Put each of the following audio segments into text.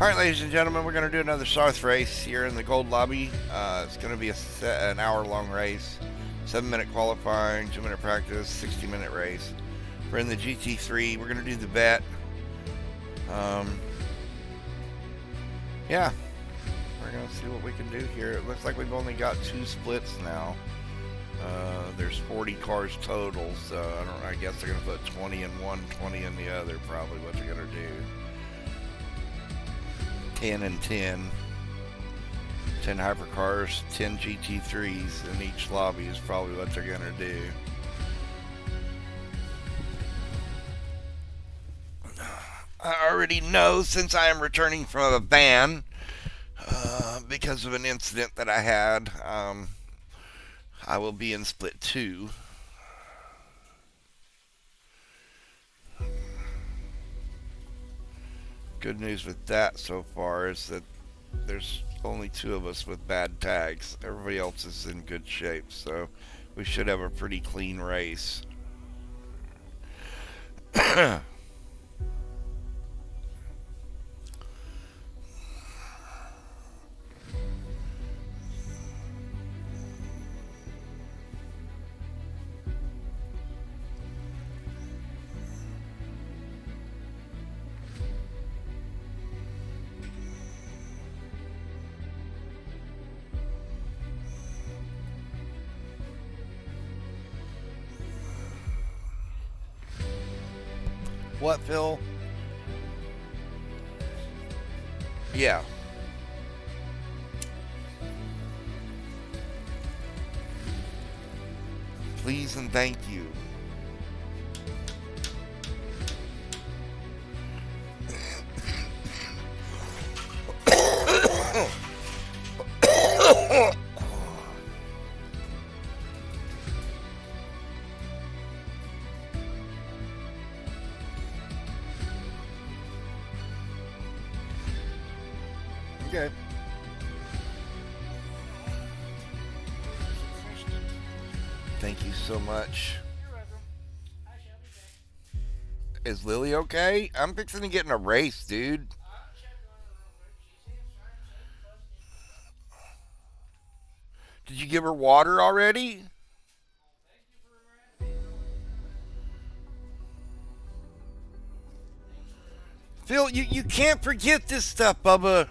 Alright, ladies and gentlemen, we're going to do another Sarth race here in the Gold Lobby. It's going to be an hour-long race. 7-minute qualifying, 2-minute practice, 60-minute race. We're in the GT3. We're going to do the vet. Yeah. We're going to see what we can do here. It looks like we've only got 2 splits now. There's 40 cars total, so I guess they're going to put 20 in one, 20 in the other, probably what they're going to do. 10 and 10. 10 hypercars, 10 GT3s in each lobby is probably what they're going to do. I already know, since I am returning from a van because of an incident that I had, I will be in split 2. Good news with that so far is that there's only 2 of us with bad tags. Everybody else is in good shape, so we should have a pretty clean race. What, Phil? Yeah. Please and thank you. Okay. Thank you so much. You're welcome. I shall be back. Is Lily okay? I'm fixing to get in a race, dude. I'll check on her real quick. She seems fine. She's busted. Did you give her water already? Thank you for reminding me. Phil, you can't forget this stuff, Bubba.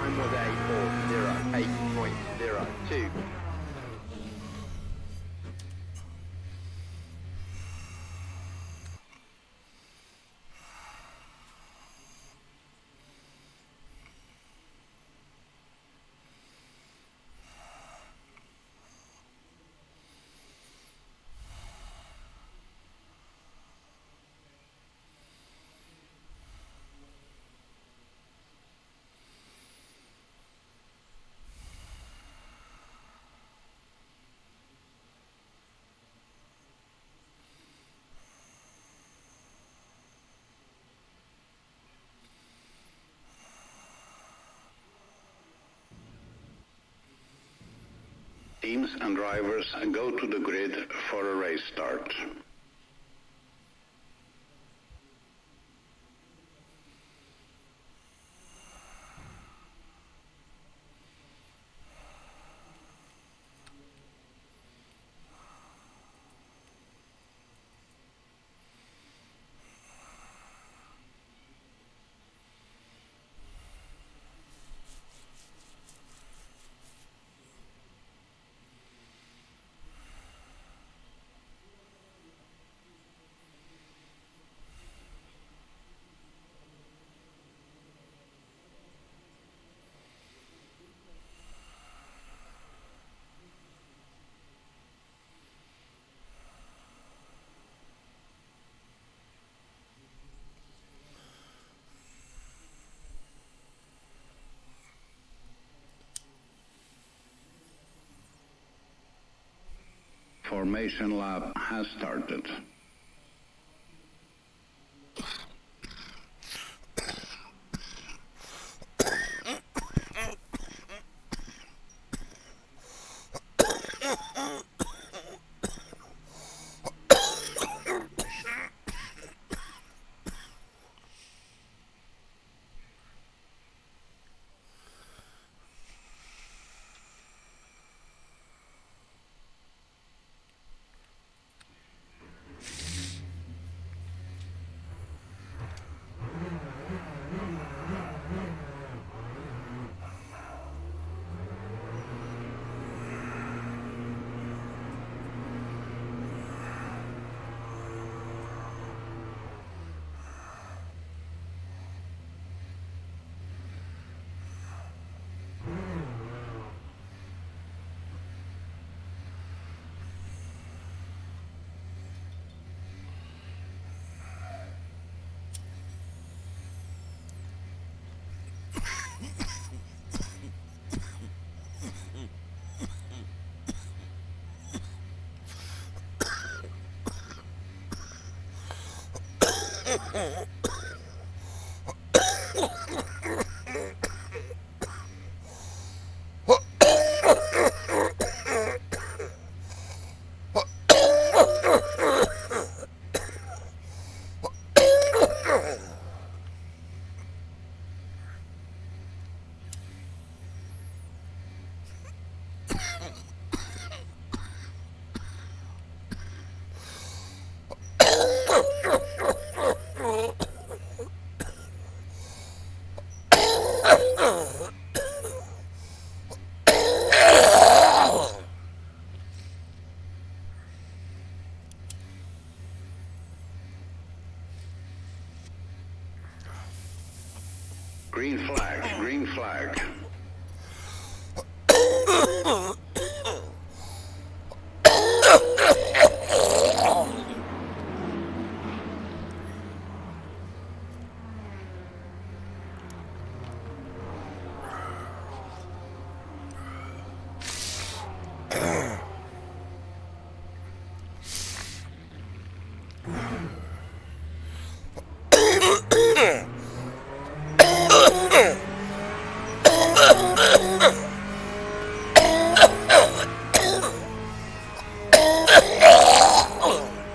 time was 8:02. Teams and drivers go to the grid for a race start. Formation lap has started. Green flag, green flag.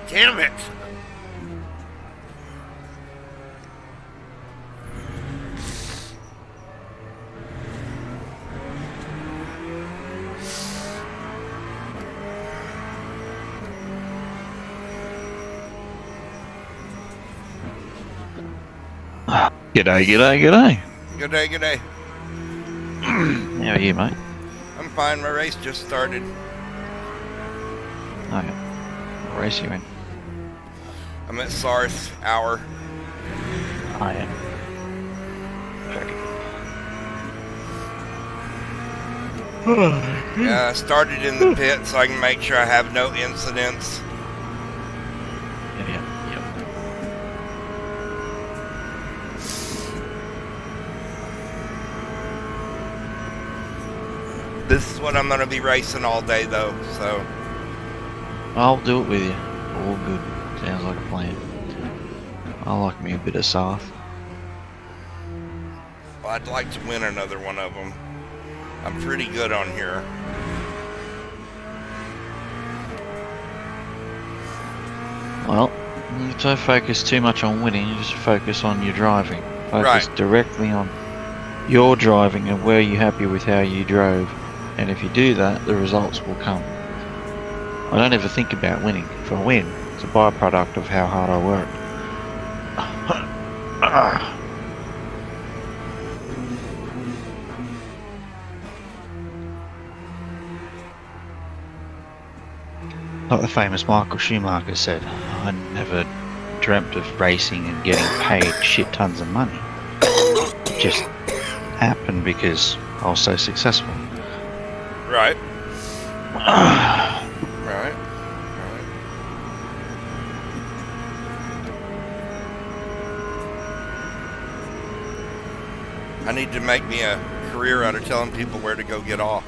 Damn it! G'day, g'day, g'day. Good day, good day. How are you, mate? I'm fine. My race just started. Oh, yeah. What race you in? I'm at Sarth Hour. Oh, yeah. I started in the pit so I can make sure I have no incidents. Yeah. This is what I'm going to be racing all day, though. So I'll do it with you. All good. Sounds like a plan. I like me a bit of Sarth. I'd like to win another one of them. I'm pretty good on here. Well, you don't focus too much on winning, you just focus on your driving. Focus directly on your driving and were you happy with how you drove. And if you do that, the results will come. I don't ever think about winning. If I win, it's a byproduct of how hard I work. Like the famous Michael Schumacher said, I never dreamt of racing and getting paid shit tons of money. It just happened because I was so successful. Right. Right. I need to make me a career out of telling people where to go get off.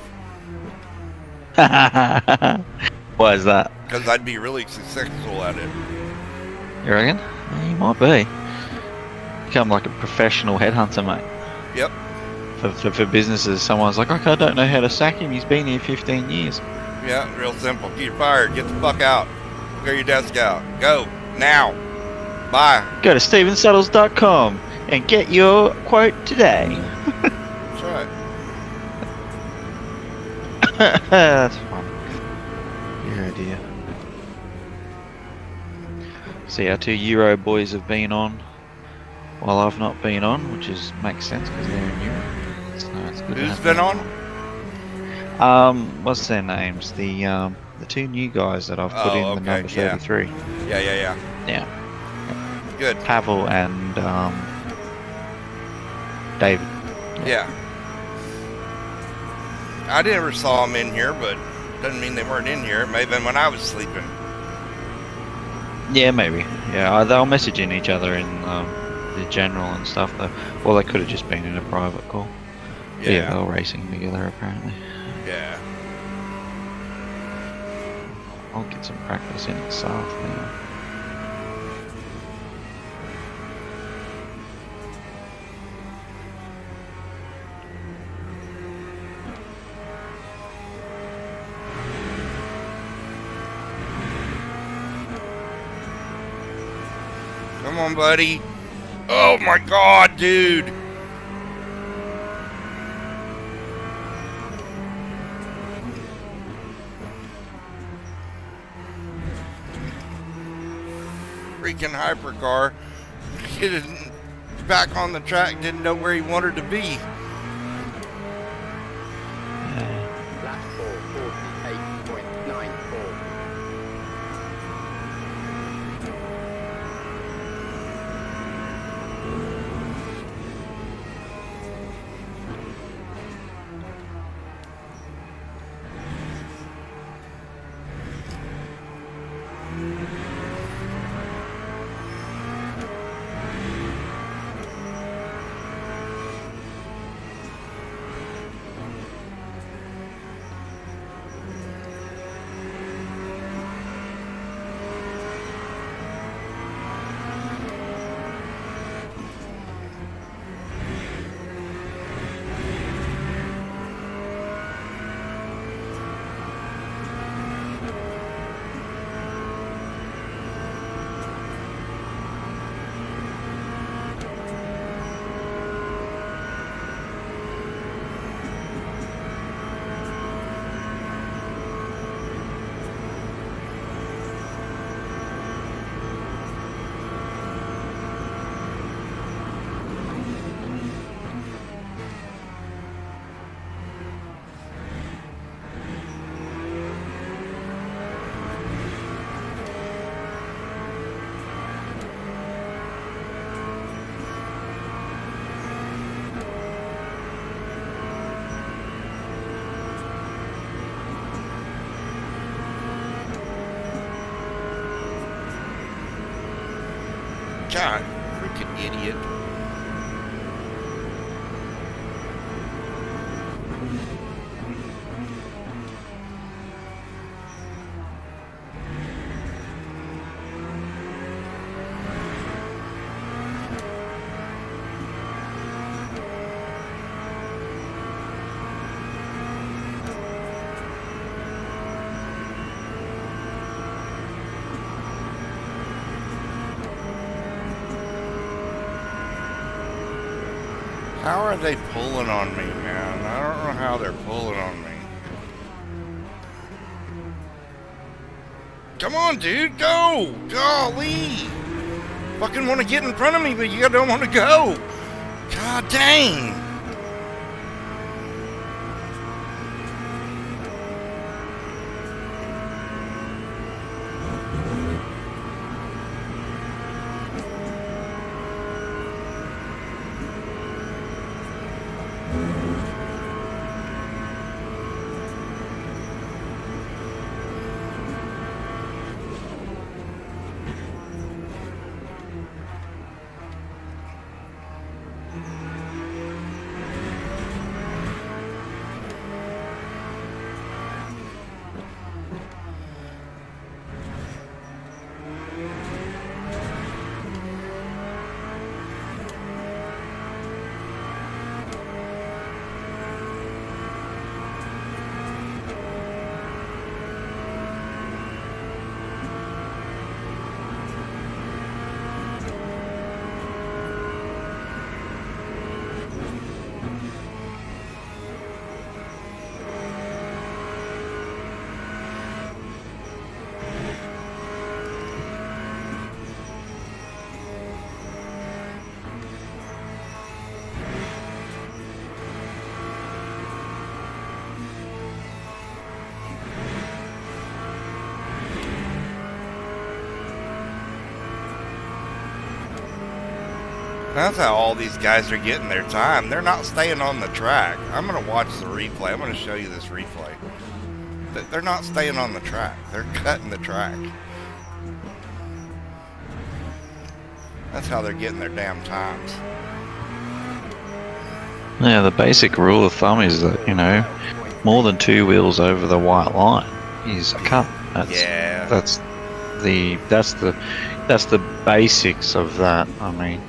Why is that? Because I'd be really successful at it. You reckon? You might be. Become like a professional headhunter, mate. Yep. For businesses, someone's like, okay, I don't know how to sack him. He's been here 15 years. Yeah, real simple. Get fired. Get the fuck out. Clear your desk out. Go. Now. Bye. Go to StephenSuttles.com and get your quote today. That's right. That's fun. Dear oh dear. See, our two Euro boys have been on while I've not been on, which makes sense because they're in Europe. So it's good. Who's been on? What's their names? The two new guys that I've put in the number 33. Yeah. Yeah. Good. Pavel and David. Yeah. I never saw them in here, but doesn't mean they weren't in here. It may have been when I was sleeping. Yeah, maybe. Yeah, they'll messaging each other in the general and stuff, though. Well, they could have just been in a private call. Yeah, they were racing together, apparently. Yeah. I'll get some practice in at South now. Come on, buddy. Oh my god, dude. Freaking hypercar. Get back on the track, didn't know where he wanted to be. Lap 4:48.94. God, freaking idiot. How are they pulling on me, man? I don't know how they're pulling on me. Come on, dude, go! Golly! Fucking want to get in front of me, but you don't want to go! God dang! That's how all these guys are getting their time. They're not staying on the track. I'm going to watch the replay. I'm going to show you this replay. They're not staying on the track. They're cutting the track. That's how they're getting their damn times. Yeah, the basic rule of thumb is that, you know, more than 2 wheels over the white line is a cut. That's the basics of that. I mean,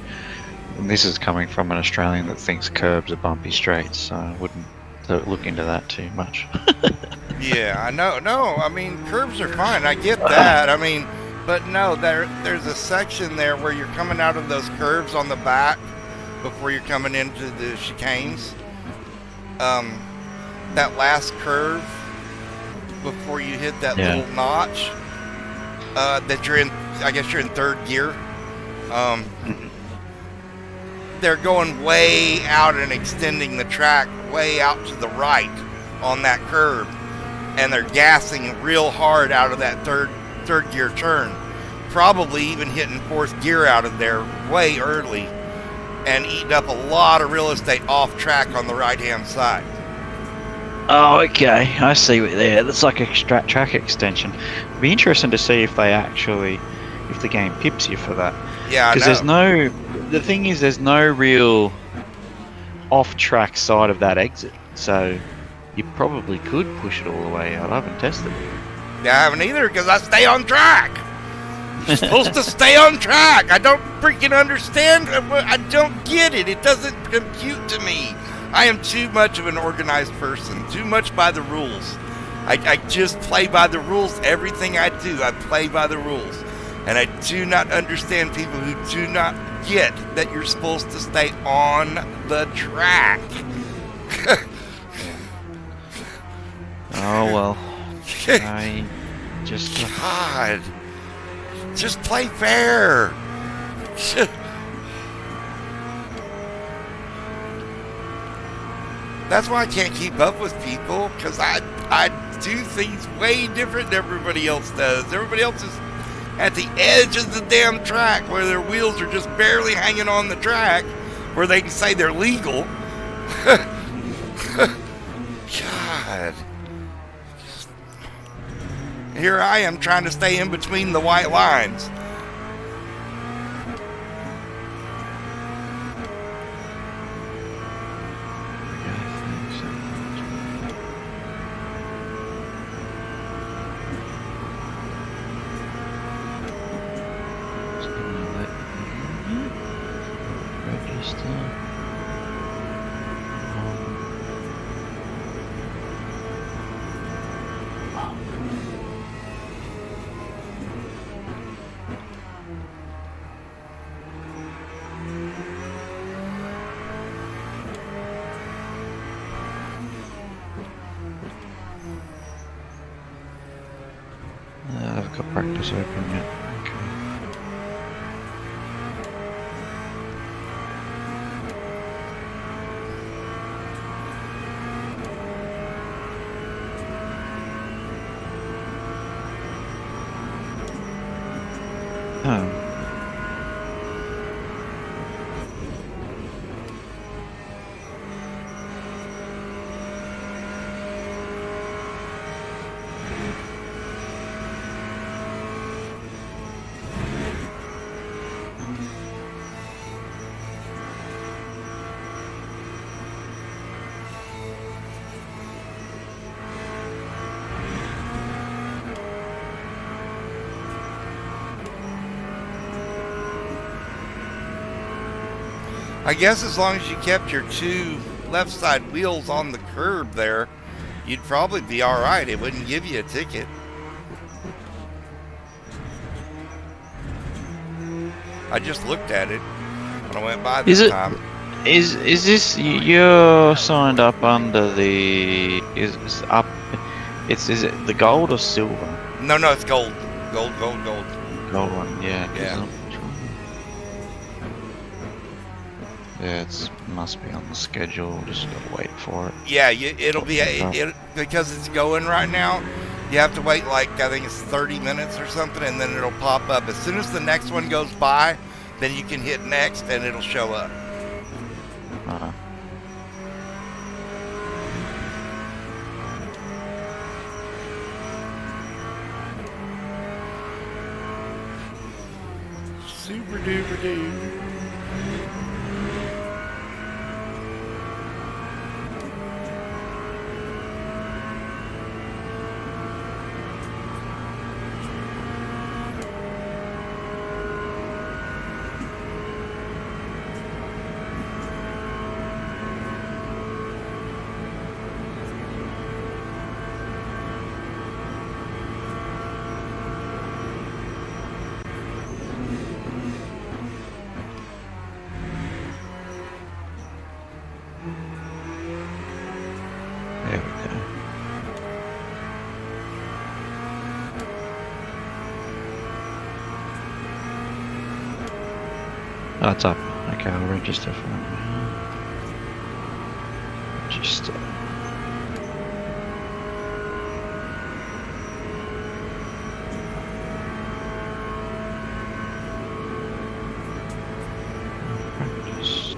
and this is coming from an Australian that thinks curbs are bumpy streets, so I wouldn't look into that too much. Yeah, I know. No, I mean, curbs are fine. I get that. I mean, but no, there's a section there where you're coming out of those curves on the back before you're coming into the chicanes. That last curve before you hit that little notch that you're in, I guess you're in third gear. They're going way out and extending the track way out to the right on that curve, and they're gassing real hard out of that third gear turn, probably even hitting fourth gear out of there way early and eating up a lot of real estate off track on the right hand side. Oh, okay, I see what there. That's like a track extension. It'd be interesting to see if the game pips you for that. Yeah, because the thing is, there's no real off-track side of that exit, so you probably could push it all the way out. I haven't tested it. Yeah, I haven't either, because I stay on track. You're supposed to stay on track. I don't freaking understand. I don't get it. It doesn't compute to me. I am too much of an organized person, too much by the rules. I just play by the rules. Everything I do, I play by the rules. And I do not understand people who do not get that you're supposed to stay on the track. Oh, well. I just... God. Just play fair. That's why I can't keep up with people, because I do things way different than everybody else does. Everybody else is at the edge of the damn track where their wheels are just barely hanging on the track where they can say they're legal. God. Here I am trying to stay in between the white lines. got practice open yet. Okay. Oh. I guess as long as you kept your two left side wheels on the curb there, you'd probably be alright. It wouldn't give you a ticket. I just looked at it when I went by this time. Is this you're signed up under the is it the gold or silver? No, it's gold. Gold. Gold one, yeah. Yeah. Yeah, it must be on the schedule. Just gotta wait for it. Yeah, it'll be because it's going right now. You have to wait like I think it's 30 minutes or something, and then it'll pop up. As soon as the next one goes by, then you can hit next, and it'll show up. Super duper dude. There we go. Oh, it's up. Okay, I'll register for it. Register. Practice.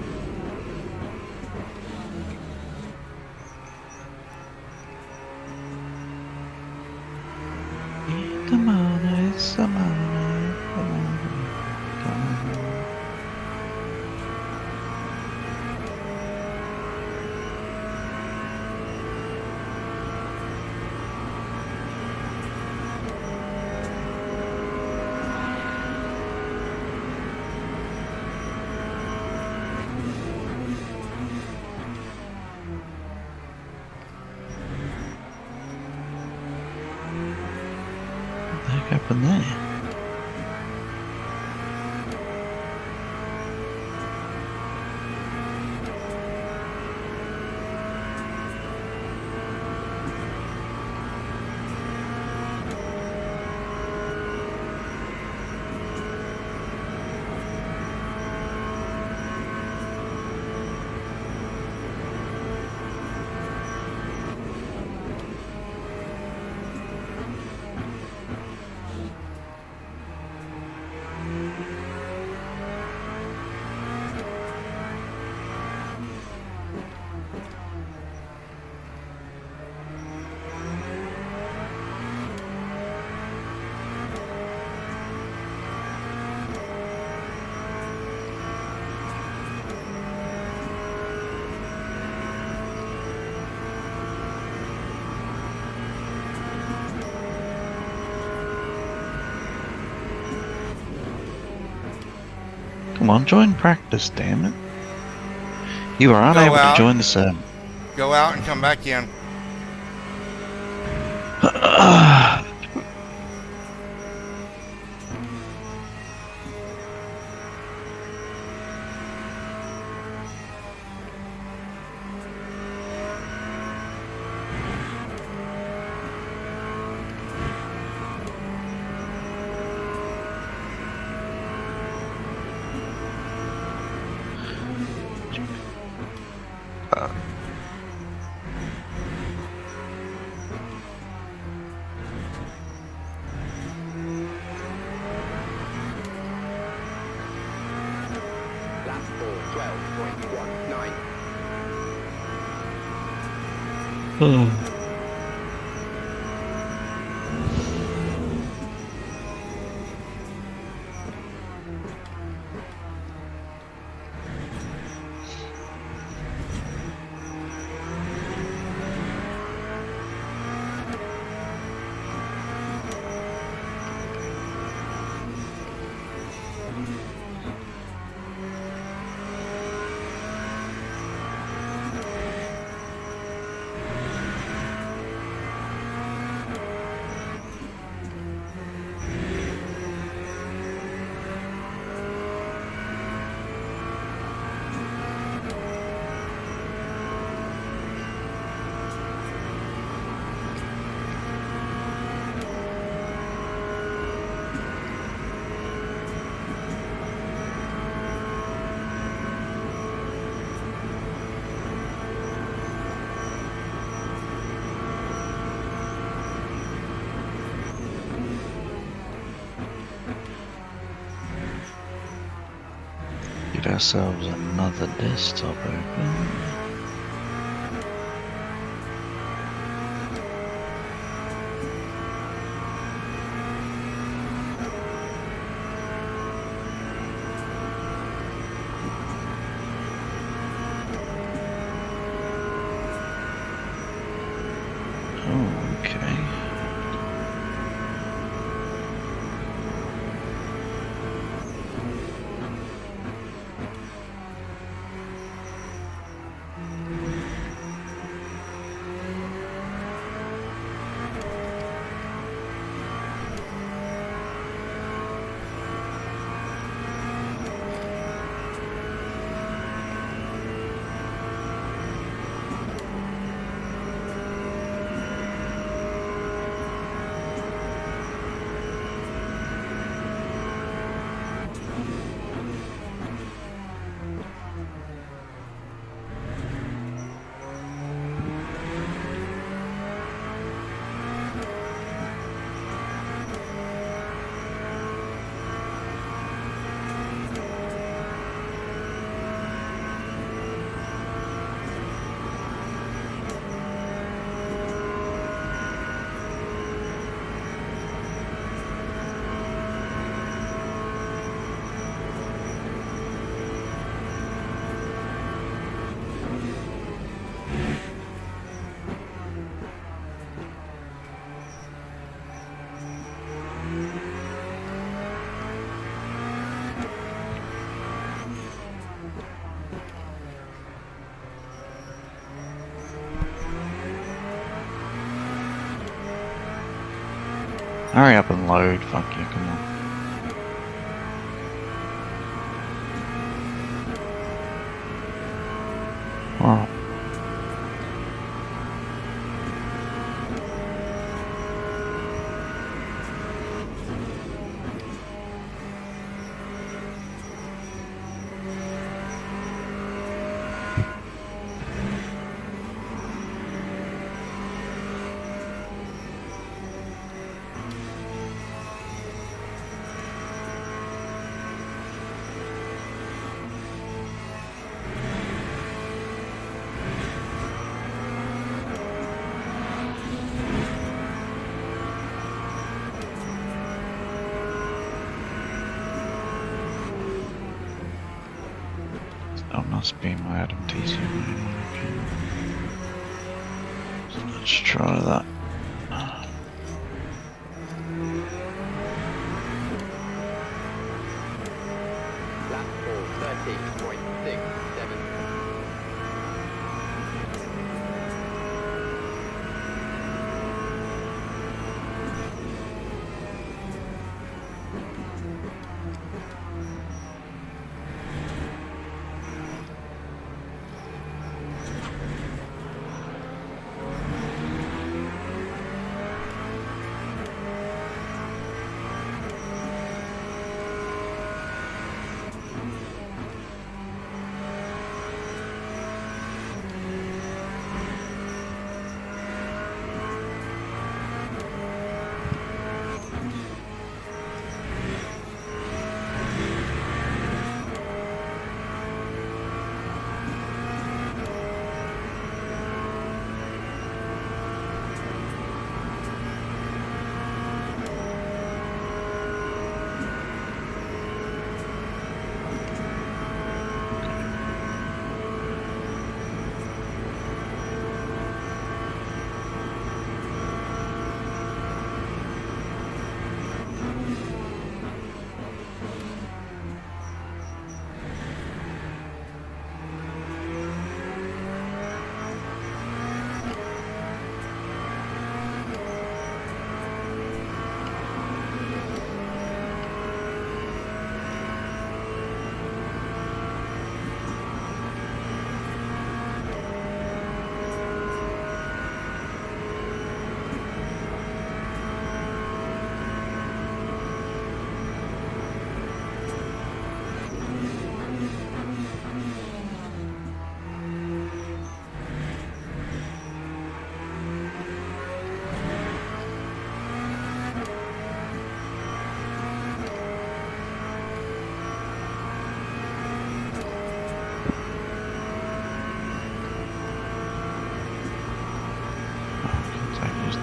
Come on, it's come on, come on, come on. What the heck happened there? Come on, join practice, damn it. You are unable to join the server. Go out and come back in. Get ourselves another desktop open. Oh, okay. Hurry up and load, fuck you, come on. Wow. That must be my Adam TC. Okay. So let's try that. Lap 4:30.67.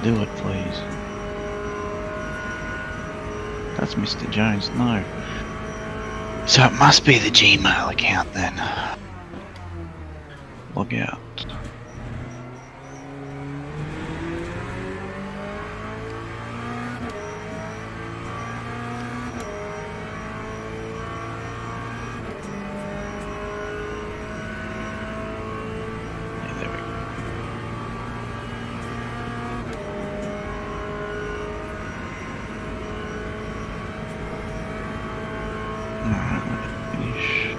do it, please. That's Mr. Jones, no. So it must be the Gmail account then. Log out. Yeah, there we go. Alright, let it finish.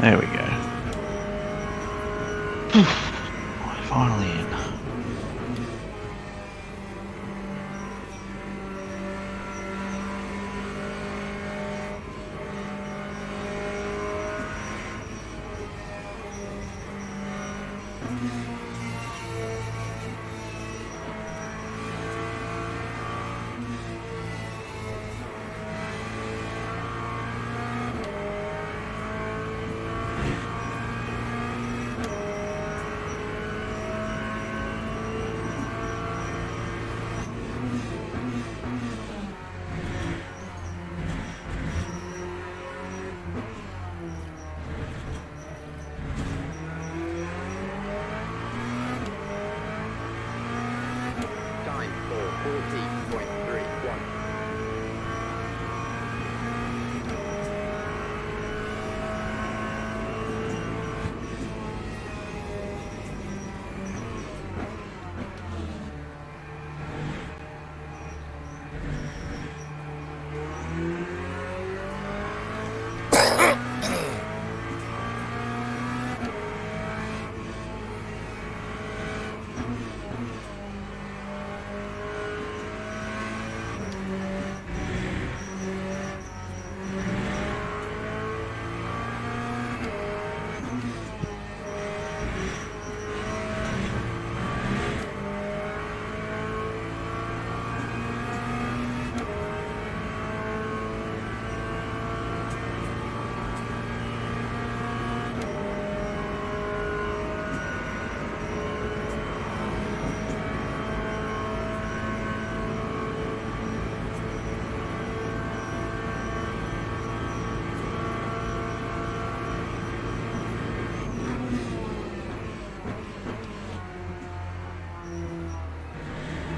There we go. Finally in. Time for 40.31.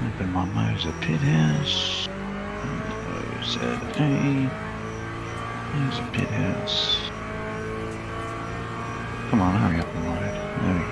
Open my Moser pit house. Moser A. Moser pit house. Come on, hurry up and load. There we go.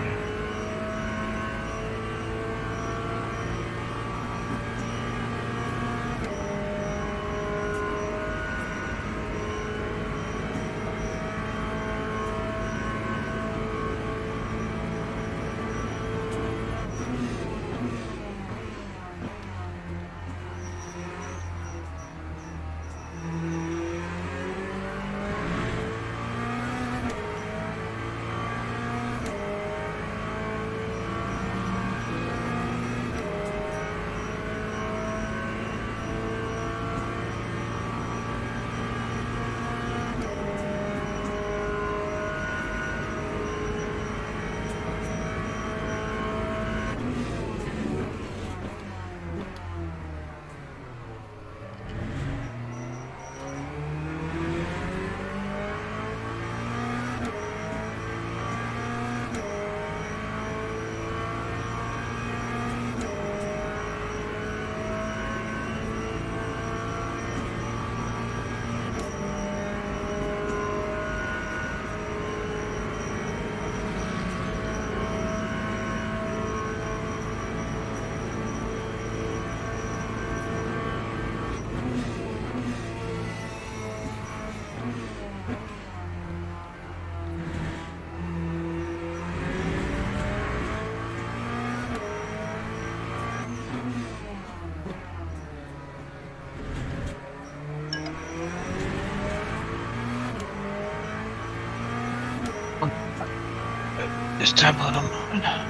This tablet on mine.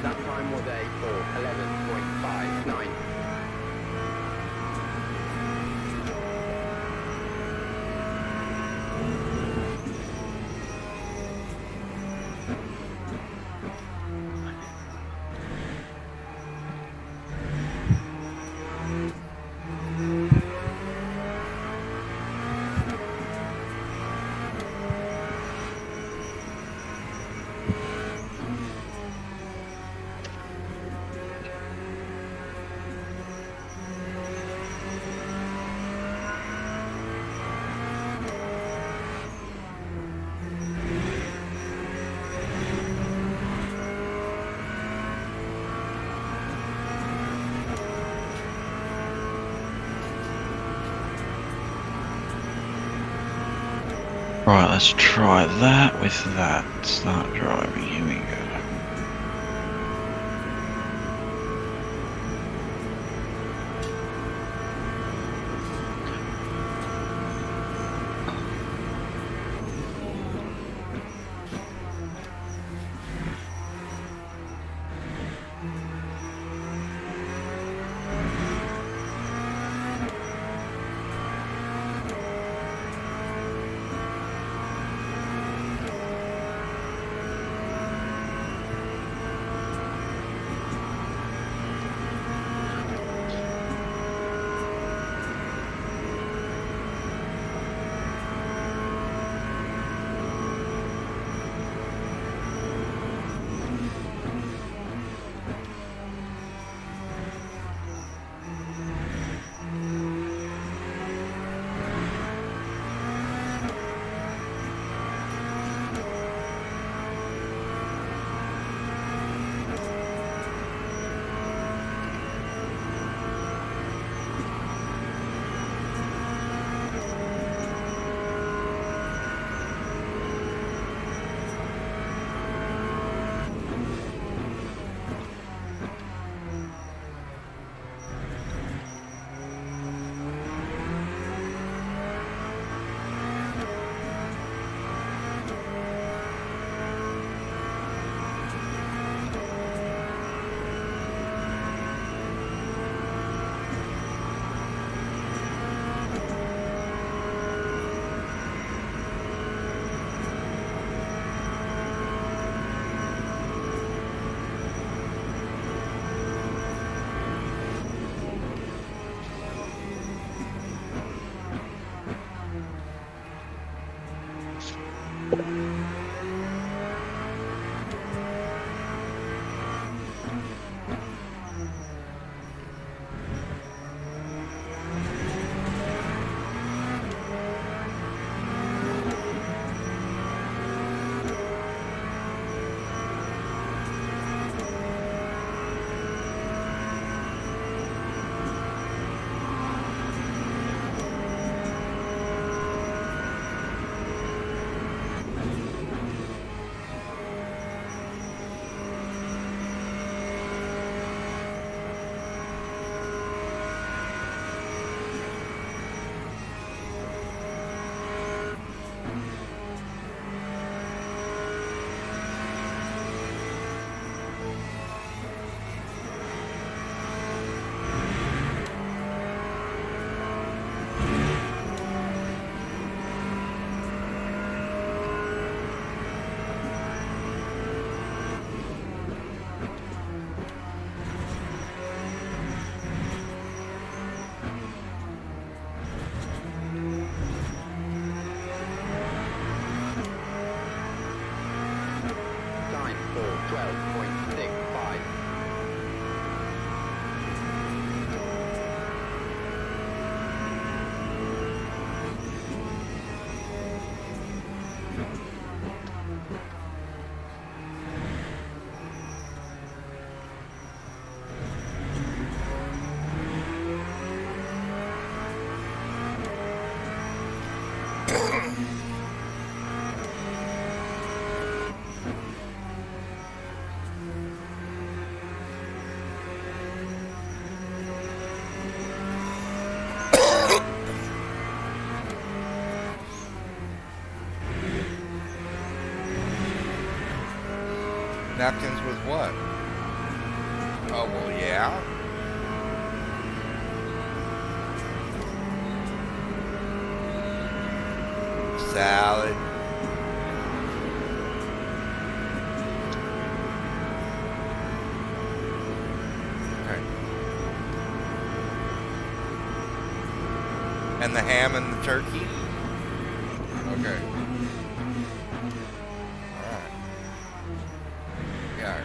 That time was a 4:11.59. Right, let's try that with that. Start driving. Here we go. 12.65. Napkins with what? Oh, well, yeah. Salad. Okay. And the ham and the turkey? Okay. Alright. Yeah.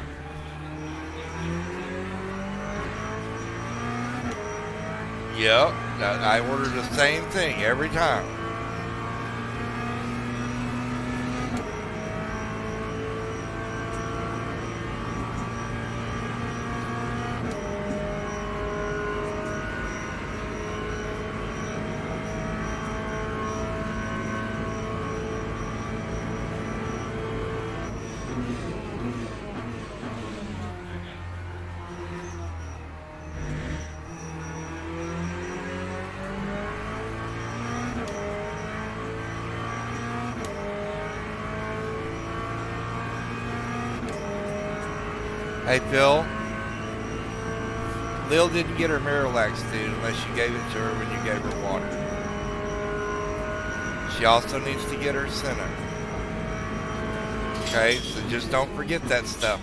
Yep. I order the same thing every time. Hey, Phil. Lil didn't get her Miralax, dude, unless you gave it to her when you gave her water. She also needs to get her Senna. Okay, so just don't forget that stuff.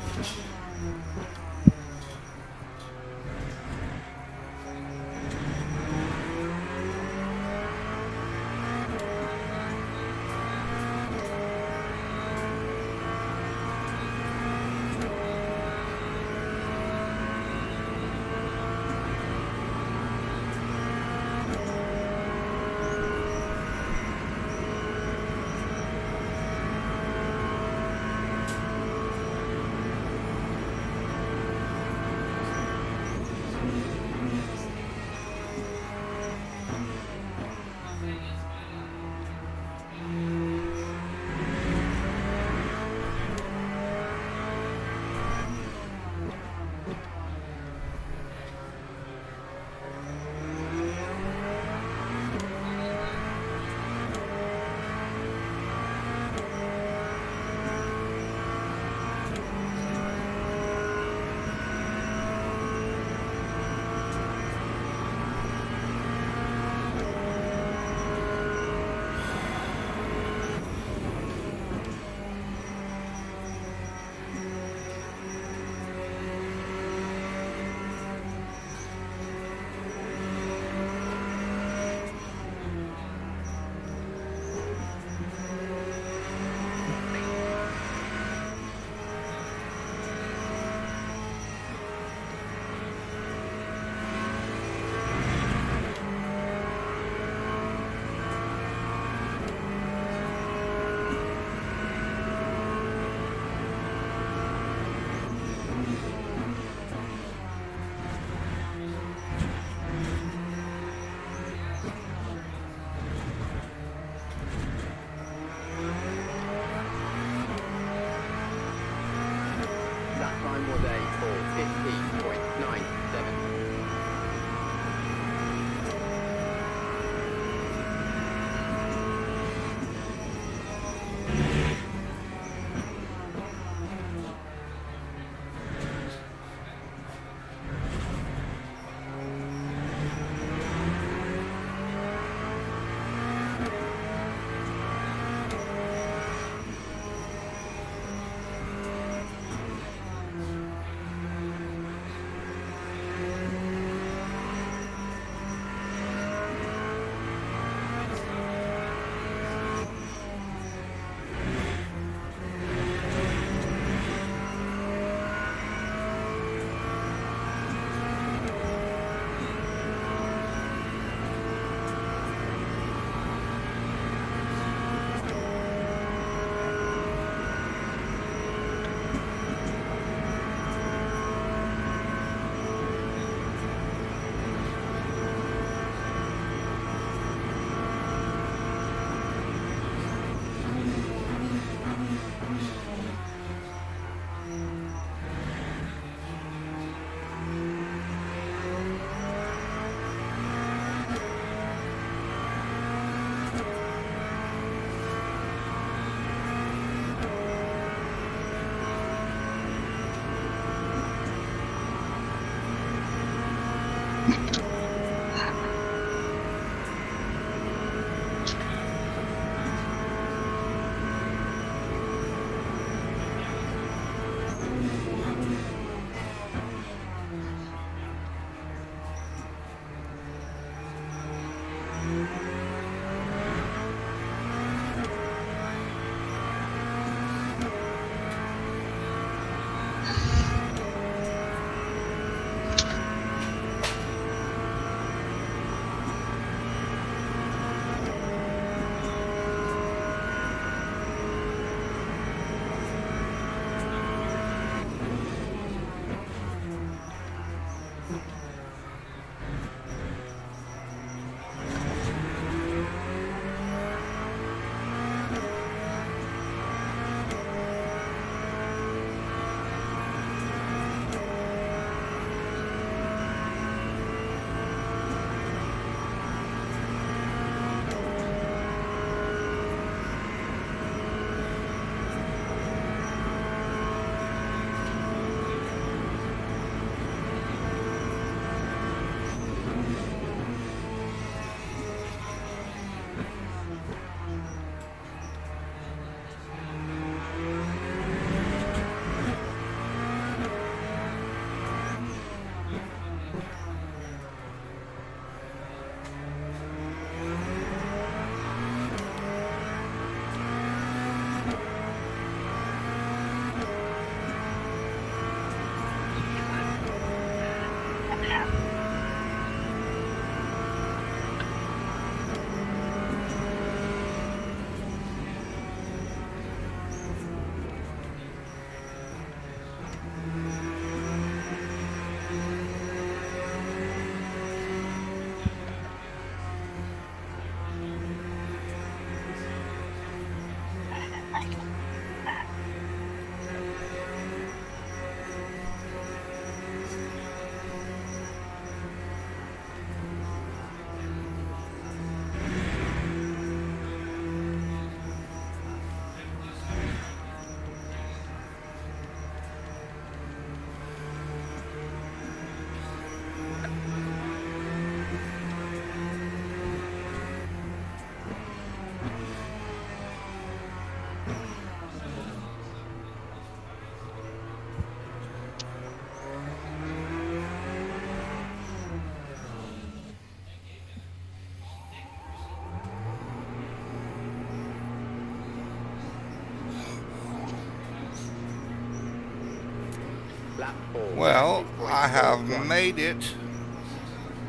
Lap 4. Well, I have 70.41. made it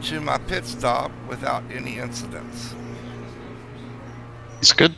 to my pit stop without any incidents. It's good.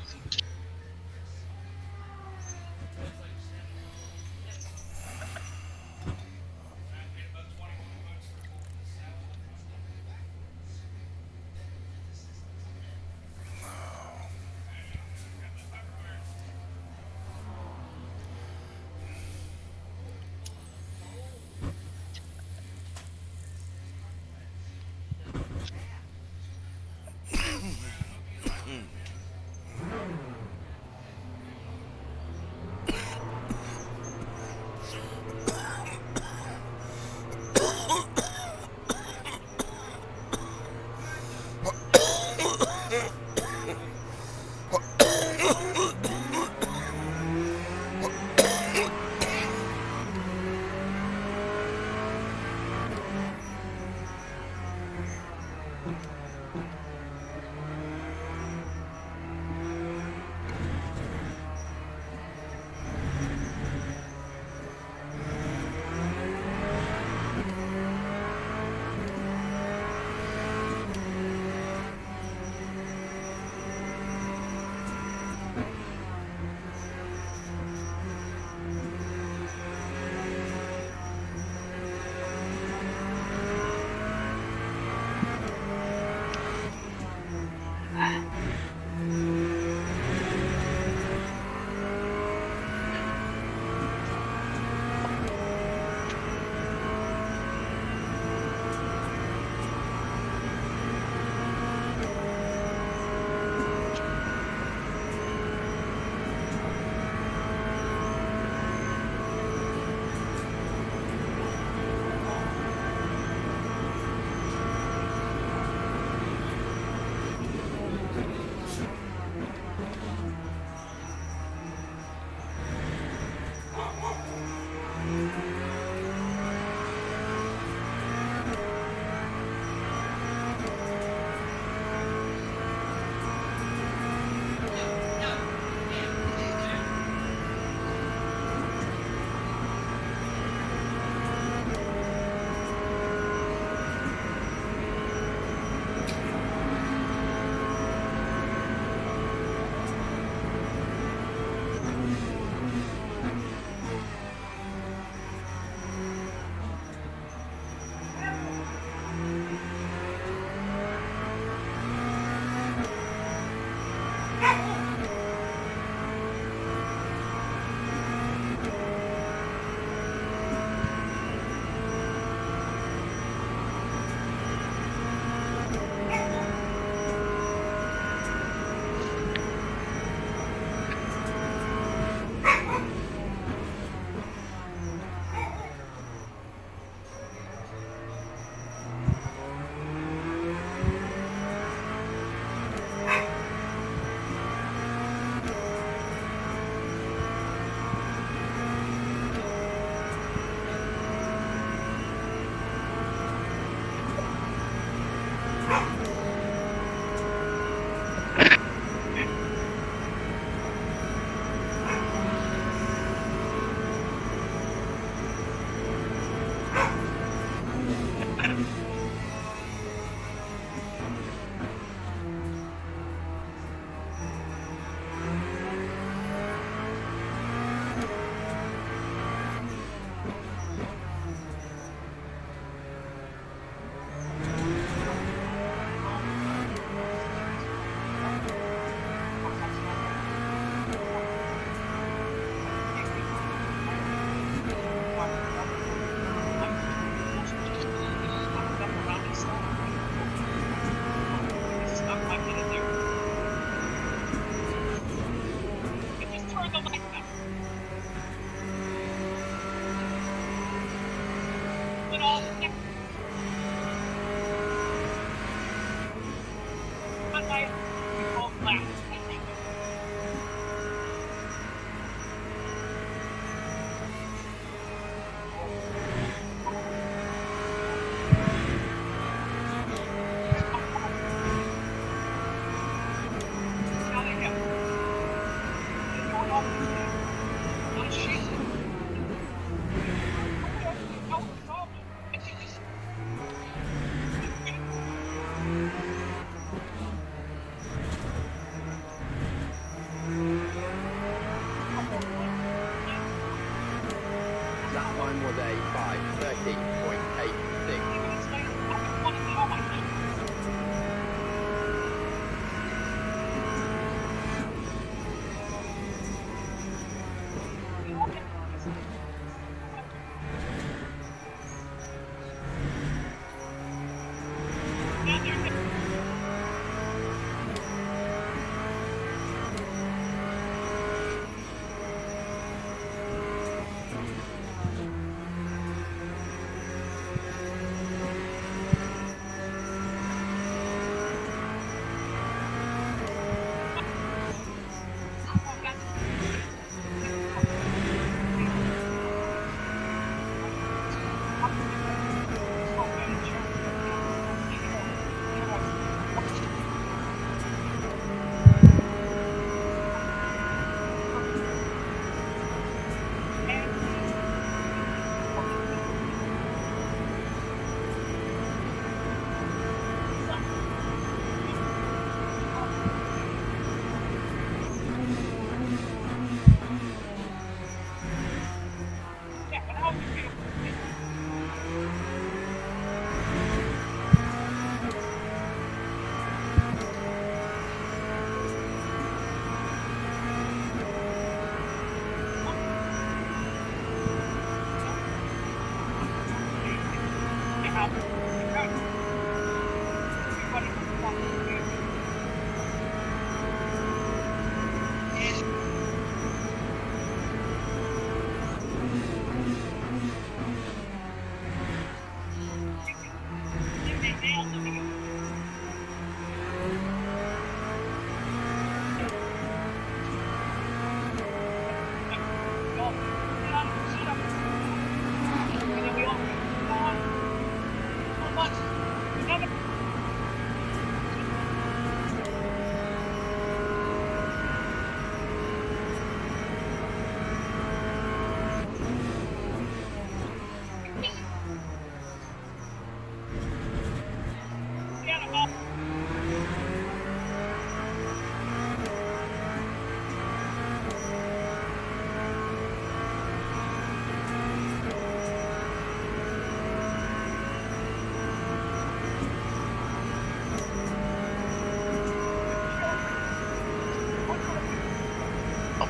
stay by 13.86.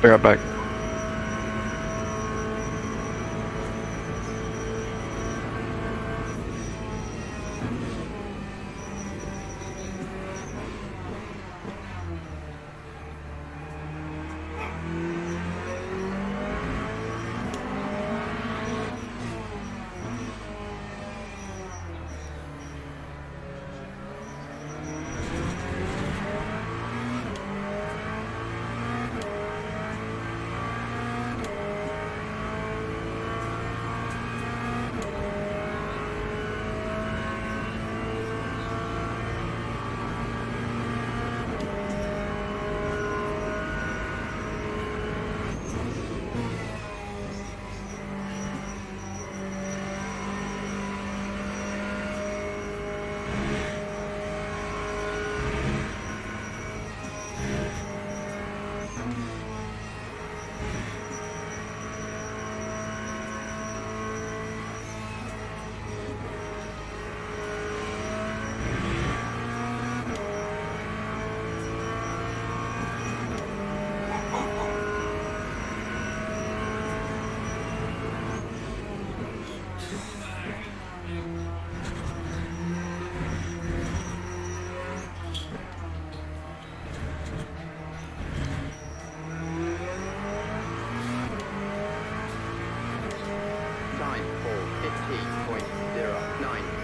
I'll be right back. Time for 15.09.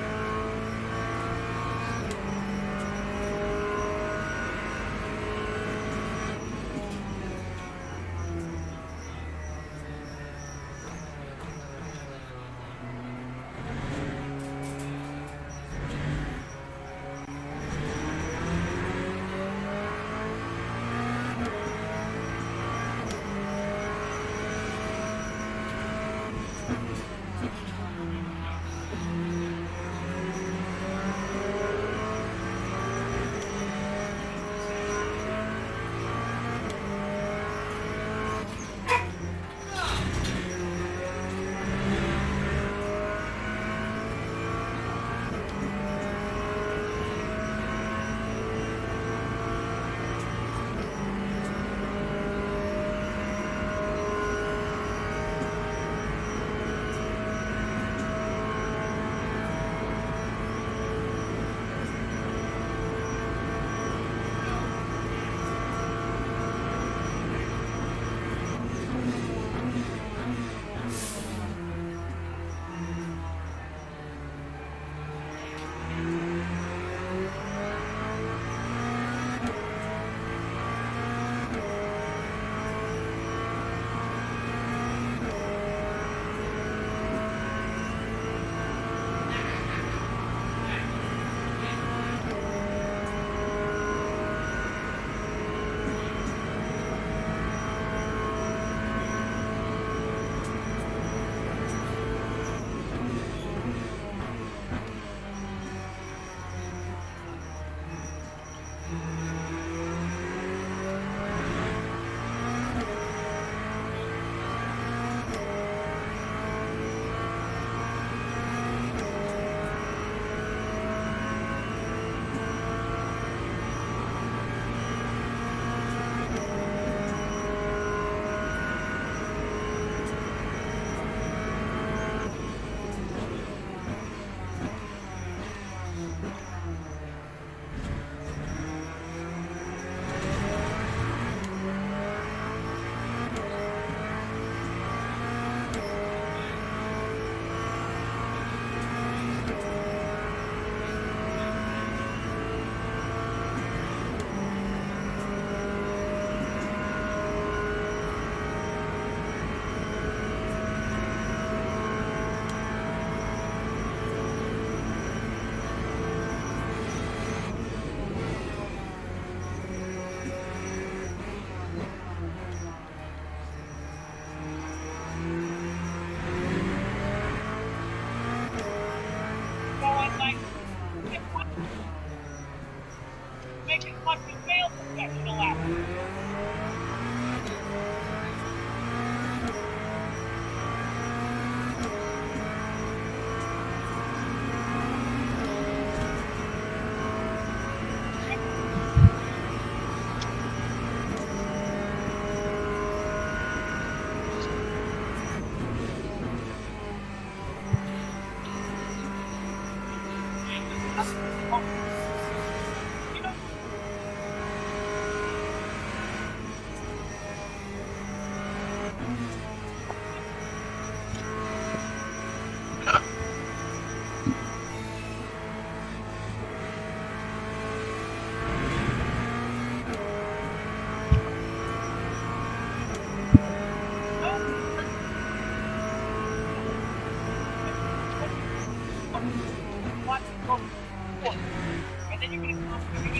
And then you're gonna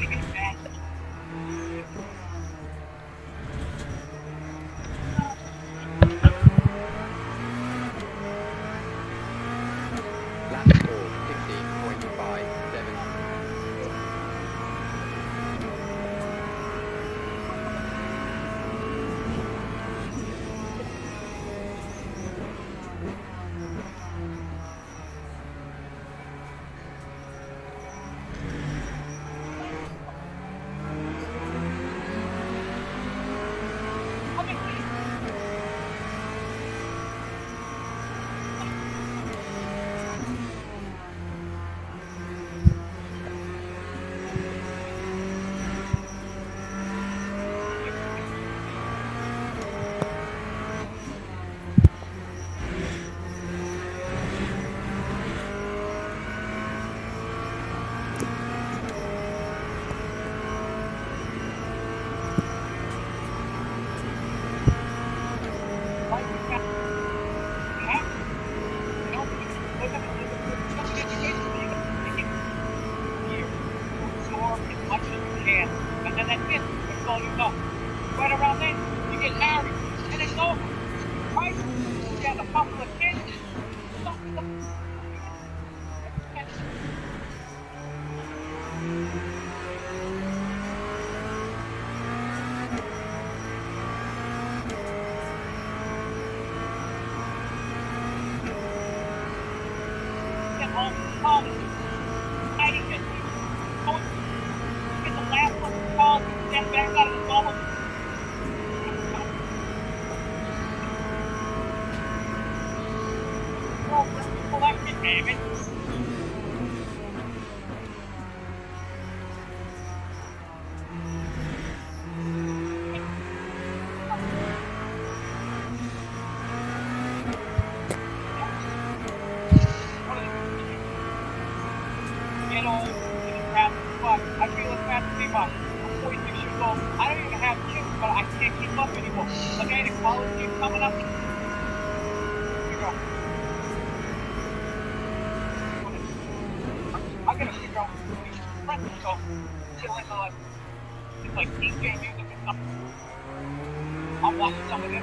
get fast. Lap 4, 16.57. Right around then, you get married, and it's over. Right? You have a couple of kids. Get home from college. Hiding it. Get the last one from college, get back out of the bubble. Collection, David. Get old, get crap, fuck. I feel like crap to be mine. I'm 46 years old. I don't even have kids, but I can't keep up anymore. Okay, the college year coming up. Here you go. I'm gonna figure out these friends so it's like DJ music or something. I'm watching some of them.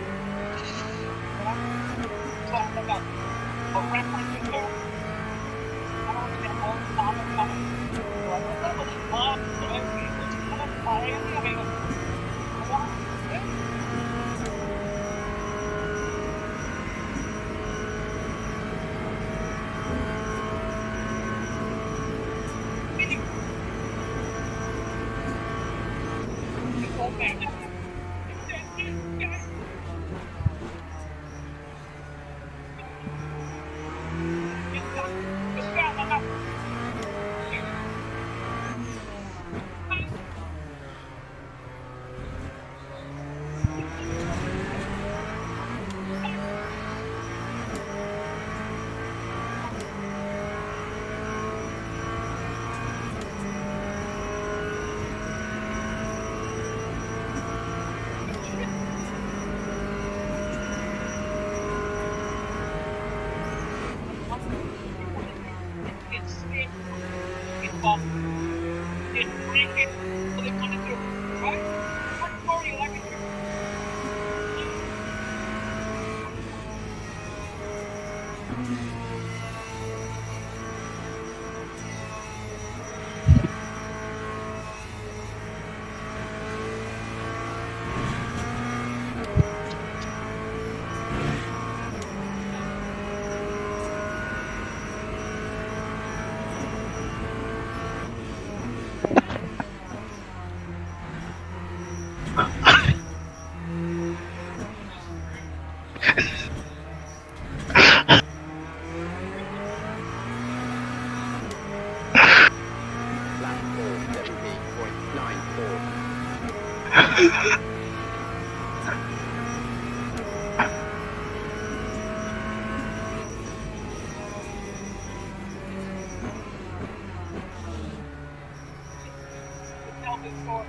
So I got a reference to I don't understand all the time and coming. So I don't know what's love, so everything's kind of crazy. I mean, I want Tell this story.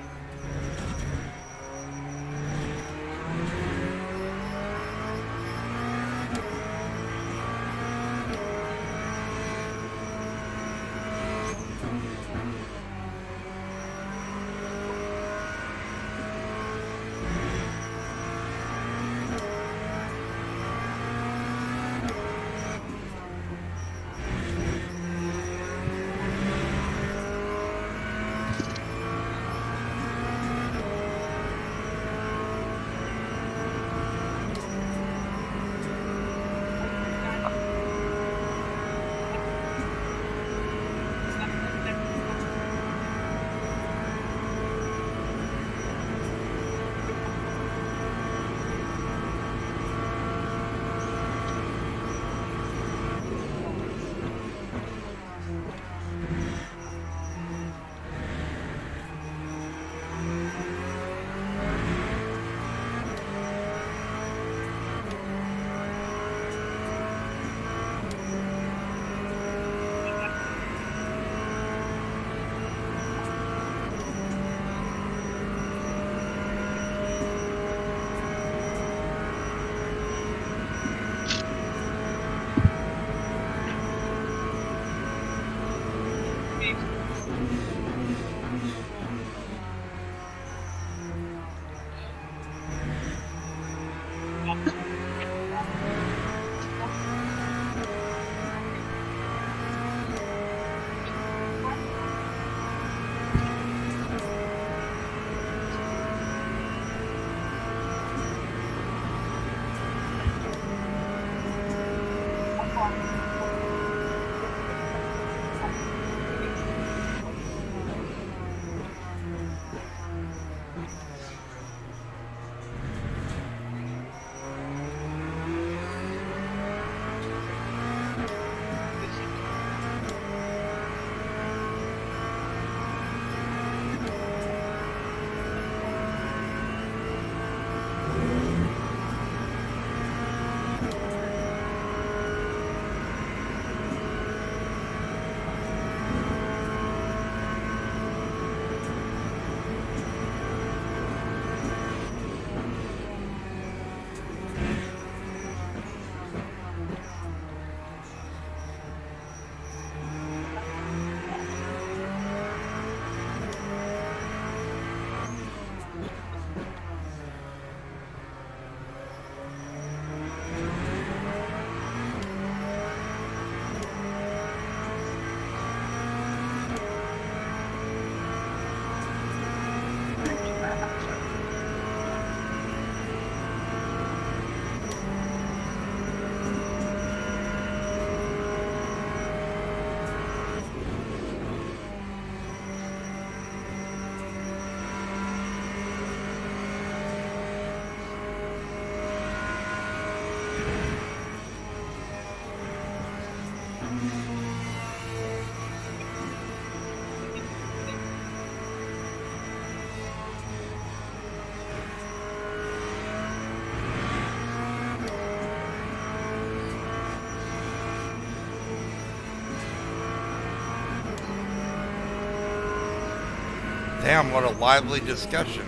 Damn, what a lively discussion.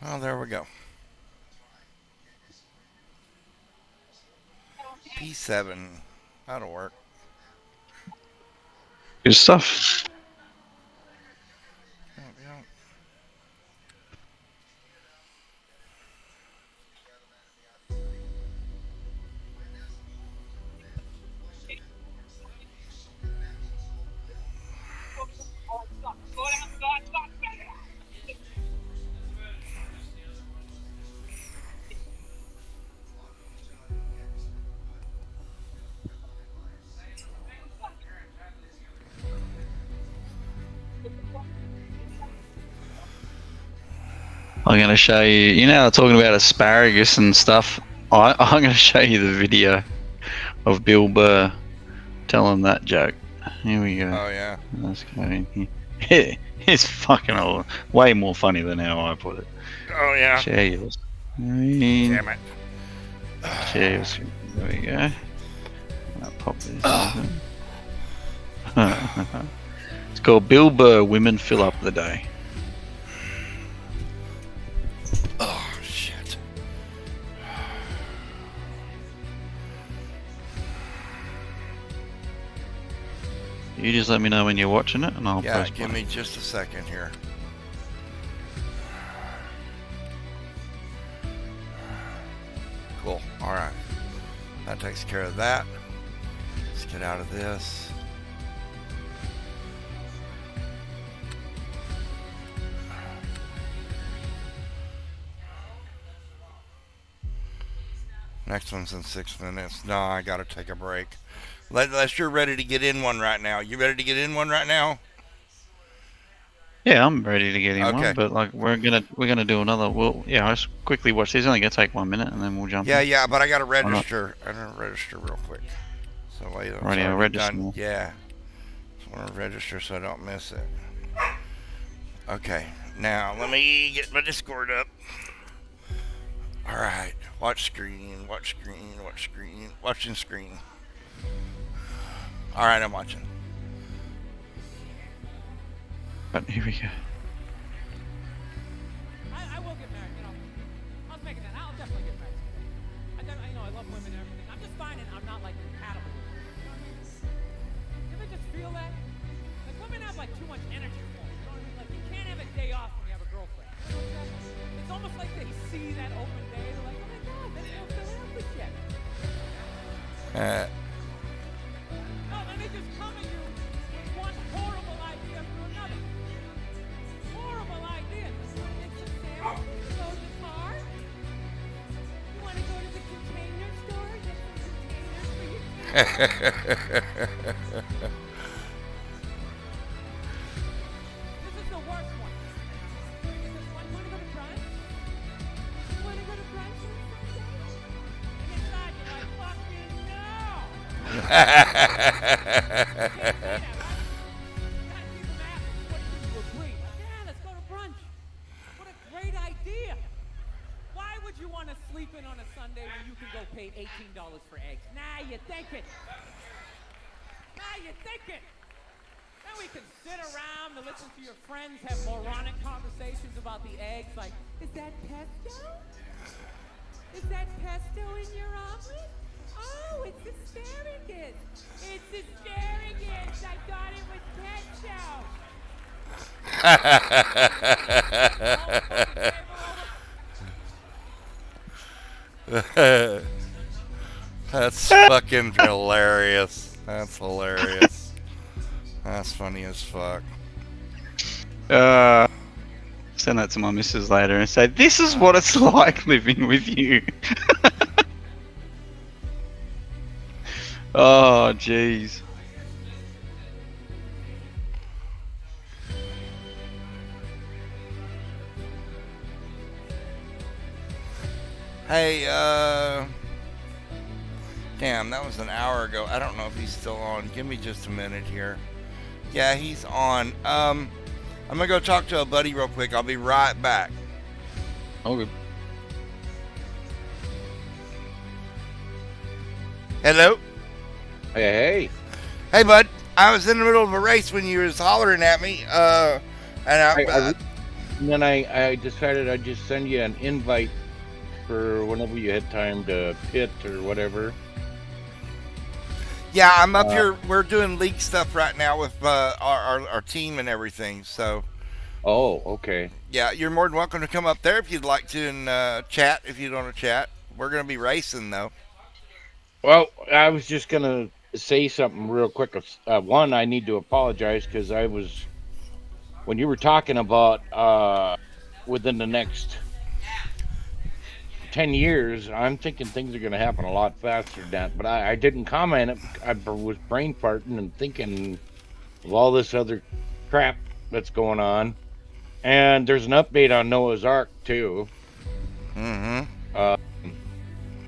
Oh, there we go. P7. That'll work. Good stuff. Yep, yep. Slow down, stop. I'm going to show you. You know, talking about asparagus and stuff. I'm going to show you the video of Bill Burr telling that joke. Here we go. Oh yeah. Let's go in here. It's fucking way more funny than how I put it. Oh yeah. Share yours. Damn it. Share yours. There we go. I'll pop this. It's called Bill Burr. Women fill up the day. Oh shit. You just let me know when you're watching it, and I'll Yeah, press give play. me just a second here. Cool. All right. That takes care of that. Let's get out of this. Next one's in 6 minutes. No, I gotta take a break. Unless you're ready to get in one right now. You ready to get in one right now? Yeah, I'm ready to get in Okay. one, but like we're gonna do another. Well, yeah, I'll just quickly watch. It's only gonna take 1 minute, and then we'll jump. Yeah, in. yeah, but I gotta register. I gotta register real quick. So wait, Right, I'll register now. Yeah. Just want to register so I don't miss it. Okay, now let me get my Discord up. All right, watch screen, watch screen, watch screen, watching screen. All right, I'm watching. But here we go. I will get married, you know. I was making that. I'll definitely get married. I know I love women and everything. I'm just finding I'm not like compatible with them. You know what I mean? You ever just feel that? Like women have like too much energy for them. You know what I mean? Like you can't have a day off when you have a girlfriend. You know what I'm saying? It's almost like they see that open day. They're like, oh my god, they don't fill it up with yet. No, then they just come at you with one horrible idea after another. Horrible idea. You want to make some sandwiches? Go to the car? You want to go to the container store? Get some containers for your This is the worst one. Want to go to brunch? Want to go to brunch on Sunday? And inside you're like, fucking no! Let's go to brunch. What a great idea. Why would you want to sleep in on a Sunday when you can go pay $18 for eggs? Nah, you're thinking. Then we can sit around and listen to your friends have moronic conversations about the eggs like, is that pesto? Is that pesto in your omelet? Oh, it's asparagus. It's asparagus. I thought it was pesto. That's fucking hilarious. That's hilarious. That's funny as fuck. Send that to my missus later and say, this is what it's like living with you. Oh, jeez. Hey, damn, that was an hour ago. I don't know if he's still on. Give me just a minute here. Yeah, he's on. I'm gonna go talk to a buddy real quick. I'll be right back. Okay. Hello? Hey. Hey, bud. I was in the middle of a race when you was hollering at me. And And then I decided I'd just send you an invite for whenever you had time to pit or whatever. yeah, I'm up here. We're doing league stuff right now with our team and everything. So, Oh, okay. yeah, you're more than welcome to come up there if you'd like to and chat if you want to chat. We're going to be racing, though. Well, I was just gonna say something real quick. One, I need to apologize because when you were talking about within the next 10 years, I'm thinking things are going to happen a lot faster than that. But I didn't comment it. I was brain farting and thinking of all this other crap that's going on. And there's an update on Noah's Ark too, Mm-hmm. uh,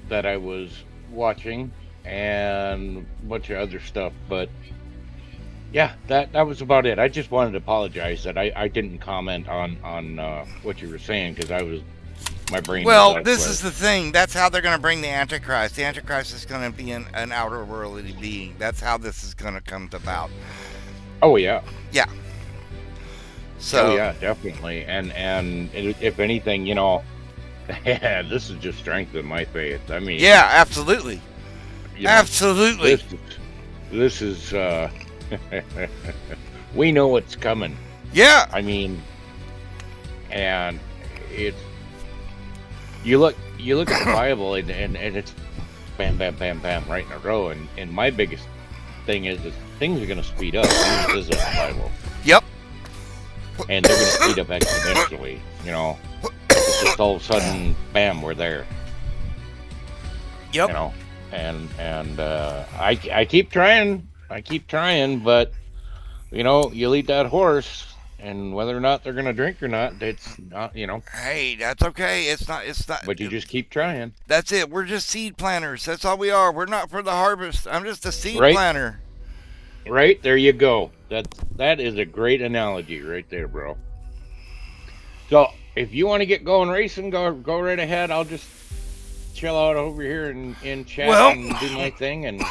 that I was watching, and a bunch of other stuff. But yeah, that was about it. I just wanted to apologize that I didn't comment on what you were saying, because my brain was Well, this elsewhere. is the thing. That's how they're going to bring the Antichrist. The Antichrist is going to be an outer worldly being. That's how this is going to come about. Oh yeah. Yeah. So. Oh yeah, definitely. And if anything, this is just strengthened my faith. I mean, Yeah, absolutely. you know, Absolutely. this is we know what's coming. Yeah. I mean, and it's you look at the Bible, and it's bam, bam, bam, bam, right in a row. And my biggest thing is things are going to speed up. This is in the Bible. Yep. And they're going to speed up exponentially. It's just all of a sudden, bam, we're there. Yep. And I keep trying. But you lead that horse, and whether or not they're going to drink or not, it's not. Hey, that's okay. It's not. But you just keep trying. That's it. We're just seed planters. That's all we are. We're not for the harvest. I'm just a seed Right. planter. Right, there you go. That is a great analogy right there, bro. So if you want to get going racing, go right ahead. I'll just chill out over here and chat and do my thing. And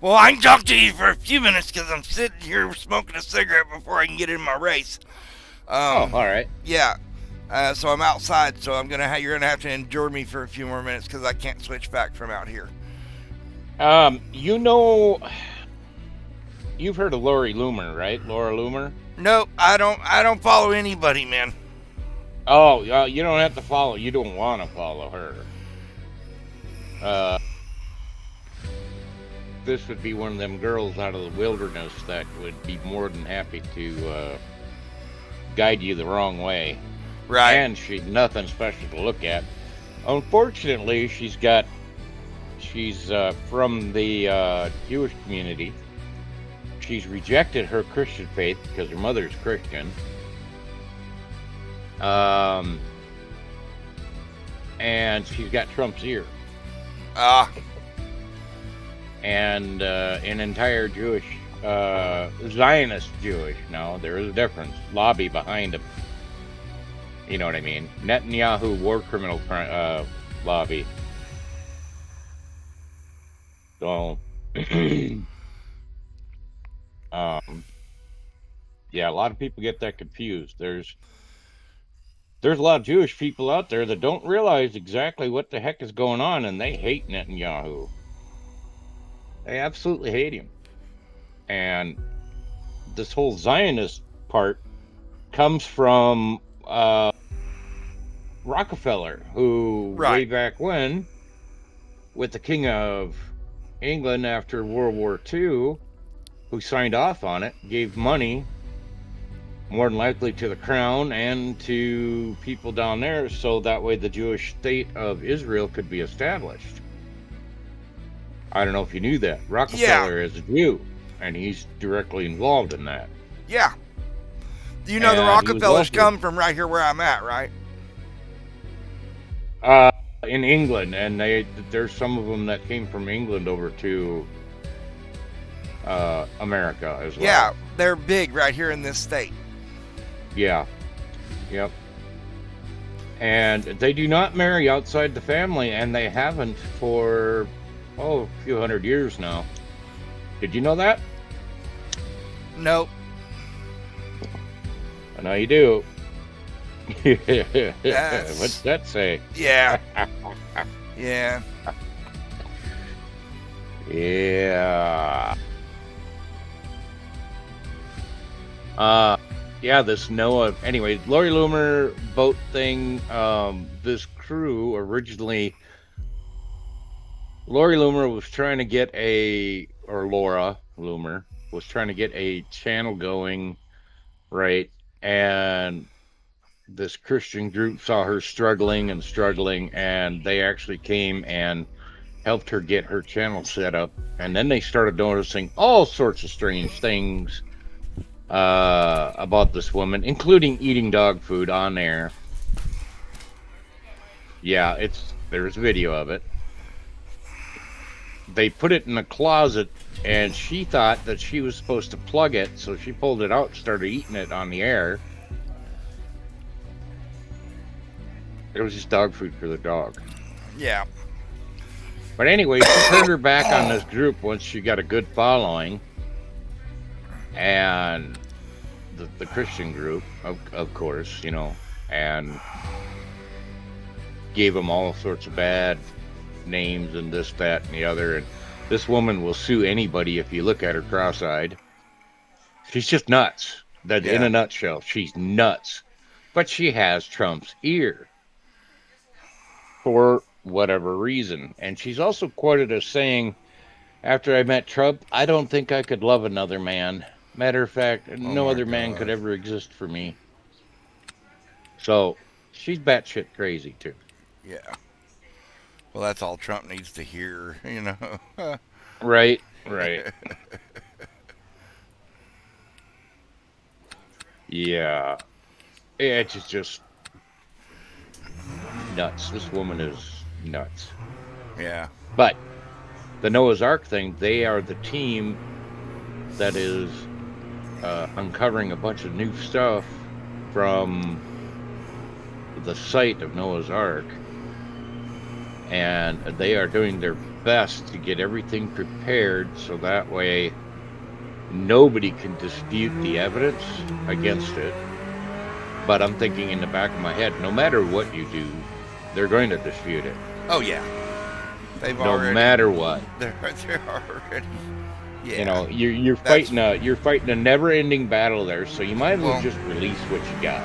well, I can talk to you for a few minutes because I'm sitting here smoking a cigarette before I can get in my race. all right. Yeah. So I'm outside. So you're gonna have to endure me for a few more minutes because I can't switch back from out here. You've heard of Lori Loomer, right? Laura Loomer? No, I don't follow anybody, man. Oh, you don't have to follow. You don't want to follow her. This would be one of them girls out of the wilderness that would be more than happy to guide you the wrong way. Right. And she's nothing special to look at. Unfortunately, she's from the Jewish community. She's rejected her Christian faith because her mother's Christian. And she's got Trump's ear. And an entire Jewish, Zionist Jewish, now there is a difference, lobby behind him. You know what I mean? Netanyahu war criminal lobby. So, yeah, a lot of people get that confused. There's a lot of Jewish people out there that don't realize exactly what the heck is going on, and they hate Netanyahu. They absolutely hate him. And this whole Zionist part comes from Rockefeller, who way back when, with the King of England after World War II, who signed off on it, gave money more than likely to the crown and to people down there, so that way the Jewish state of Israel could be established. I don't know if you knew that. Rockefeller is a Jew, and he's directly involved in that. Yeah. You know, the Rockefellers come from right here where I'm at, right? In England, and there's some of them that came from England over to America as well. Yeah, they're big right here in this state. Yeah. Yep. And they do not marry outside the family, and they haven't for a few hundred years now. Did you know that? Nope. I know you do. What's that say? Yeah. Yeah. Yeah. Yeah, this Noah. Anyway, Lori Loomer boat thing. This crew originally, Lori Loomer was trying to get Laura Loomer was trying to get a channel going, right? And this Christian group saw her struggling, and they actually came and helped her get her channel set up. And then they started noticing all sorts of strange things about this woman, including eating dog food on air. Yeah, there's video of it. They put it in a closet, and she thought that she was supposed to plug it, so she pulled it out and started eating it on the air. It was just dog food for the dog. Yeah. But anyway, she turned her back on this group once she got a good following, and the Christian group, of course, you know, and gave them all sorts of bad names and this, that, and the other. And this woman will sue anybody if you look at her cross-eyed. She's just nuts. That in a nutshell, she's nuts. But she has Trump's ear for whatever reason. And she's also quoted as saying, after I met Trump, I don't think I could love another man. Matter of fact, no other man could ever exist for me. So she's batshit crazy too. Yeah. Well, that's all Trump needs to hear, you know. Right. Yeah. It's just nuts. This woman is nuts. Yeah. But the Noah's Ark thing, they are the team that is uncovering a bunch of new stuff from the site of Noah's Ark. And they are doing their best to get everything prepared so that way nobody can dispute the evidence against it. But I'm thinking in the back of my head, no matter what you do, they're going to dispute it. Oh, yeah. They've no already... matter what. They're already... Yeah. You know, you're fighting a never-ending battle there, so you might as well just release what you got.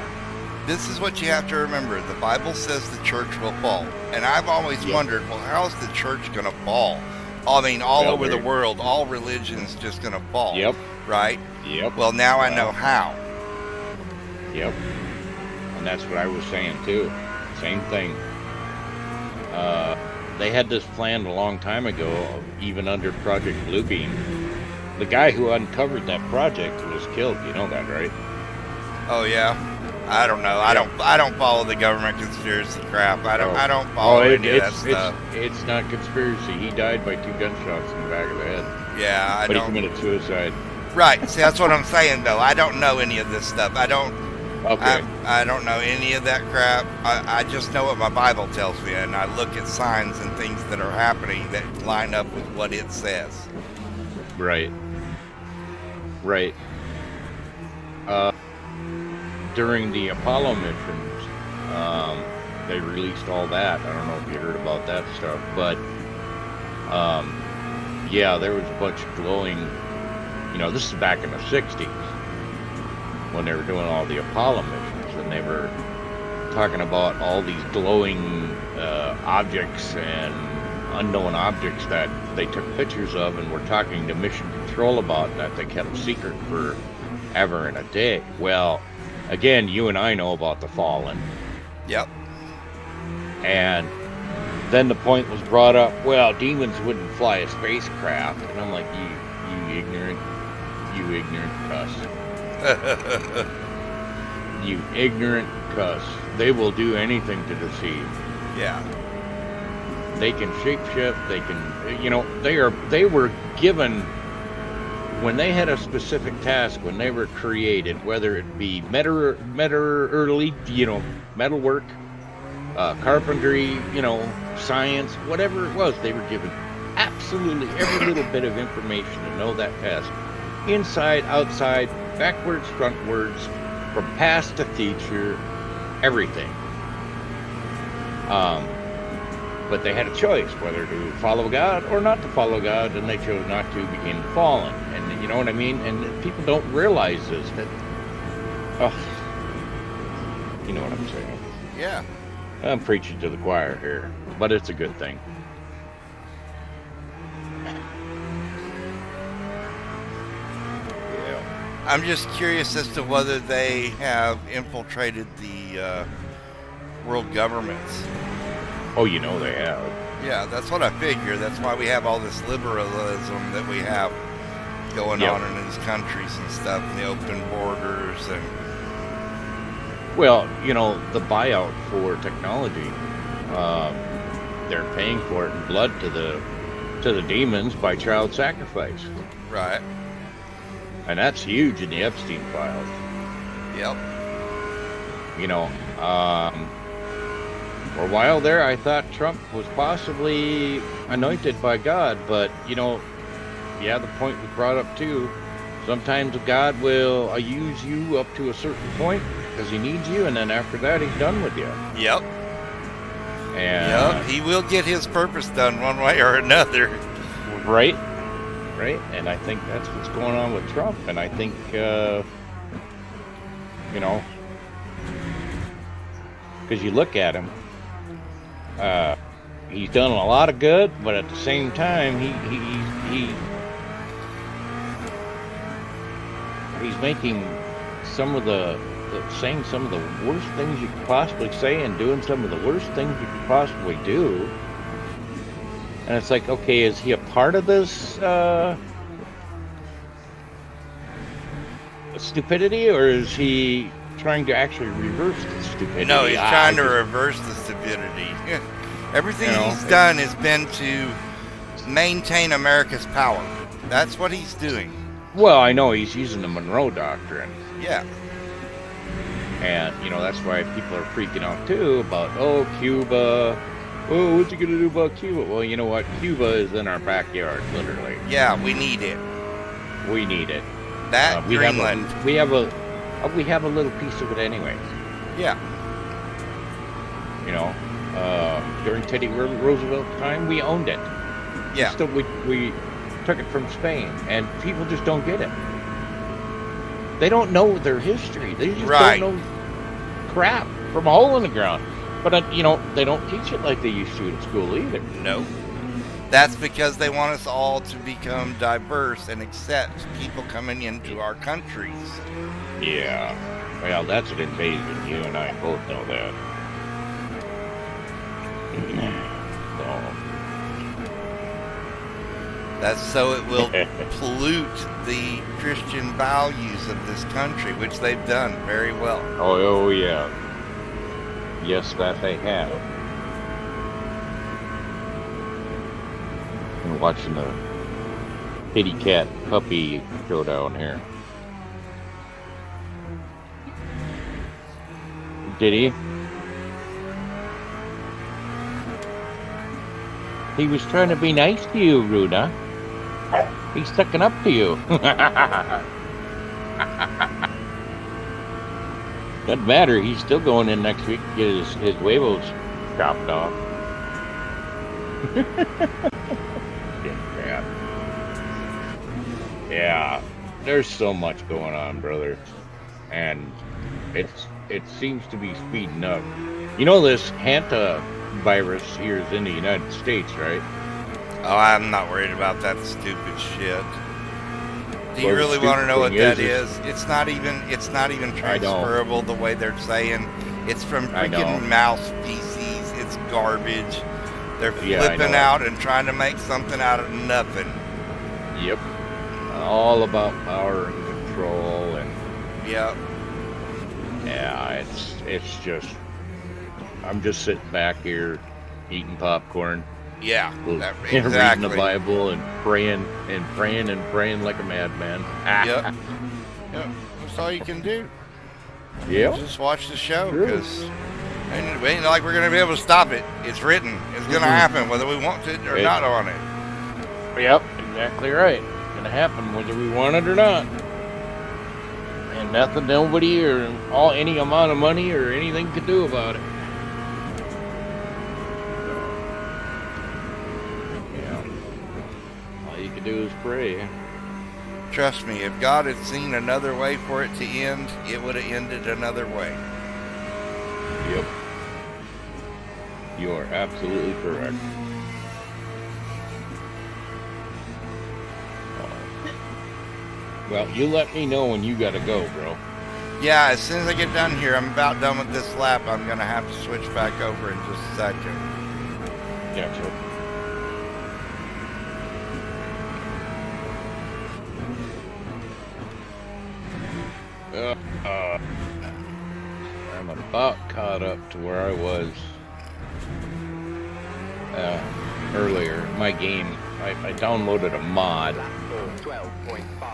This is what you have to remember. The Bible says the church will fall. And I've always wondered, well, how's the church going to fall? I mean, all over the world, all religions just going to fall. Yep. Right? Yep. Well, now I know how. Yep. And that's what I was saying, too. Same thing. They had this planned a long time ago, even under Project Bluebeam. The guy who uncovered that project was killed. You know that, right? Oh, yeah? I don't know. I don't follow the government conspiracy crap. I don't follow any of that stuff. It's not conspiracy. He died by 2 gunshots in the back of the head. Yeah, But he committed suicide. Right. See, that's what I'm saying, though. I don't know any of this stuff. I don't know any of that crap. I just know what my Bible tells me, and I look at signs and things that are happening that line up with what it says. Right. During the Apollo missions, they released all that. I don't know if you heard about that stuff, but yeah, there was a bunch of glowing, you know, this is back in the 60s when they were doing all the Apollo missions, and they were talking about all these glowing objects and unknown objects that they took pictures of and were talking to Mission Control about, that they kept secret for ever and a day. Well, again, you and I know about the fallen. Yep. And then the point was brought up, well, demons wouldn't fly a spacecraft. And I'm like, you ignorant cuss. You ignorant cuss. They will do anything to deceive. Yeah. They can shapeshift, they can, you know, they were given, when they had a specific task, when they were created, whether it be metalwork, carpentry, you know, science, whatever it was, they were given absolutely every little bit of information to know that task. Inside, outside, backwards, frontwards, from past to future, everything. But they had a choice whether to follow God or not to follow God, and they chose not to, became fallen. And you know what I mean? And people don't realize this, that, you know what I'm saying? Yeah. I'm preaching to the choir here, but it's a good thing. Yeah. I'm just curious as to whether they have infiltrated the world governments. Oh, you know they have. Yeah, that's what I figure. That's why we have all this liberalism that we have going Yep. on in these countries and stuff, and the open borders, and Well, you know, the buyout for technology, they're paying for it in blood to the demons by child sacrifice, right. and that's huge in the Epstein files. Yep. You know, for a while there, I thought Trump was possibly anointed by God, but you know, yeah, the point was brought up too. Sometimes God will use you up to a certain point because He needs you, and then after that, He's done with you. Yep. And Yep. He will get His purpose done one way or another. right, and I think that's what's going on with Trump. And I think, you know, because you look at him, he's done a lot of good, but at the same time, he's making some of saying some of the worst things you could possibly say and doing some of the worst things you could possibly do. And it's like, okay, is he a part of this stupidity, or is he trying to actually reverse the stupidity? No, he's trying to reverse the stupidity. Everything he's done has been to maintain America's power. That's what he's doing. Well, I know he's using the Monroe Doctrine. Yeah. And, you know, that's why people are freaking out, too, about, oh, Cuba. Oh, what's he going to do about Cuba? Well, you know what? Cuba is in our backyard, literally. Yeah, we need it. We need it. That Greenland. We have a little piece of it anyways. Yeah. You know, during Teddy Roosevelt's time, we owned it. Yeah. We took it from Spain, and people just don't get it. They don't know their history. They just don't know crap from a hole in the ground. But, you know, they don't teach it like they used to in school either. No. That's because they want us all to become diverse and accept people coming into our countries. Yeah. Well, that's an invasion. You and I both know that. So. That's so it will pollute the Christian values of this country, which they've done very well. Oh yeah. Yes, that they have. I'm watching the kitty cat puppy showdown here. Did he? He was trying to be nice to you, Runa. He's sticking up to you. Doesn't matter. He's still going in next week to get his huevos chopped off. Yeah, there's so much going on, brother, and it seems to be speeding up. You know, this Hanta virus here is in the United States, right? Oh, I'm not worried about that stupid shit. Do you really want to know what that is? It's not even transferable the way they're saying. It's from freaking mouse species. It's garbage. They're flipping out and trying to make something out of nothing. Yep. All about power and control and. Yep. Yeah, it's just. I'm just sitting back here, eating popcorn. Yeah, exactly. Reading the Bible and praying like a madman. Yep. That's all you can do. Yeah. Just watch the show, because it ain't like we're gonna be able to stop it. It's written. It's gonna happen whether we want it or not on it. Yep, exactly right. It's gonna happen whether we want it or not. And nothing, nobody, or any amount of money or anything could do about it. Do is pray. Trust me, if God had seen another way for it to end, it would have ended another way. Yep. You are absolutely correct. Well, you let me know when you gotta go, bro. Yeah, as soon as I get done here, I'm about done with this lap. I'm gonna have to switch back over in just a second. Gotcha. about caught up to where I was earlier. My game, I downloaded a mod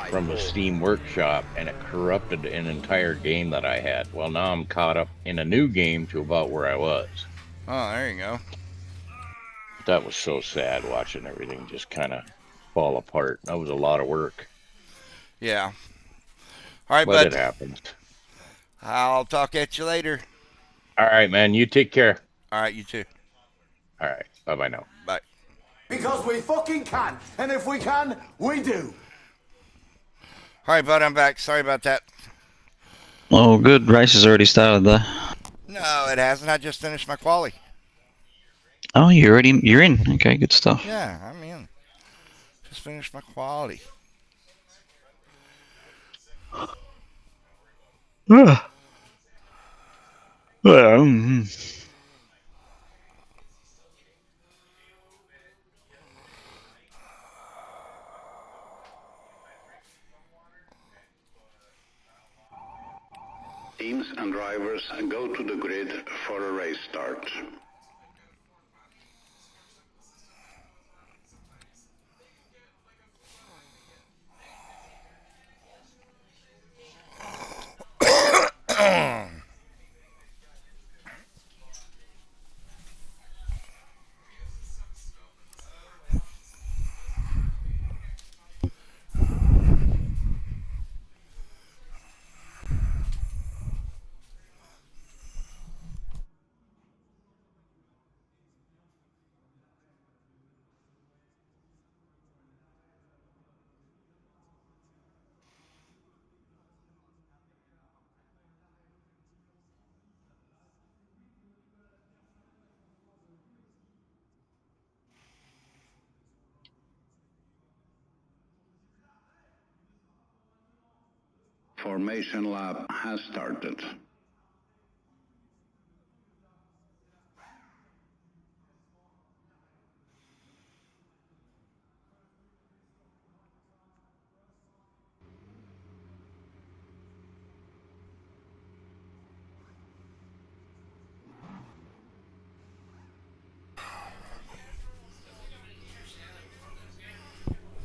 from the Steam Workshop, and it corrupted an entire game that I had. Well, now I'm caught up in a new game to about where I was. Oh, there you go. That was so sad watching everything just kind of fall apart. That was a lot of work. Yeah. All right, But bud. it happens. I'll talk at you later. All right, man. You take care. All right, you too. All right. Bye-bye now. Bye. Because we fucking can. And if we can, we do. All right, bud, I'm back. Sorry about that. Oh, good. Race has already started there. No, it hasn't. I just finished my quali. Oh, you're in. Okay, good stuff. Yeah, I'm in. Just finished my quali. Well, Teams and drivers go to the grid for a race start. Formation lap has started.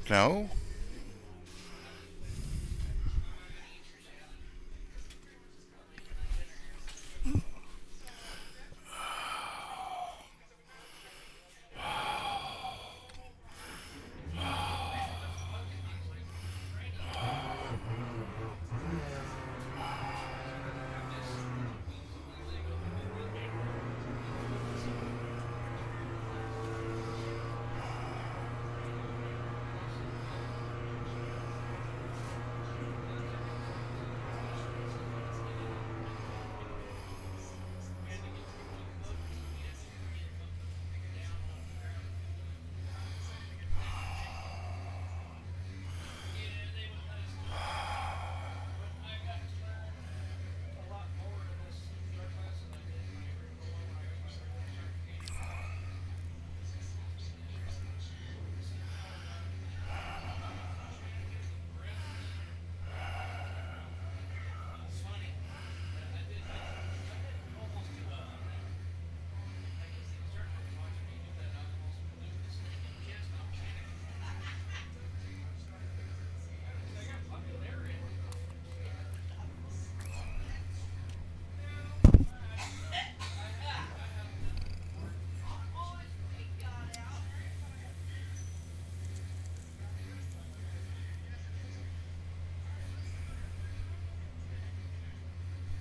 No?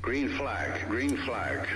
Green flag, green flag.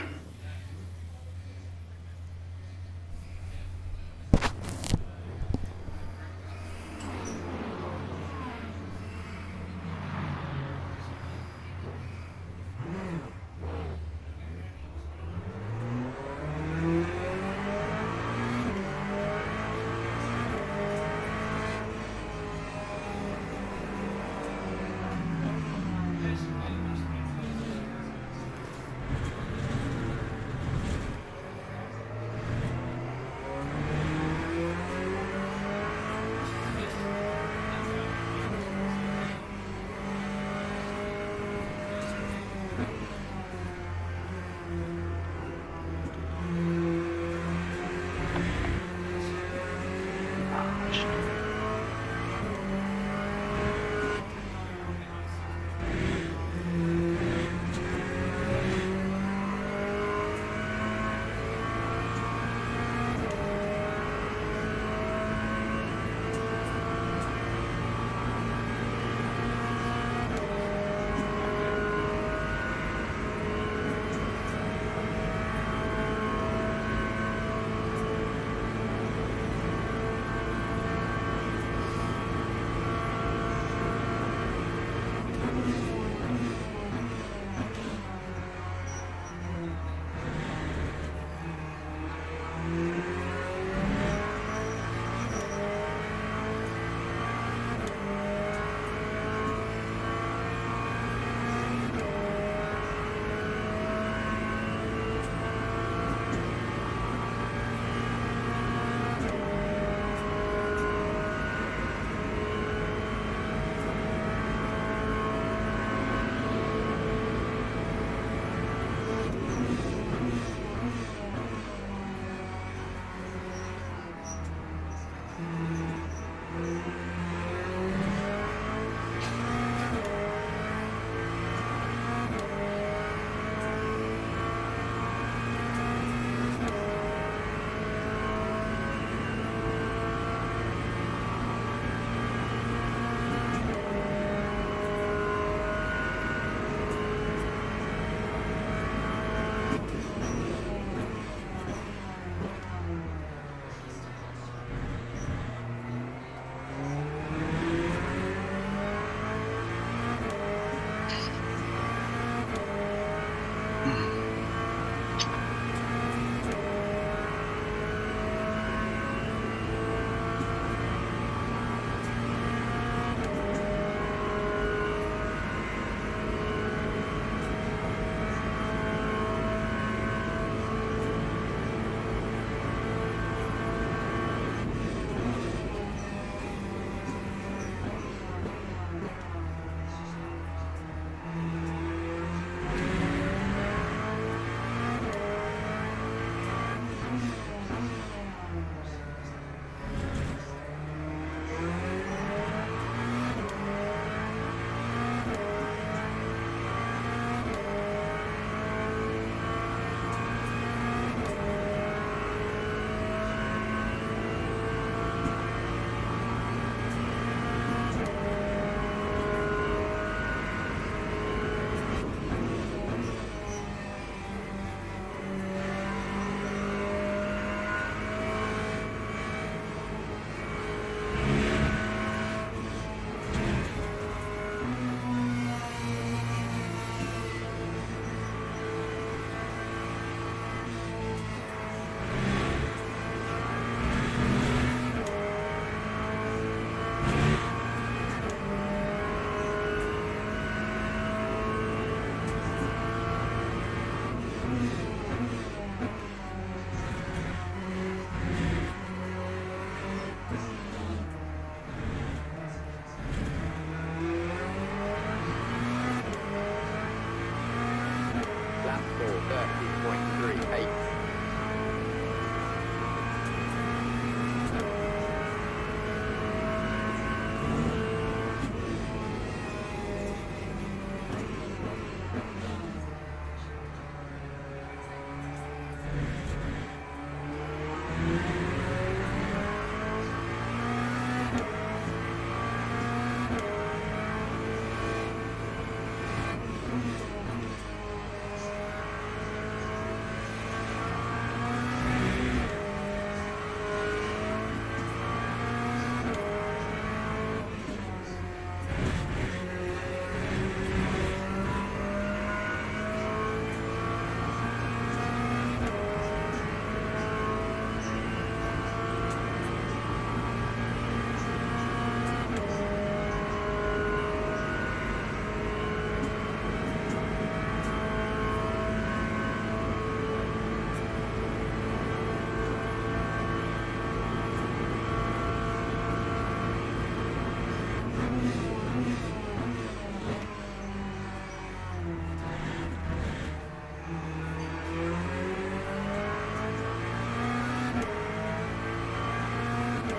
finished.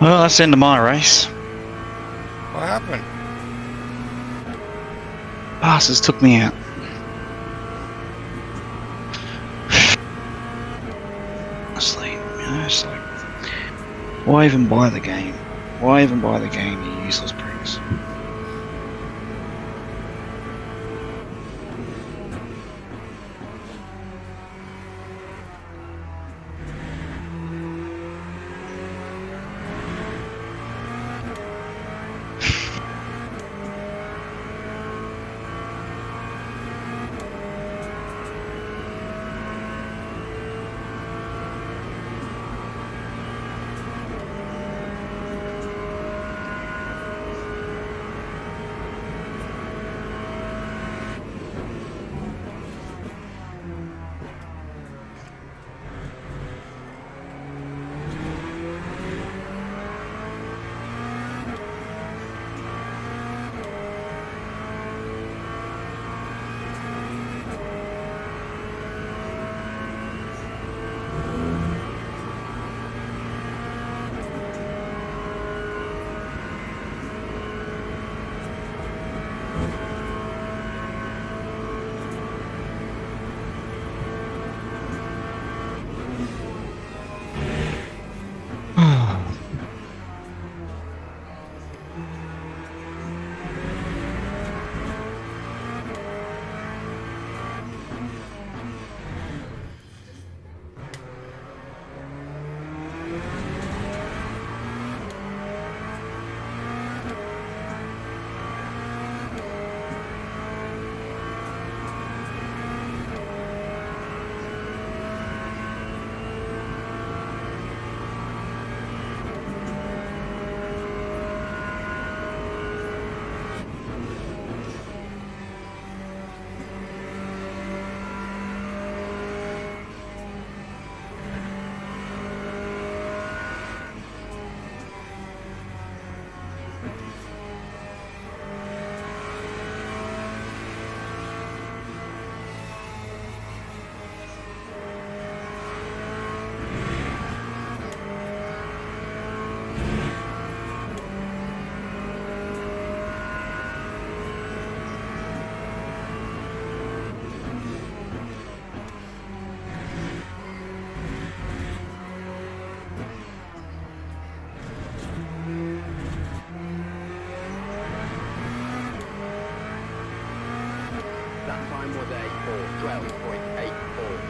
Well, that's the end of my race. What happened? Bastards took me out. Honestly, you know, it's like, why even buy the game? Why even buy the game, you useless pricks? That time was a 4:12.84.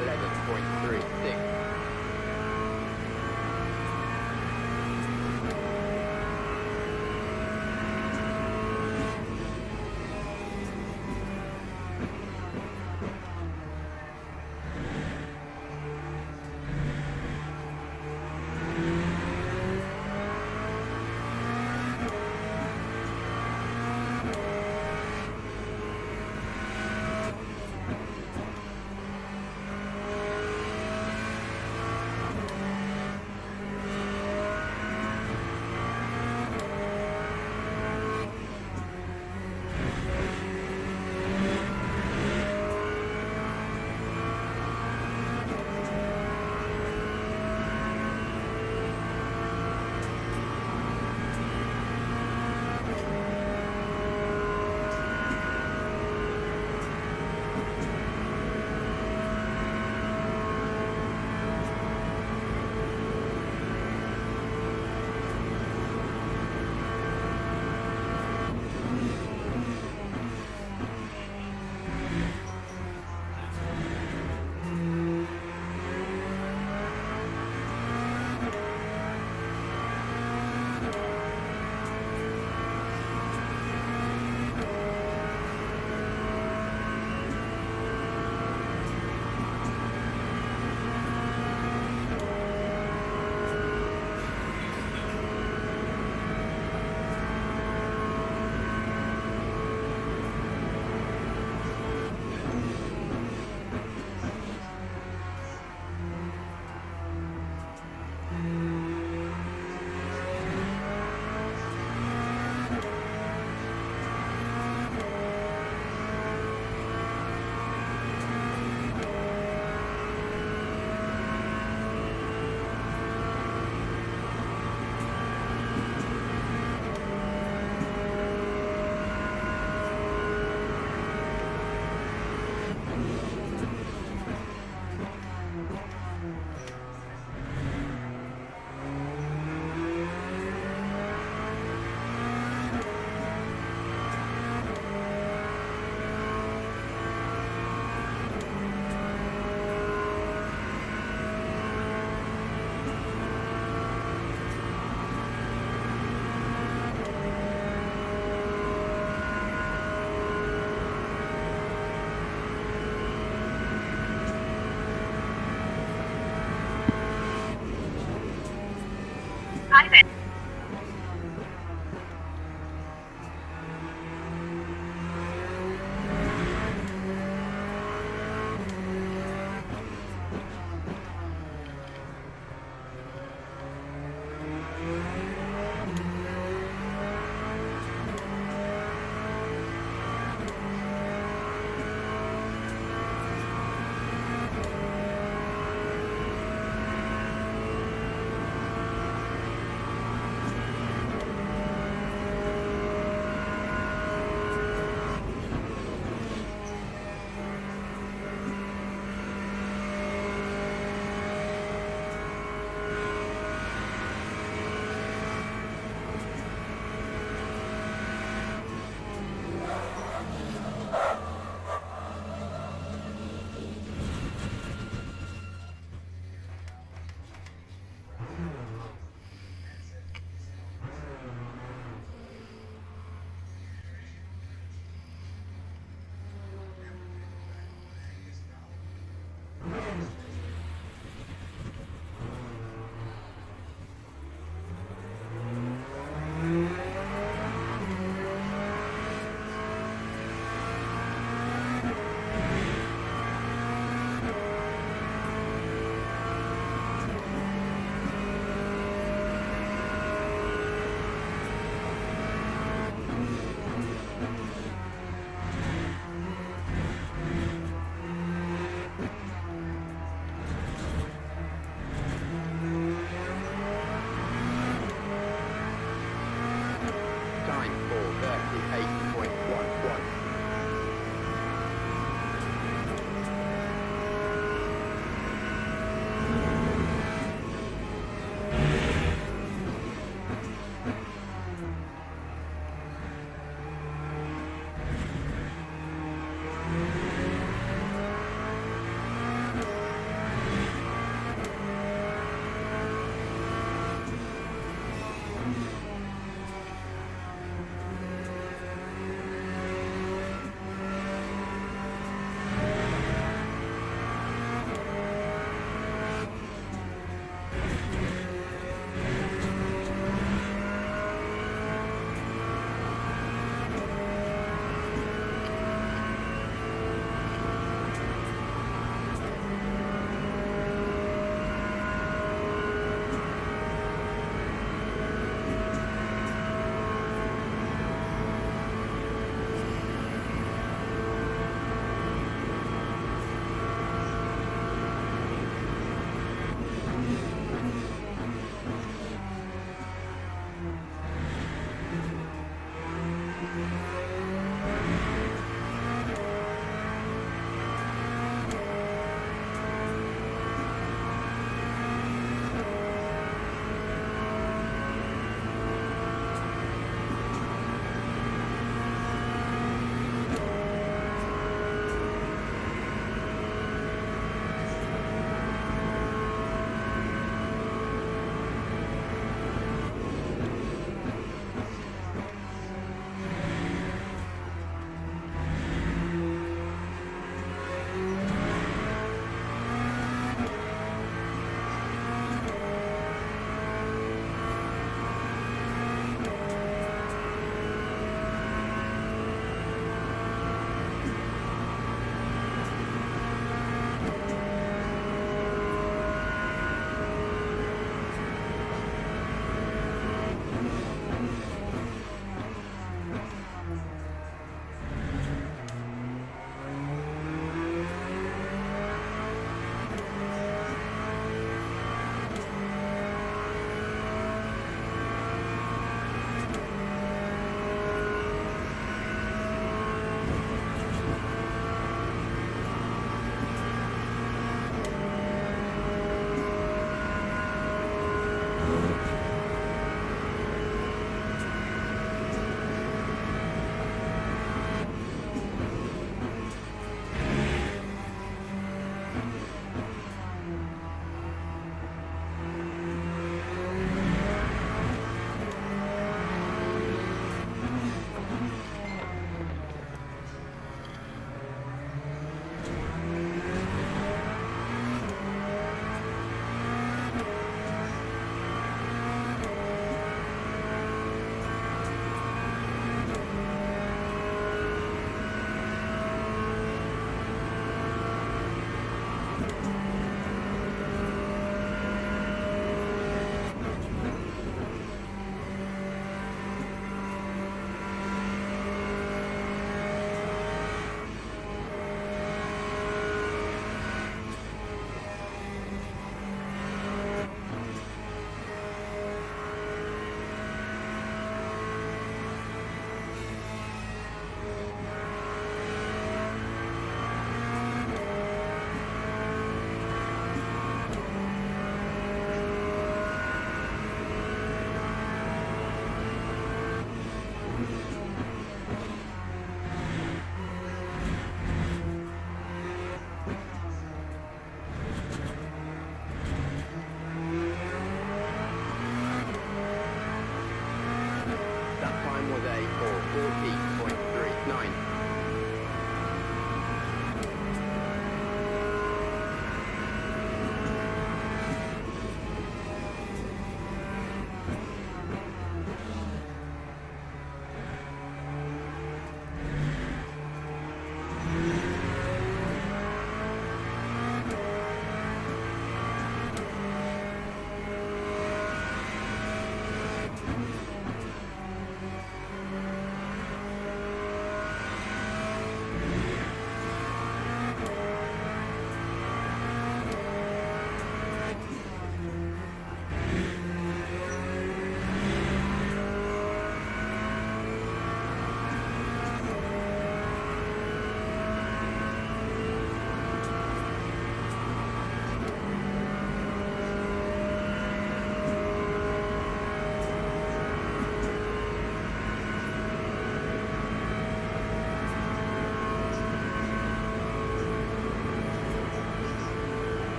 11.36.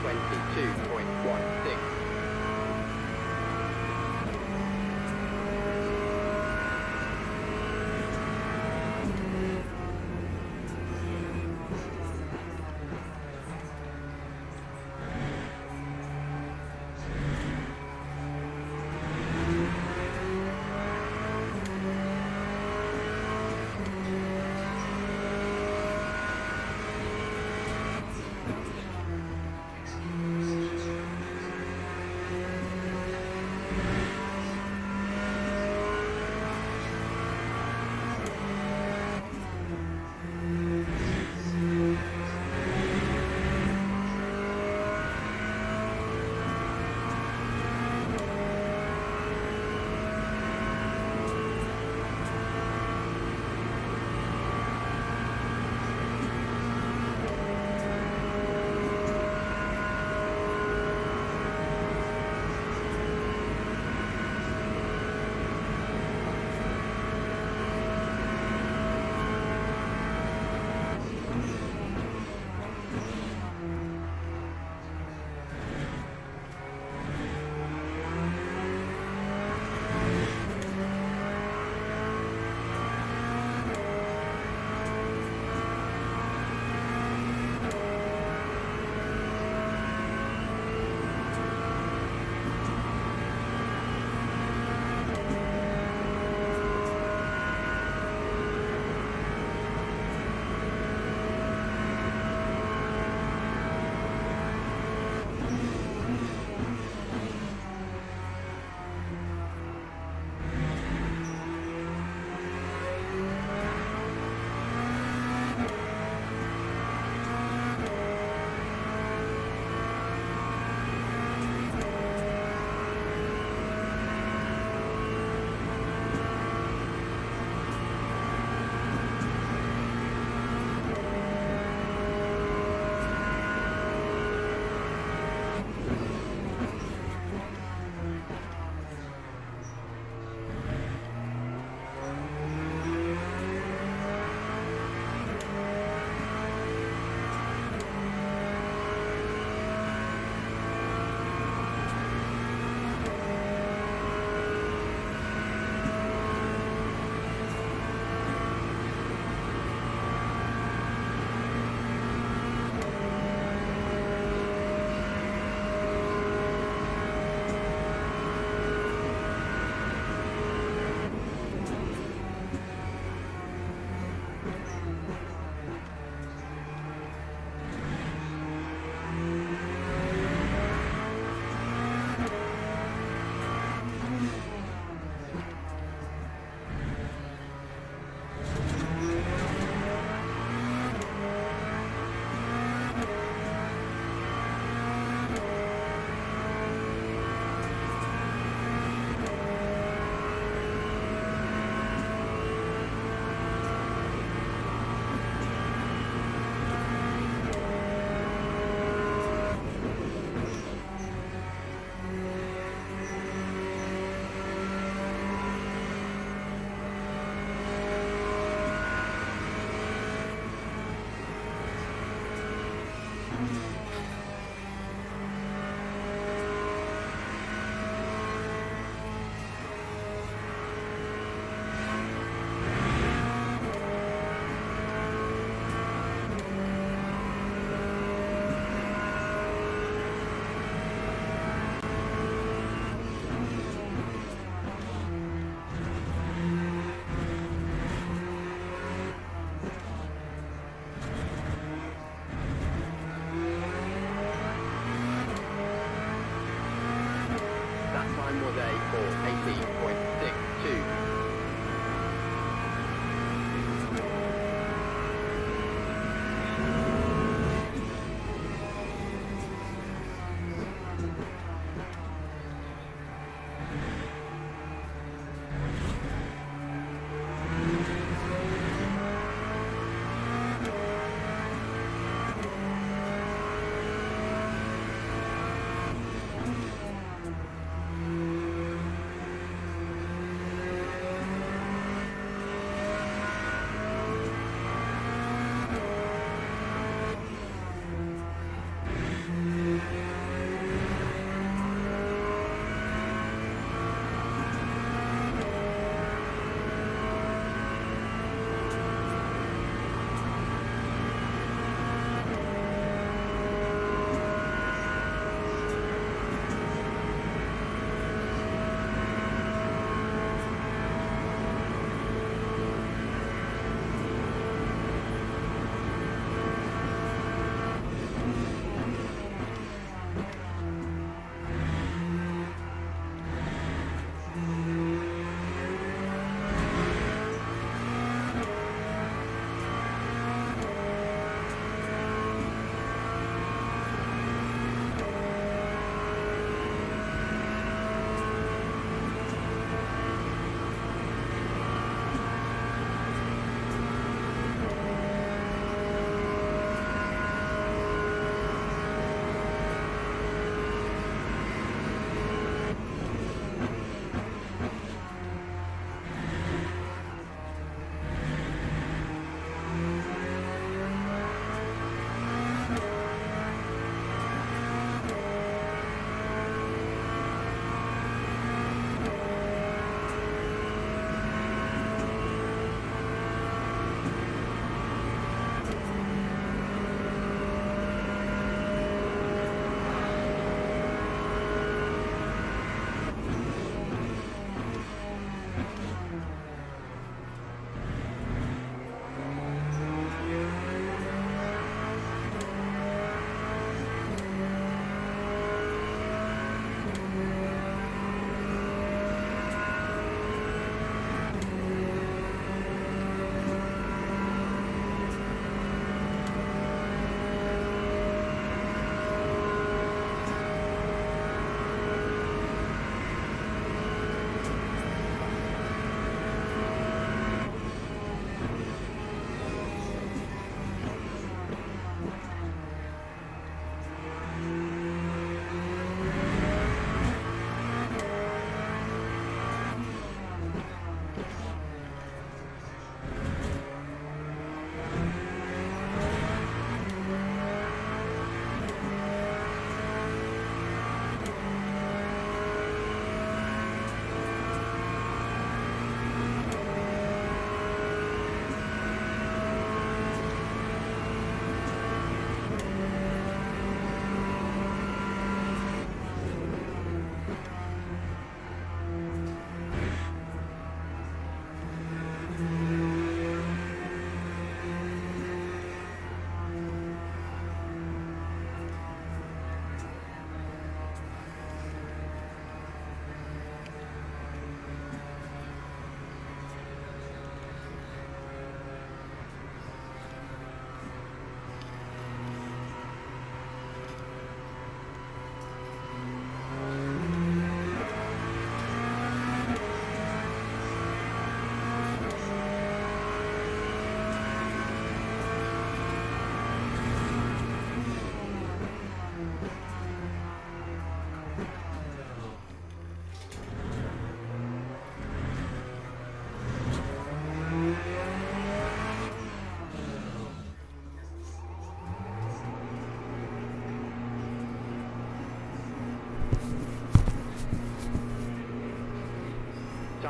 22.16.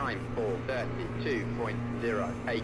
Time 4:32.08.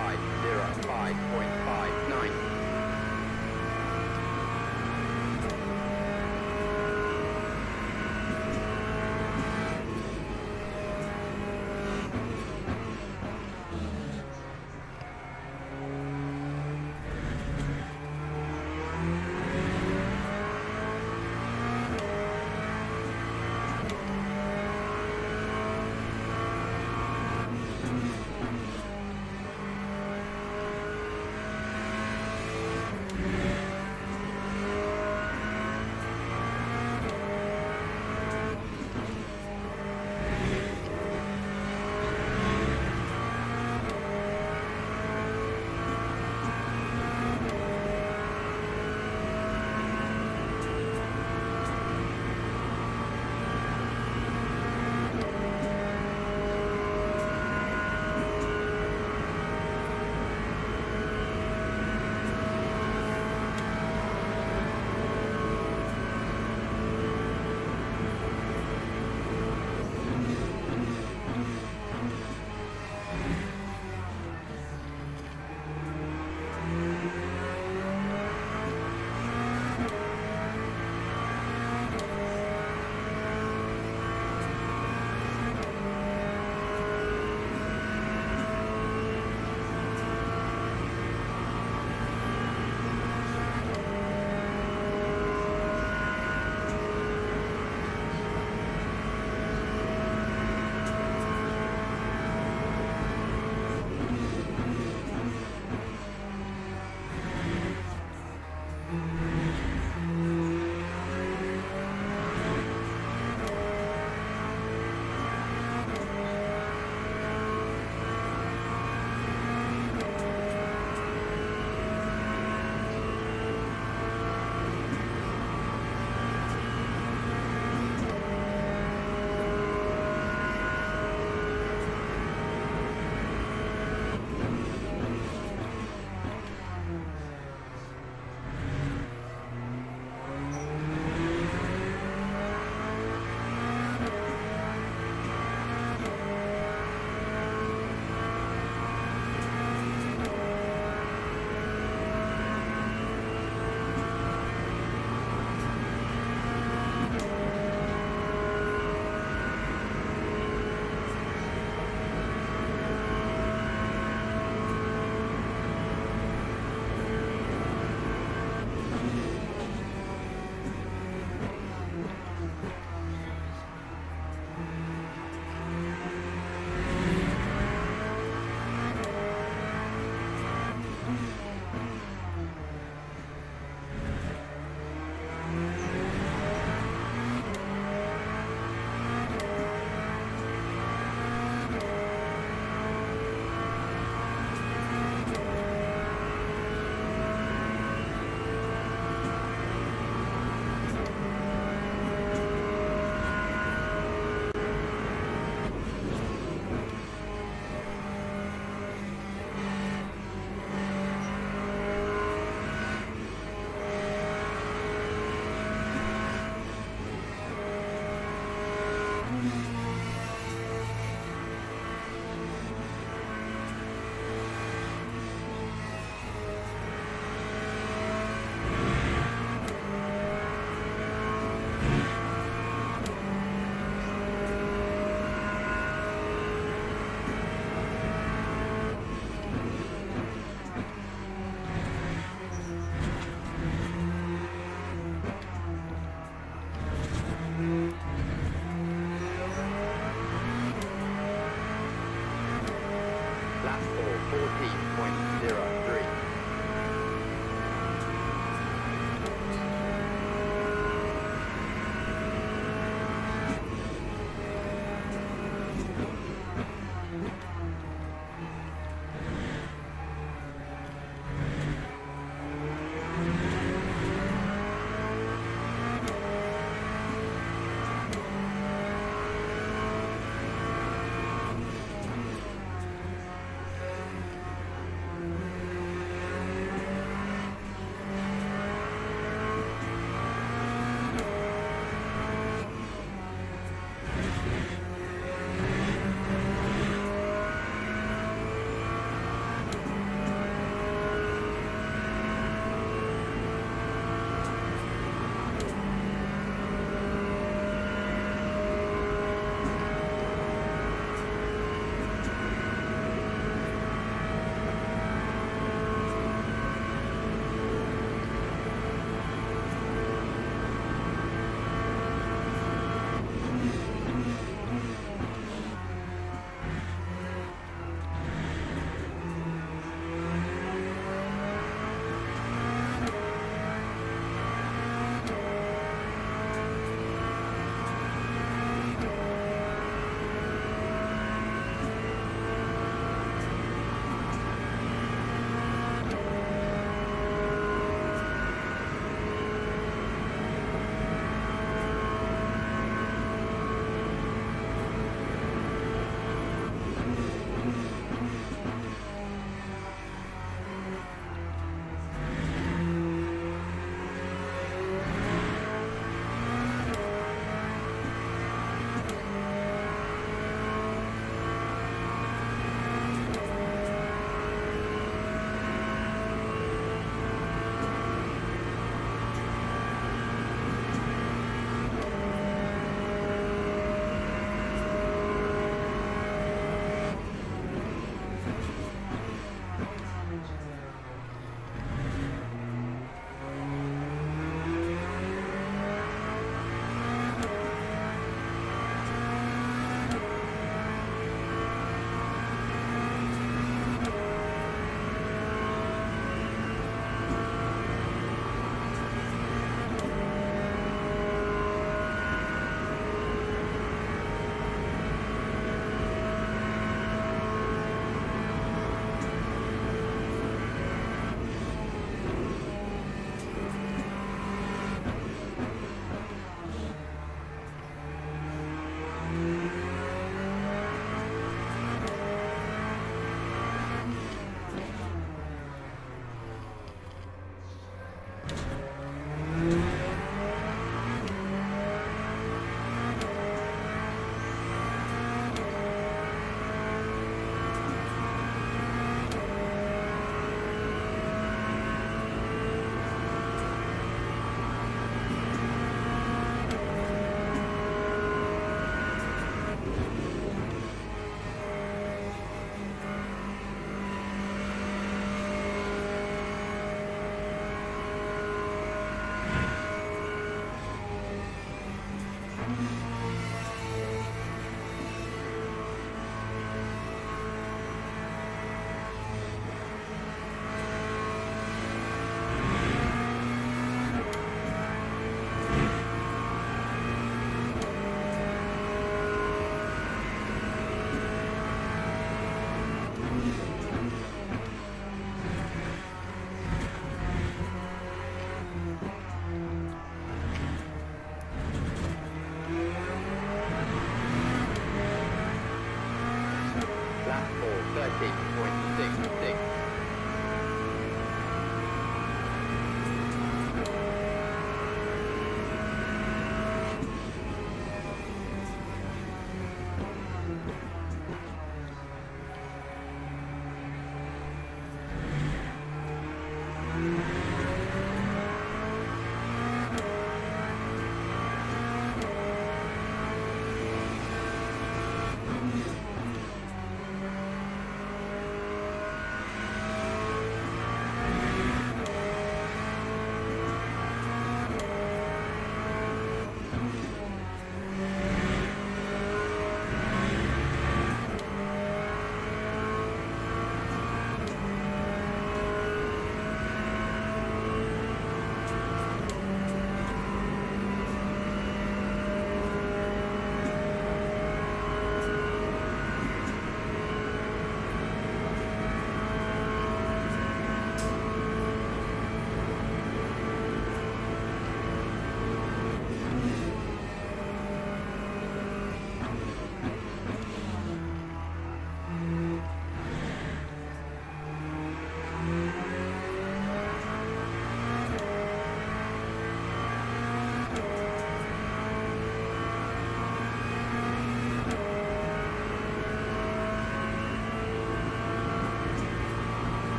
505.59.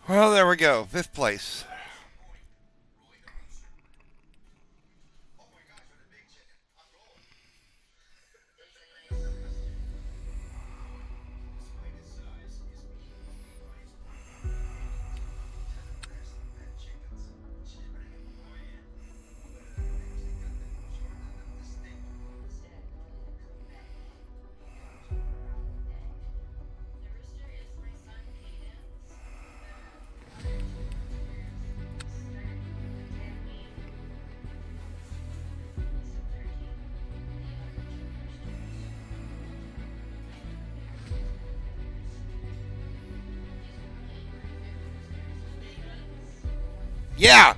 Well, there we go. 5th place. Yeah.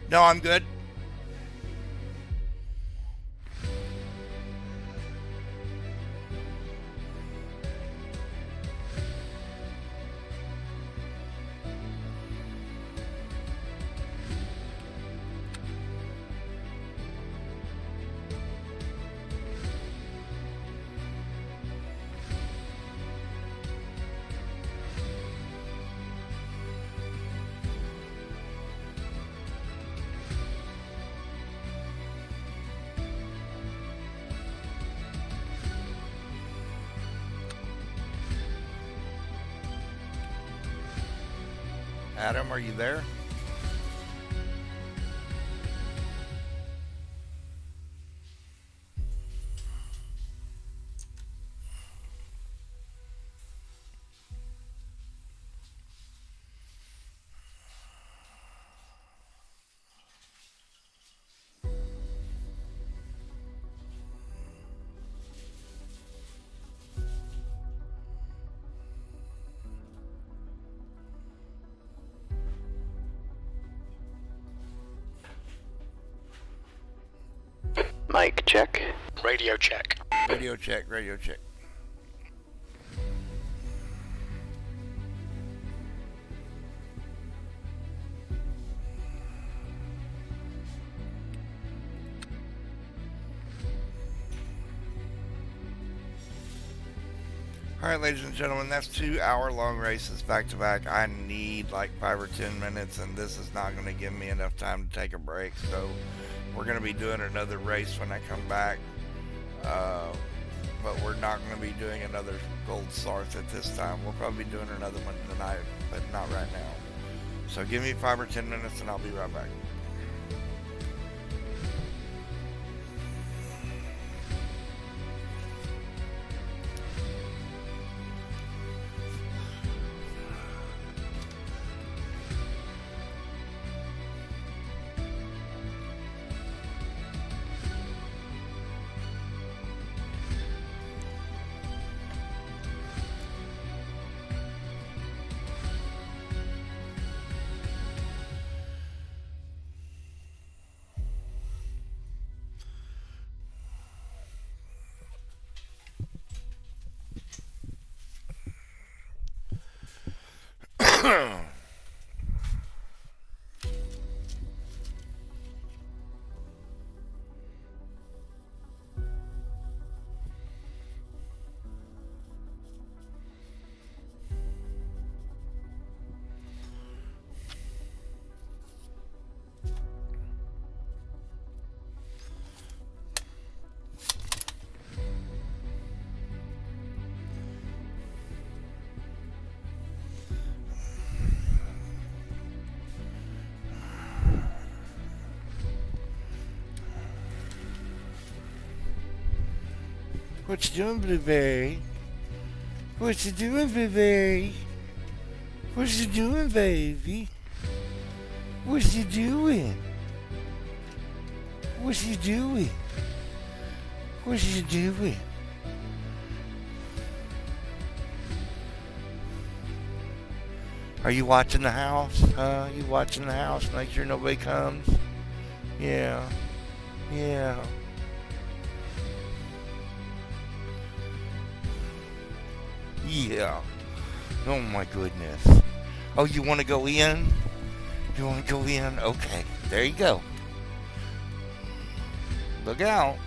No, I'm good. Adam, are you there? Mic check. Radio check. Radio check, radio check. All right, ladies and gentlemen, that's 2-hour-long races back to back. I need like 5 or 10 minutes, and this is not going to give me enough time to take a break. So we're going to be doing another race when I come back, but we're not going to be doing another Gold Sarth at this time. We'll probably be doing another one tonight, but not right now. So give me 5 or 10 minutes, and I'll be right back. What you doing, Blueberry? What you doing, Blueberry? What you doing, baby? What you doing? What you doing? What you doing? Are you watching the house? Huh? You watching the house? Make sure nobody comes? Yeah. Yeah. Yeah. Oh my goodness. Oh, you want to go in? You want to go in? Okay. There you go. Look out.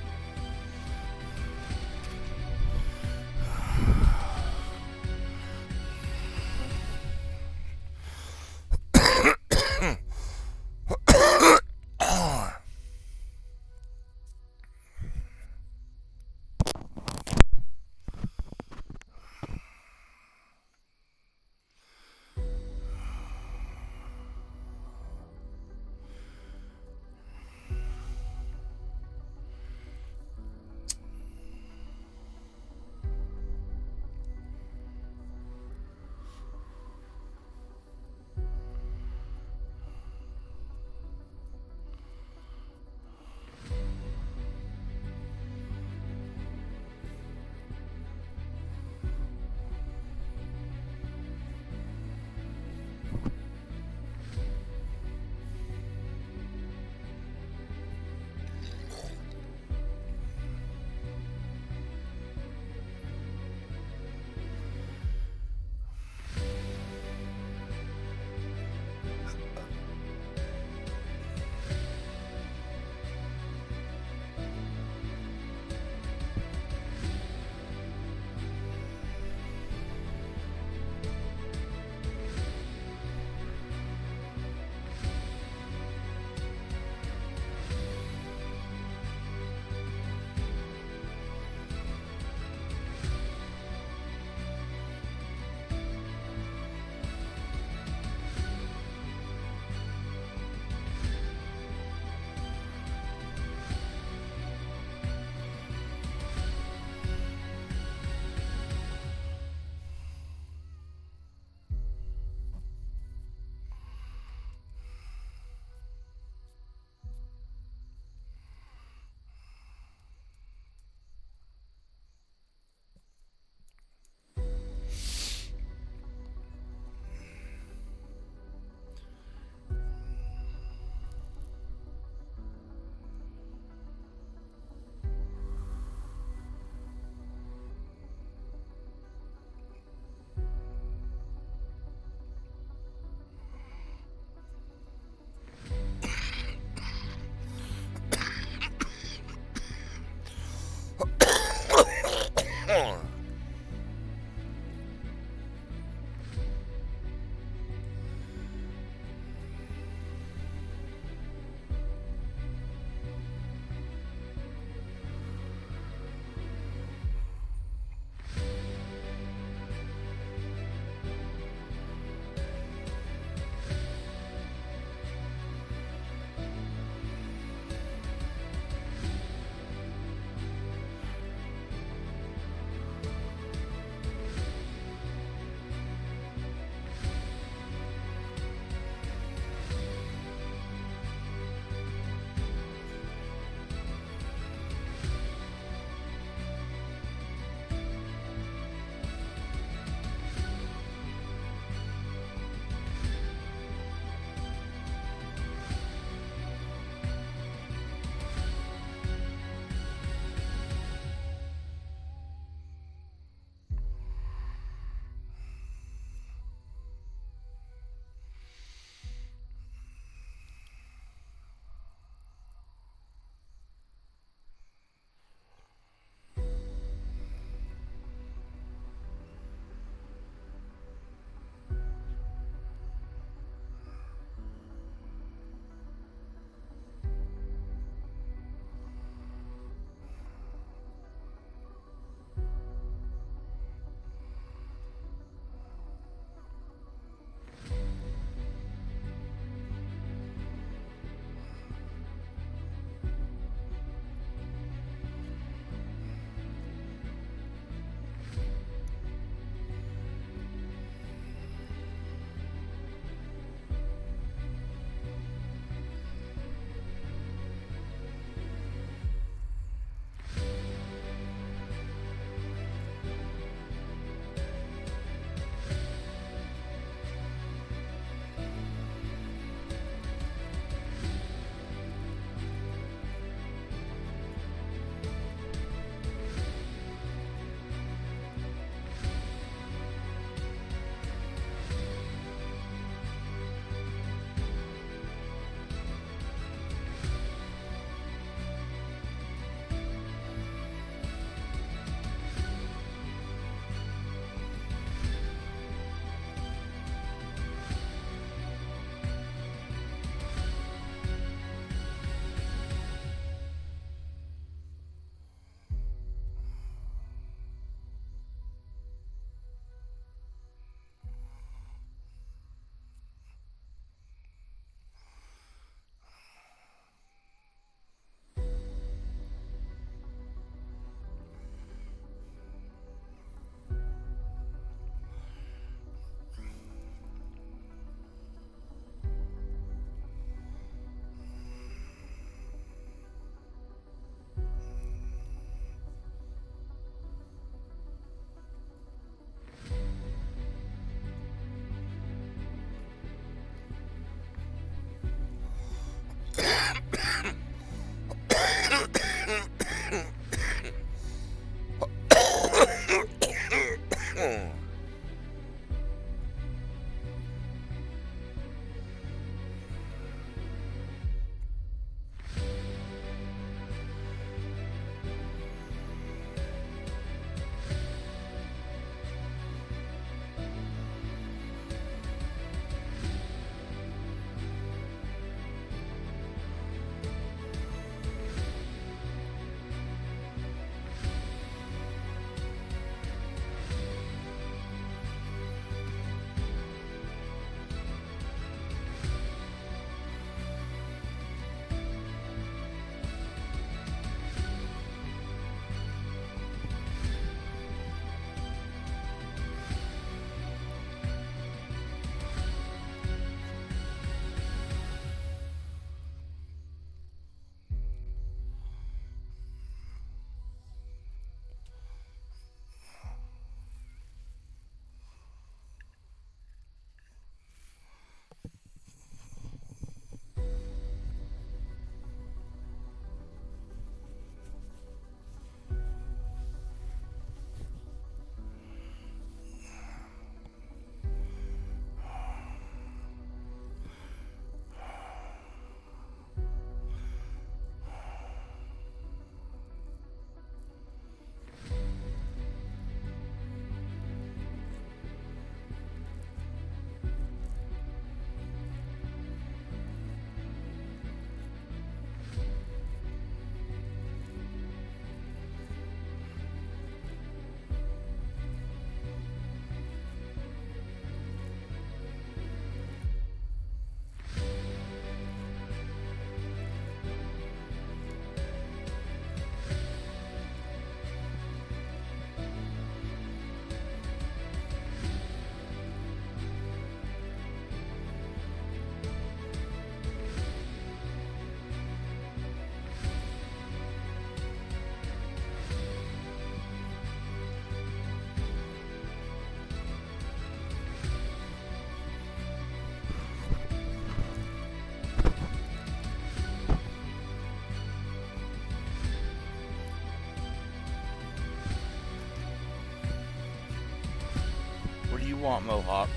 What do you want, Mohawk?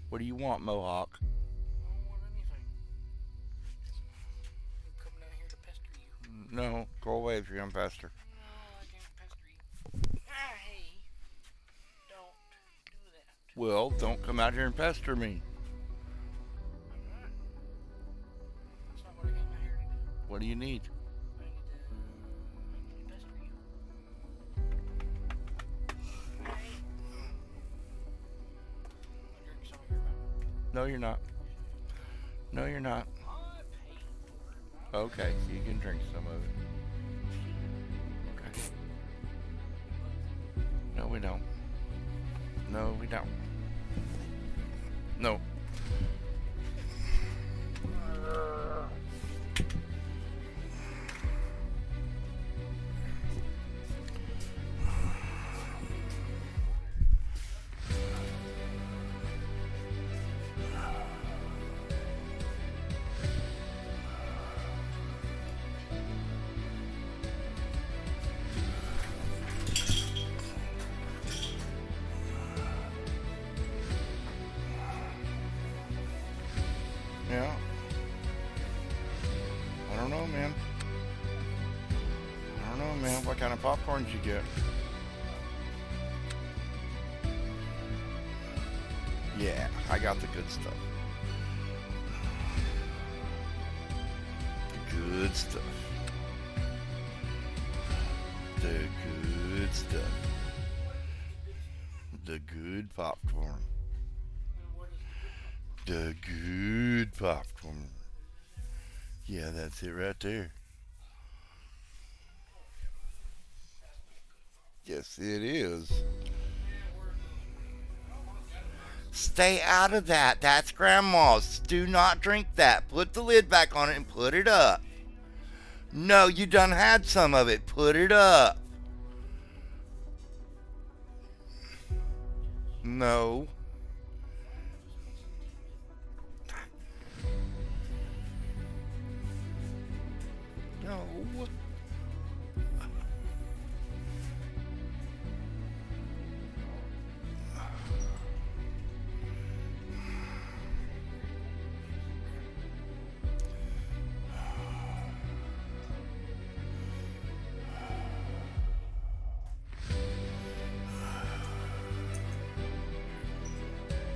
What do you want, Mohawk? I don't want anything. I'm coming down here to pester you. No, go away if you're gonna pester. No, I can't pester you. Ah, hey. Don't do that. Well, don't come out here and pester me. I'm not. That's not what I came out here to do. What do you need? I need to pester you. Hey. I'll drink some of your milk. No, you're not. No, you're not. I paid for it. Okay, so you can drink some of it. Okay. No, we don't. No, we don't. No. Yeah. I don't know, man. I don't know, man. What kind of popcorns you get? Yeah, I got the good stuff. The good stuff. The good stuff. The good popcorn. The good popcorn. Yeah, that's it right there. Yes, it is. Stay out of that. That's Grandma's. Do not drink that. Put the lid back on it and put it up. No, you done had some of it. Put it up. No. No.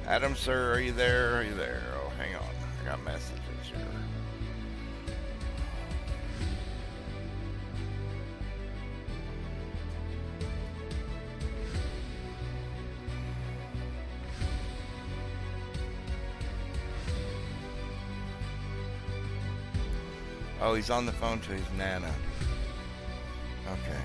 Adam, sir, are you there? Are you there? Oh, hang on. I got messages here. Oh, he's on the phone to his Nana. Okay.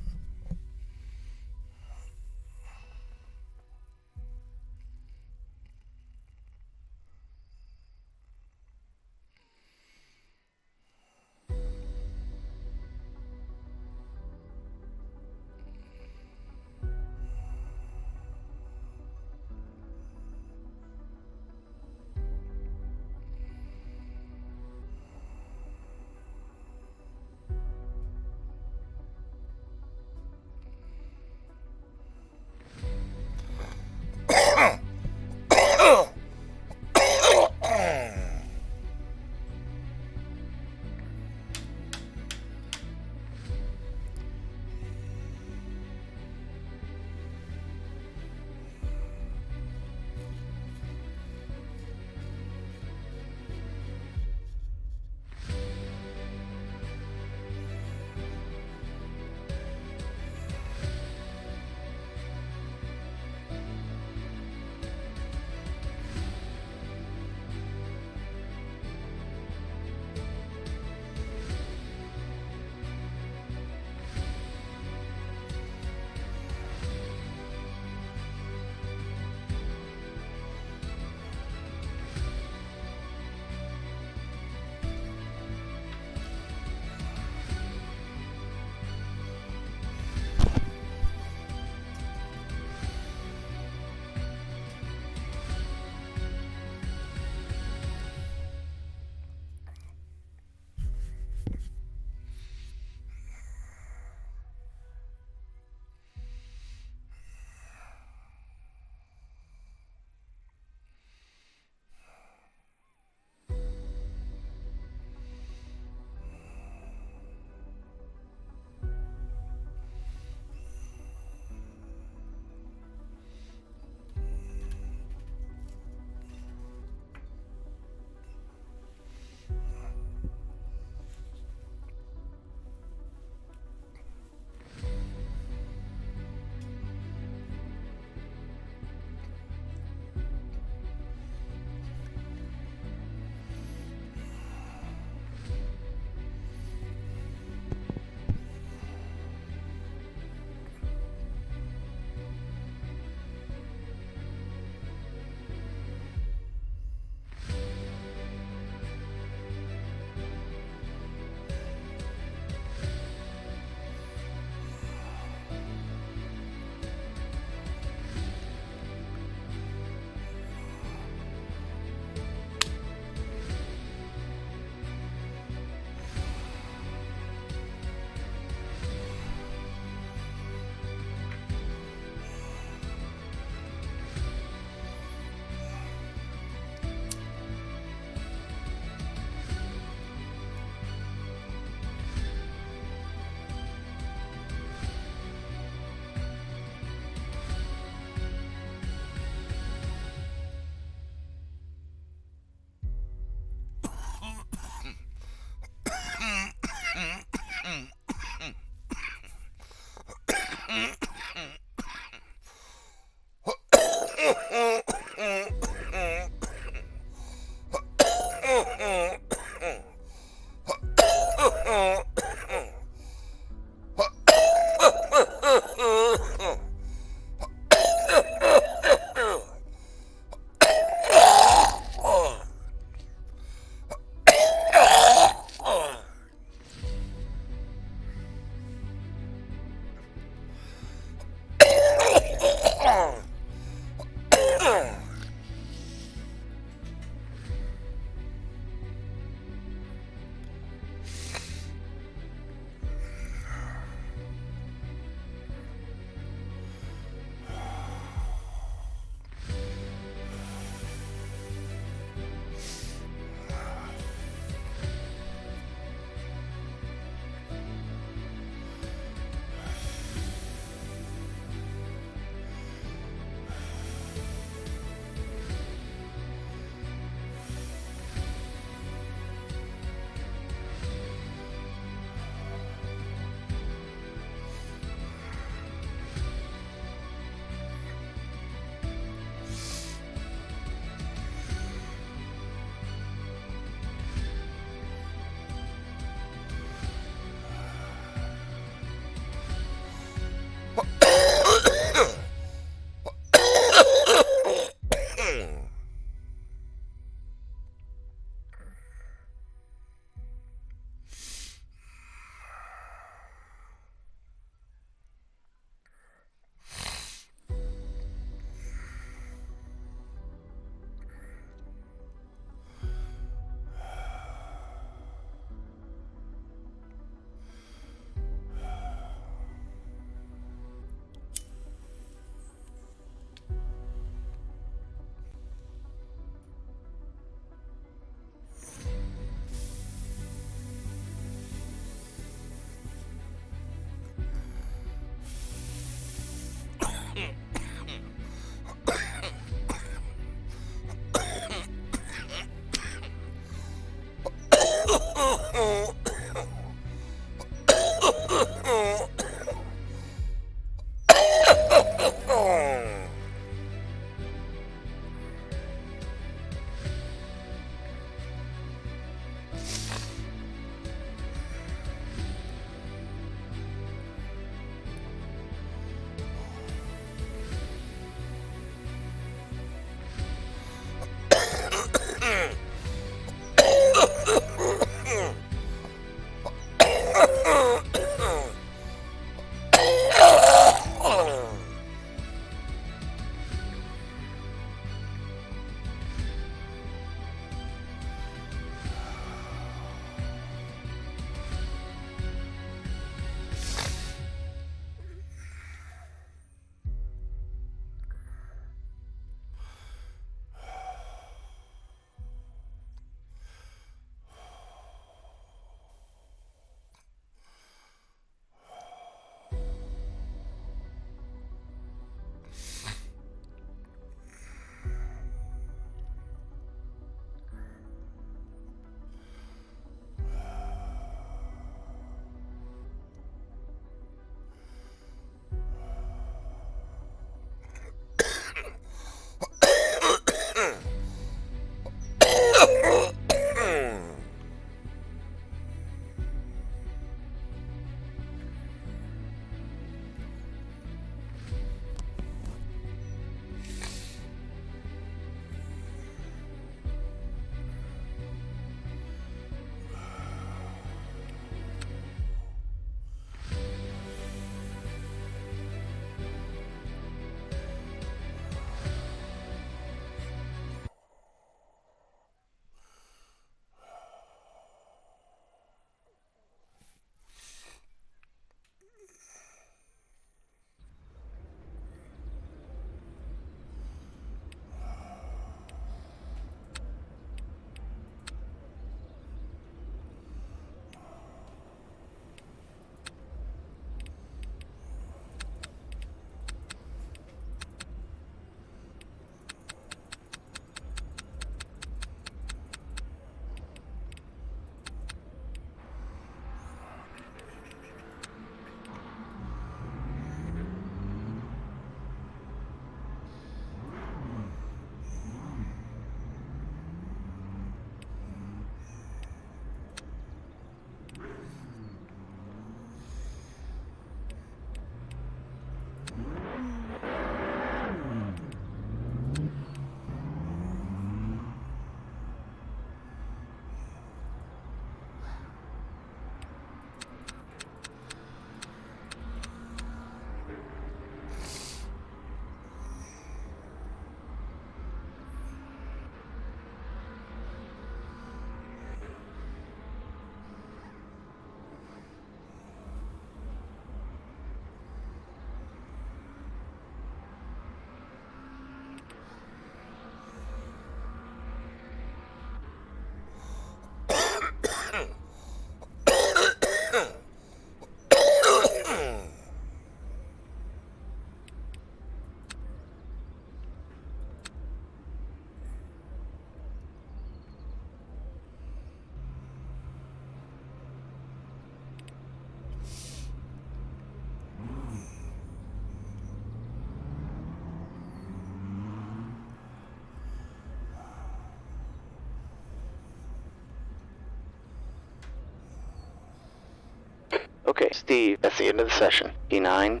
Okay, Steve, that's the end of the session. P9.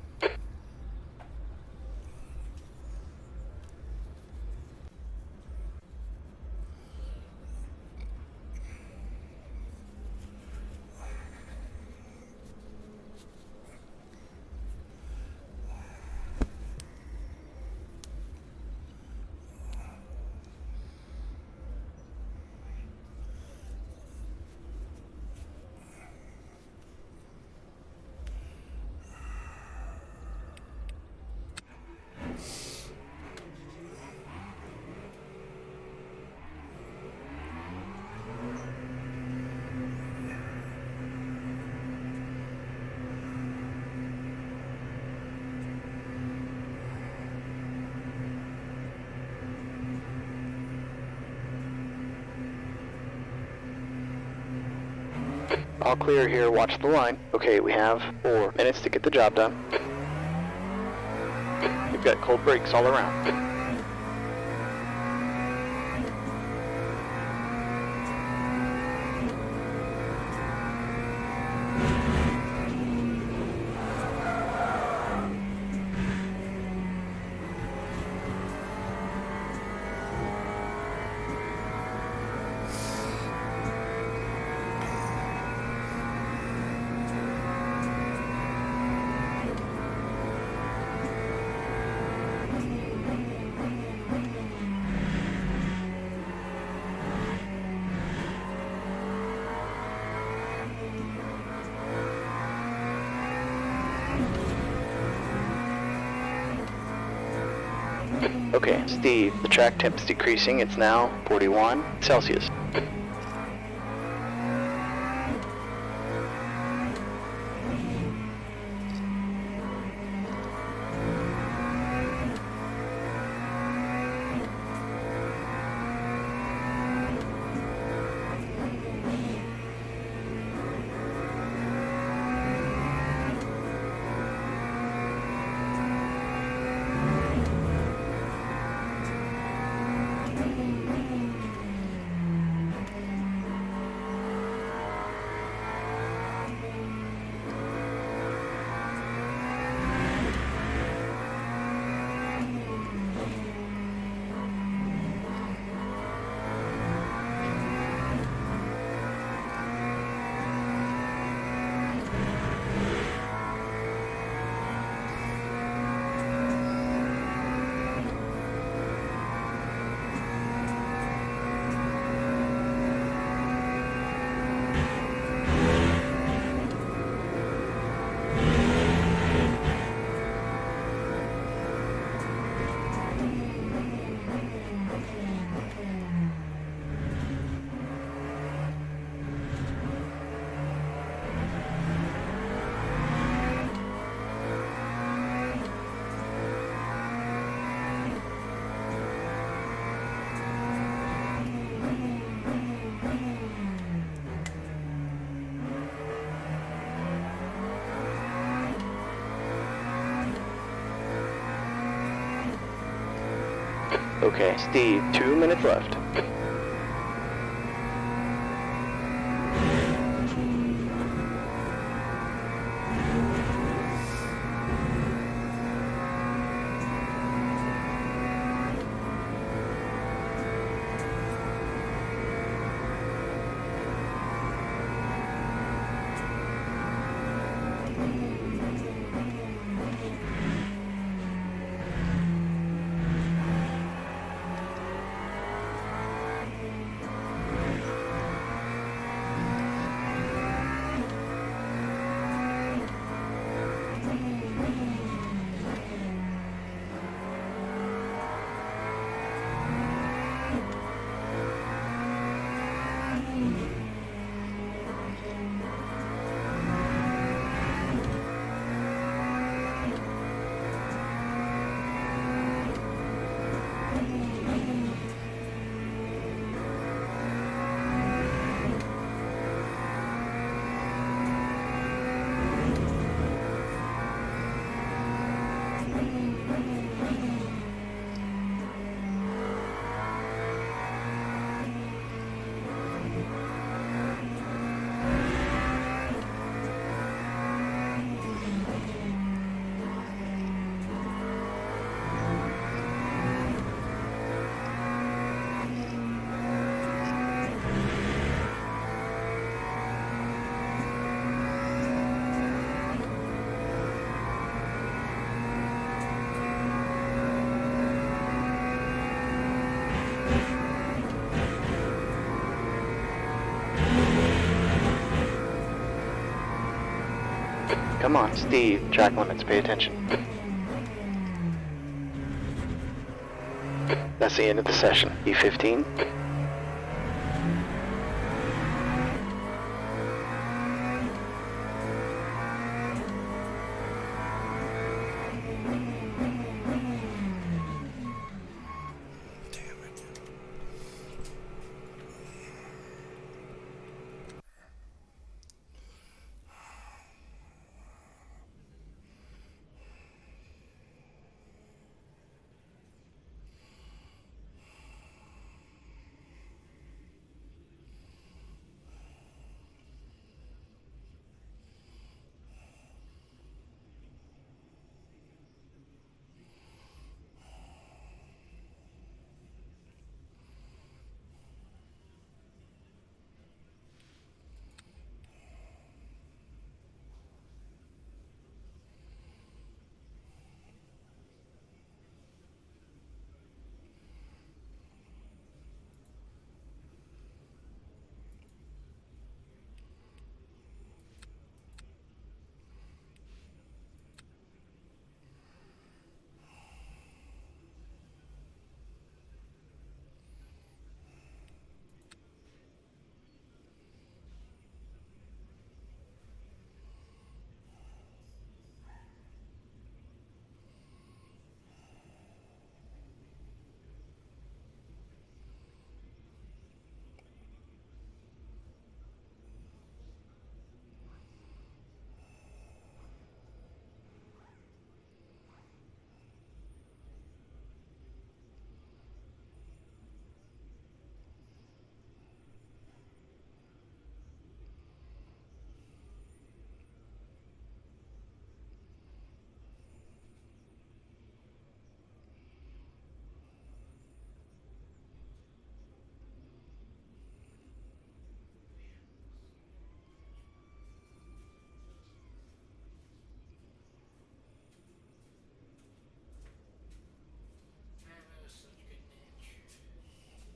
All clear here, watch the line. Okay, we have 4 minutes to get the job done. We've got cold brakes all around. Okay, Steve, the track temp's decreasing. It's now 41 Celsius. Okay, Steve, 2 minutes left. Come on, Steve, track limits, pay attention. That's the end of the session. E15.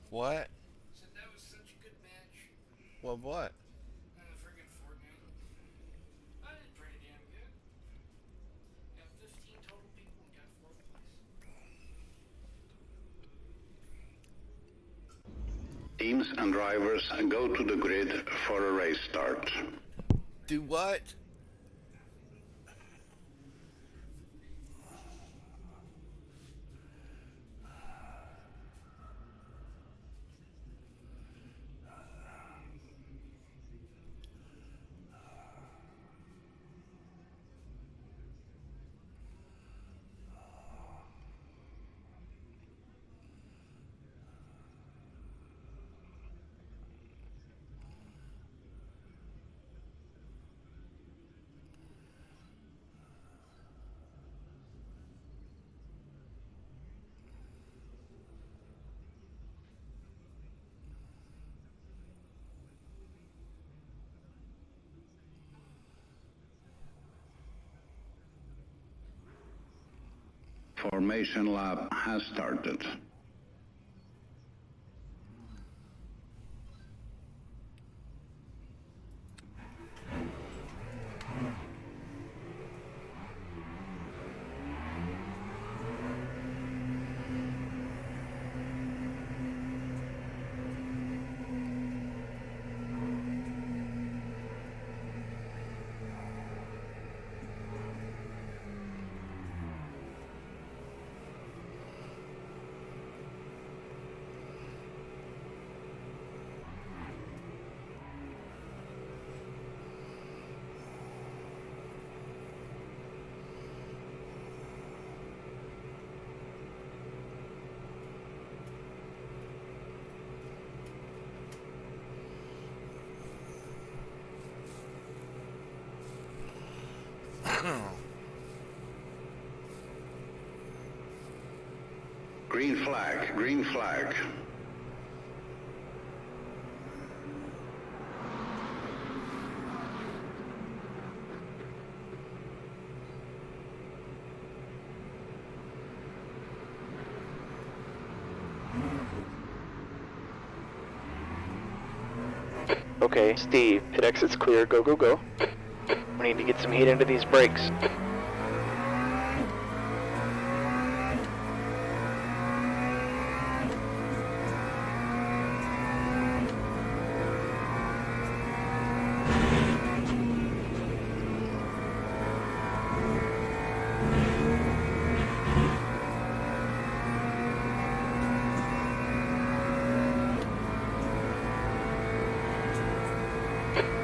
What? Said that was such a good match. Well, what? Friggin' Fortnite. I did pretty damn good. Got 15 total people and got 4th place. Teams and drivers go to the grid for a race start. Do what? Formation lap has started. Green flag, green flag. Okay, Steve, pit exit's clear, go, go, go. We need to get some heat into these brakes.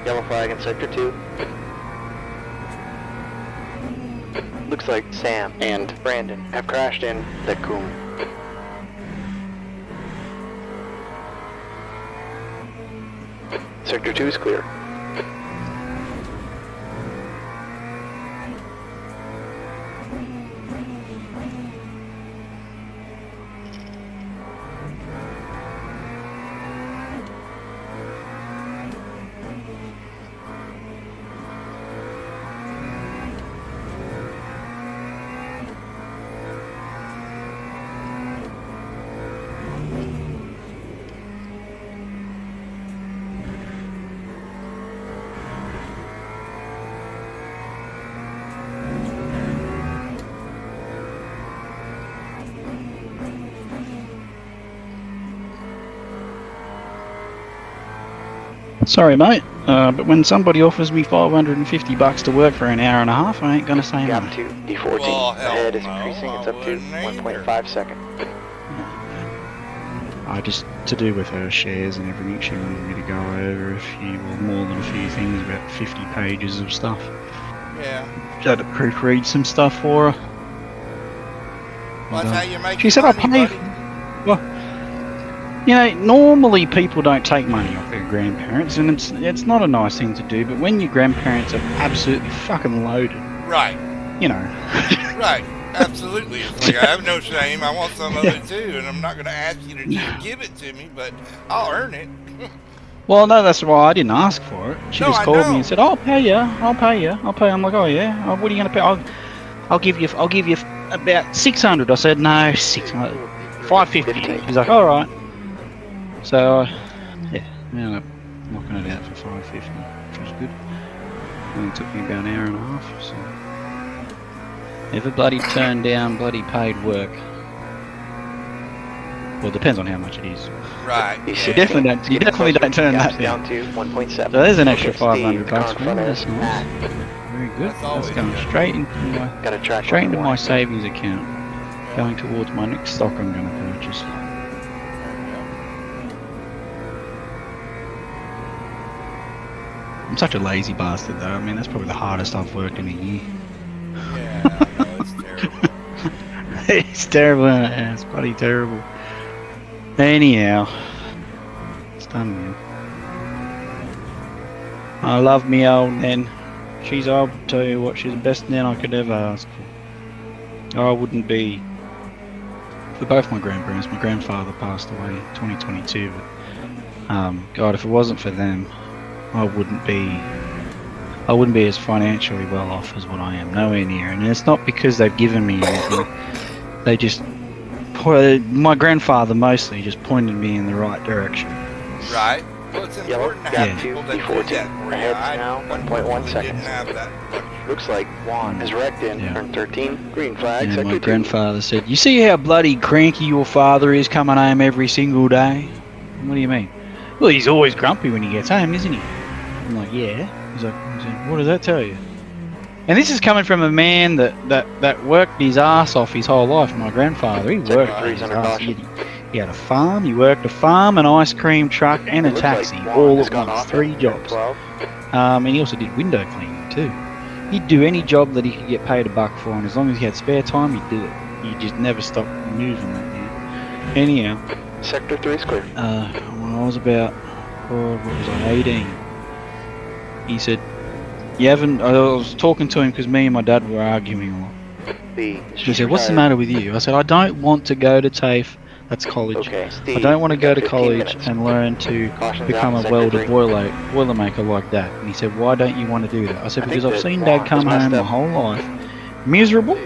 Yellow flag in sector 2. Looks like Sam and Brandon have crashed in the Coom. Sector 2 is clear. Sorry, mate, but when somebody offers me $550 to work for an hour and a half, I ain't gonna say no. Gap 2, D14. Well, hell Ahead is no, increasing, it's I up to wouldn't either. 1.5 seconds. I just, to do with her shares and everything, she wanted me to go over a few, well, more than a few things, about 50 pages of stuff. Yeah. Just had to proofread some stuff for her. Well, that's how you make She said, I'll money, pay. buddy. Well, you know, normally people don't take money off their grandparents, and it's not a nice thing to do, but when your grandparents are absolutely fucking loaded, Right. you know. Right. Absolutely. It's like, I have no shame. I want some of it too, and I'm not going to ask you to just give it to me, but I'll earn it. Well, no, that's why I didn't ask for it. She No, just I called know. me and said, "I'll pay you. I'll pay you. I'll pay." I'm like, "Oh yeah. Oh, what are you going to pay? I'll give you. I'll give you about 600." I said, "No, 600. 550." She's like, "All right." So, yeah, I ended up knocking it out for 550, which was good. Only took me about an hour and a half, so. Never bloody turned down bloody paid work. Well, it depends on how much it is. Right. You definitely don't turn that down. To 1.7. So there's an extra Okay, 500 Steve, bucks car for in me. front That's of us. nice. Very good. That's always That's going good. straight into my Got a track straight into one. my savings account, going towards my next stock I'm going to purchase. I'm such a lazy bastard though. I mean, that's probably the hardest I've worked in a year. Yeah, I know, it's terrible. It's terrible. Yeah, it's bloody terrible. Anyhow, it's done now. I love me old Nan. She's, I'll tell you what, she's the best Nan I could ever ask for. I wouldn't be, for both my grandparents, my grandfather passed away in 2022, but God, if it wasn't for them, I wouldn't be as financially well off as what I am, nowhere near. And it's not because they've given me anything, they just, my grandfather mostly just pointed me in the right direction. Right. Well, it's Yellow, important to have gap people 2, that do B14. that for you. Ahead's I now 1.1 didn't seconds. have that luxury. Looks like Juan is wrecked in. Yeah. Turn 13. Green flag. And Sector my 2. grandfather said, "You see how bloody cranky your father is coming home every single day?" What do you mean? Well, he's always grumpy when he gets home, isn't he? I'm like, yeah. He said, what does that tell you? And this is coming from a man that worked his ass off his whole life. My grandfather, he worked his ass. He had a farm, he worked a farm, an ice cream truck, and a taxi, all at once, 3 jobs. And he also did window cleaning too. He'd do any job that he could get paid $1 for, and as long as he had spare time, he'd do it. He just never stopped moving that man. Anyhow, Sector 3 is clear. when I was about, what was I, 18, he said, "You haven't," I was talking to him because me and my dad were arguing a lot. He said, "What's the matter with you?" I said, "I don't want to go to TAFE, that's college. Okay, Steve, I don't want to go to 15 college minutes. and learn to Caution's become out a in welder, sector 3. boilermaker like that." And he said, "Why don't you want to do that?" I said, I "Because think I've that seen Juan Dad come is messed home my up. whole life, miserable,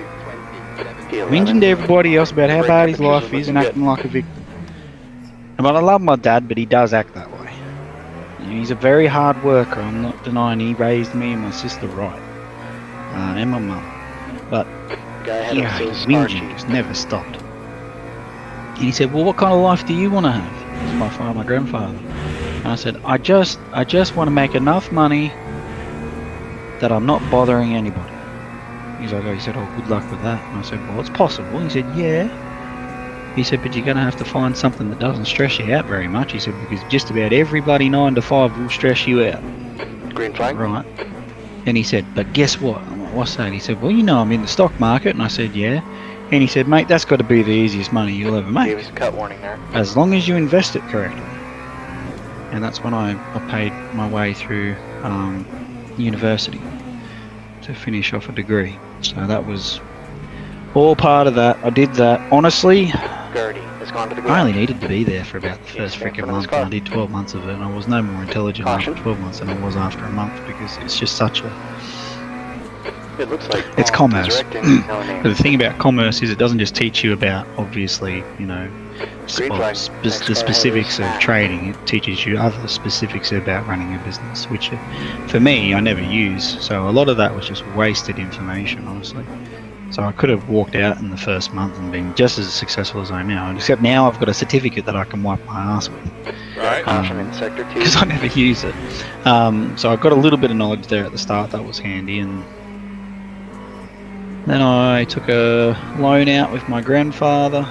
P11. whinging to everybody else about how Brake bad his temperatures life are is and looking acting like a victim. But I love my dad, but he does act that way. You know, he's a very hard worker, I'm not denying he raised me and my sister right. And my mum. But, Guy ahead you of know, us his is whinging Archie. just never stopped. And he said, "Well, what kind of life do you want to have?" This is my father, my grandfather. And I said, I just want to make enough money that I'm not bothering anybody." He's like, he said, "Oh, good luck with that." And I said, "Well, it's possible." He said, "Yeah." He said, "But you're going to have to find something that doesn't stress you out very much." He said, "Because just about every bloody 9 to 5 will stress you out." Green flag. Right. And he said, "But guess what?" I'm like, "What's that?" He said, "Well, you know I'm in the stock market." And I said, "Yeah." And he said, "Mate, that's got to be the easiest money you'll ever make, Gave us a cut warning there. as long as you invest it correctly." And that's when I paid my way through university to finish off a degree. So that was all part of that. I did that. Honestly, Gertie has gone to the I ground. only needed to be there for about the first freaking month. And I did 12 months of it, and I was no more intelligent after 12 months than I was after a month, because it's just such a... It looks like It's Juan commerce. is wrecked in. No name. But the thing about commerce is it doesn't just teach you about, obviously, you know, Green flag. Next the car specifics ahead of is trading. It teaches you other specifics about running a business, which for me, I never use. So a lot of that was just wasted information, honestly. So I could have walked out in the first month and been just as successful as I am now, except now I've got a certificate that I can wipe my ass with. Right. Caution in sector 2. Because I never use it. So I got a little bit of knowledge there at the start, that was handy, and then I took a loan out with my grandfather,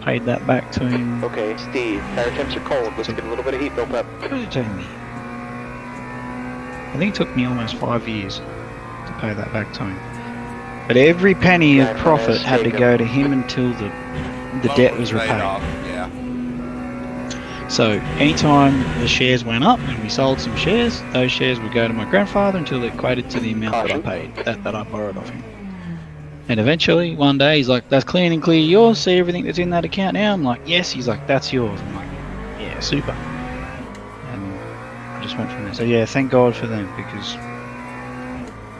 paid that back to him. Okay, Steve, tire temps are cold. Let's get a little bit of heat built up. What did it take me? I think it took me almost 5 years to pay that back to him. But every penny of profit had to go to him until the debt was Paid repaid. off, yeah. So anytime the shares went up and we sold some shares, those shares would go to my grandfather until it equated to the amount that I paid, that I borrowed off him. And eventually, one day, he's like, "That's clean and clear yours, see everything that's in that account now?" I'm like, "Yes." He's like, "That's yours." I'm like, "Yeah, super." And I just went from there. So yeah, thank God for them, because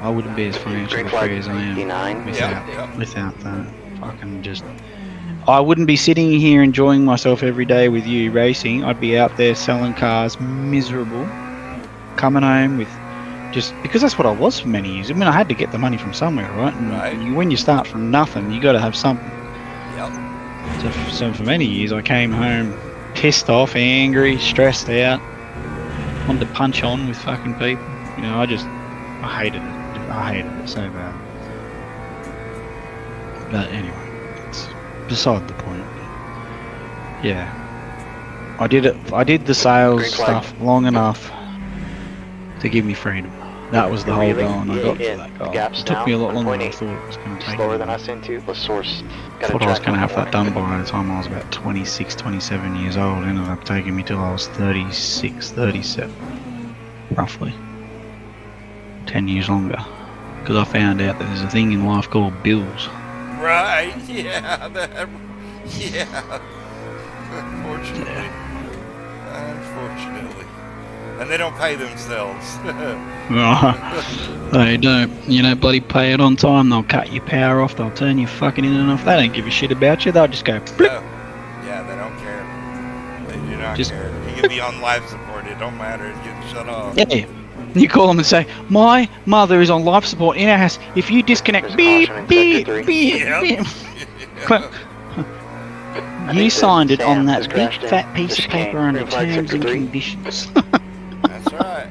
I wouldn't be as financially Green flag free as I am 59. without, Yep. without that. Fucking just I wouldn't be sitting here enjoying myself every day with you racing. I'd be out there selling cars, miserable, coming home with just because that's what I was for many years. I mean, I had to get the money from somewhere, right? And Right. when you start from nothing, you got to have something. Yep. So for many years, I came home pissed off, angry, stressed out, wanted to punch on with fucking people. You know, I hated it. I hated it so bad. But anyway, it's beside the point. Yeah, I did it. I did the sales Green flag. stuff long enough to give me freedom. That was the whole Really? goal, and I got to Yeah, that goal. gaps It took me a lot now, longer than I 1.8. thought it was going to take. Slower than us into the source. I thought I was going to have that done by the time I was about 26, 27 years old. It ended up taking me till I was 36, 37, roughly. 10 years longer. Because I found out that there's a thing in life called bills. Right. Yeah. Yeah. Unfortunately. Unfortunately. And they don't pay themselves. They don't. You don't bloody pay it on time, they'll cut your power off, they'll turn your fucking internet off. They don't give a shit about you, they'll just go blip. No. Yeah, they don't care. They do not Just- care. You can be on life support. It don't matter. It's getting shut off. Yeah. You call them and say, my mother is on life support in our house. If you disconnect, There's a beep, caution in beep, sector beep, Yep. beep. I You think signed it Sam on that has big crashed in. fat piece This of paper came. under Green flag terms sector and 3. conditions. That's right.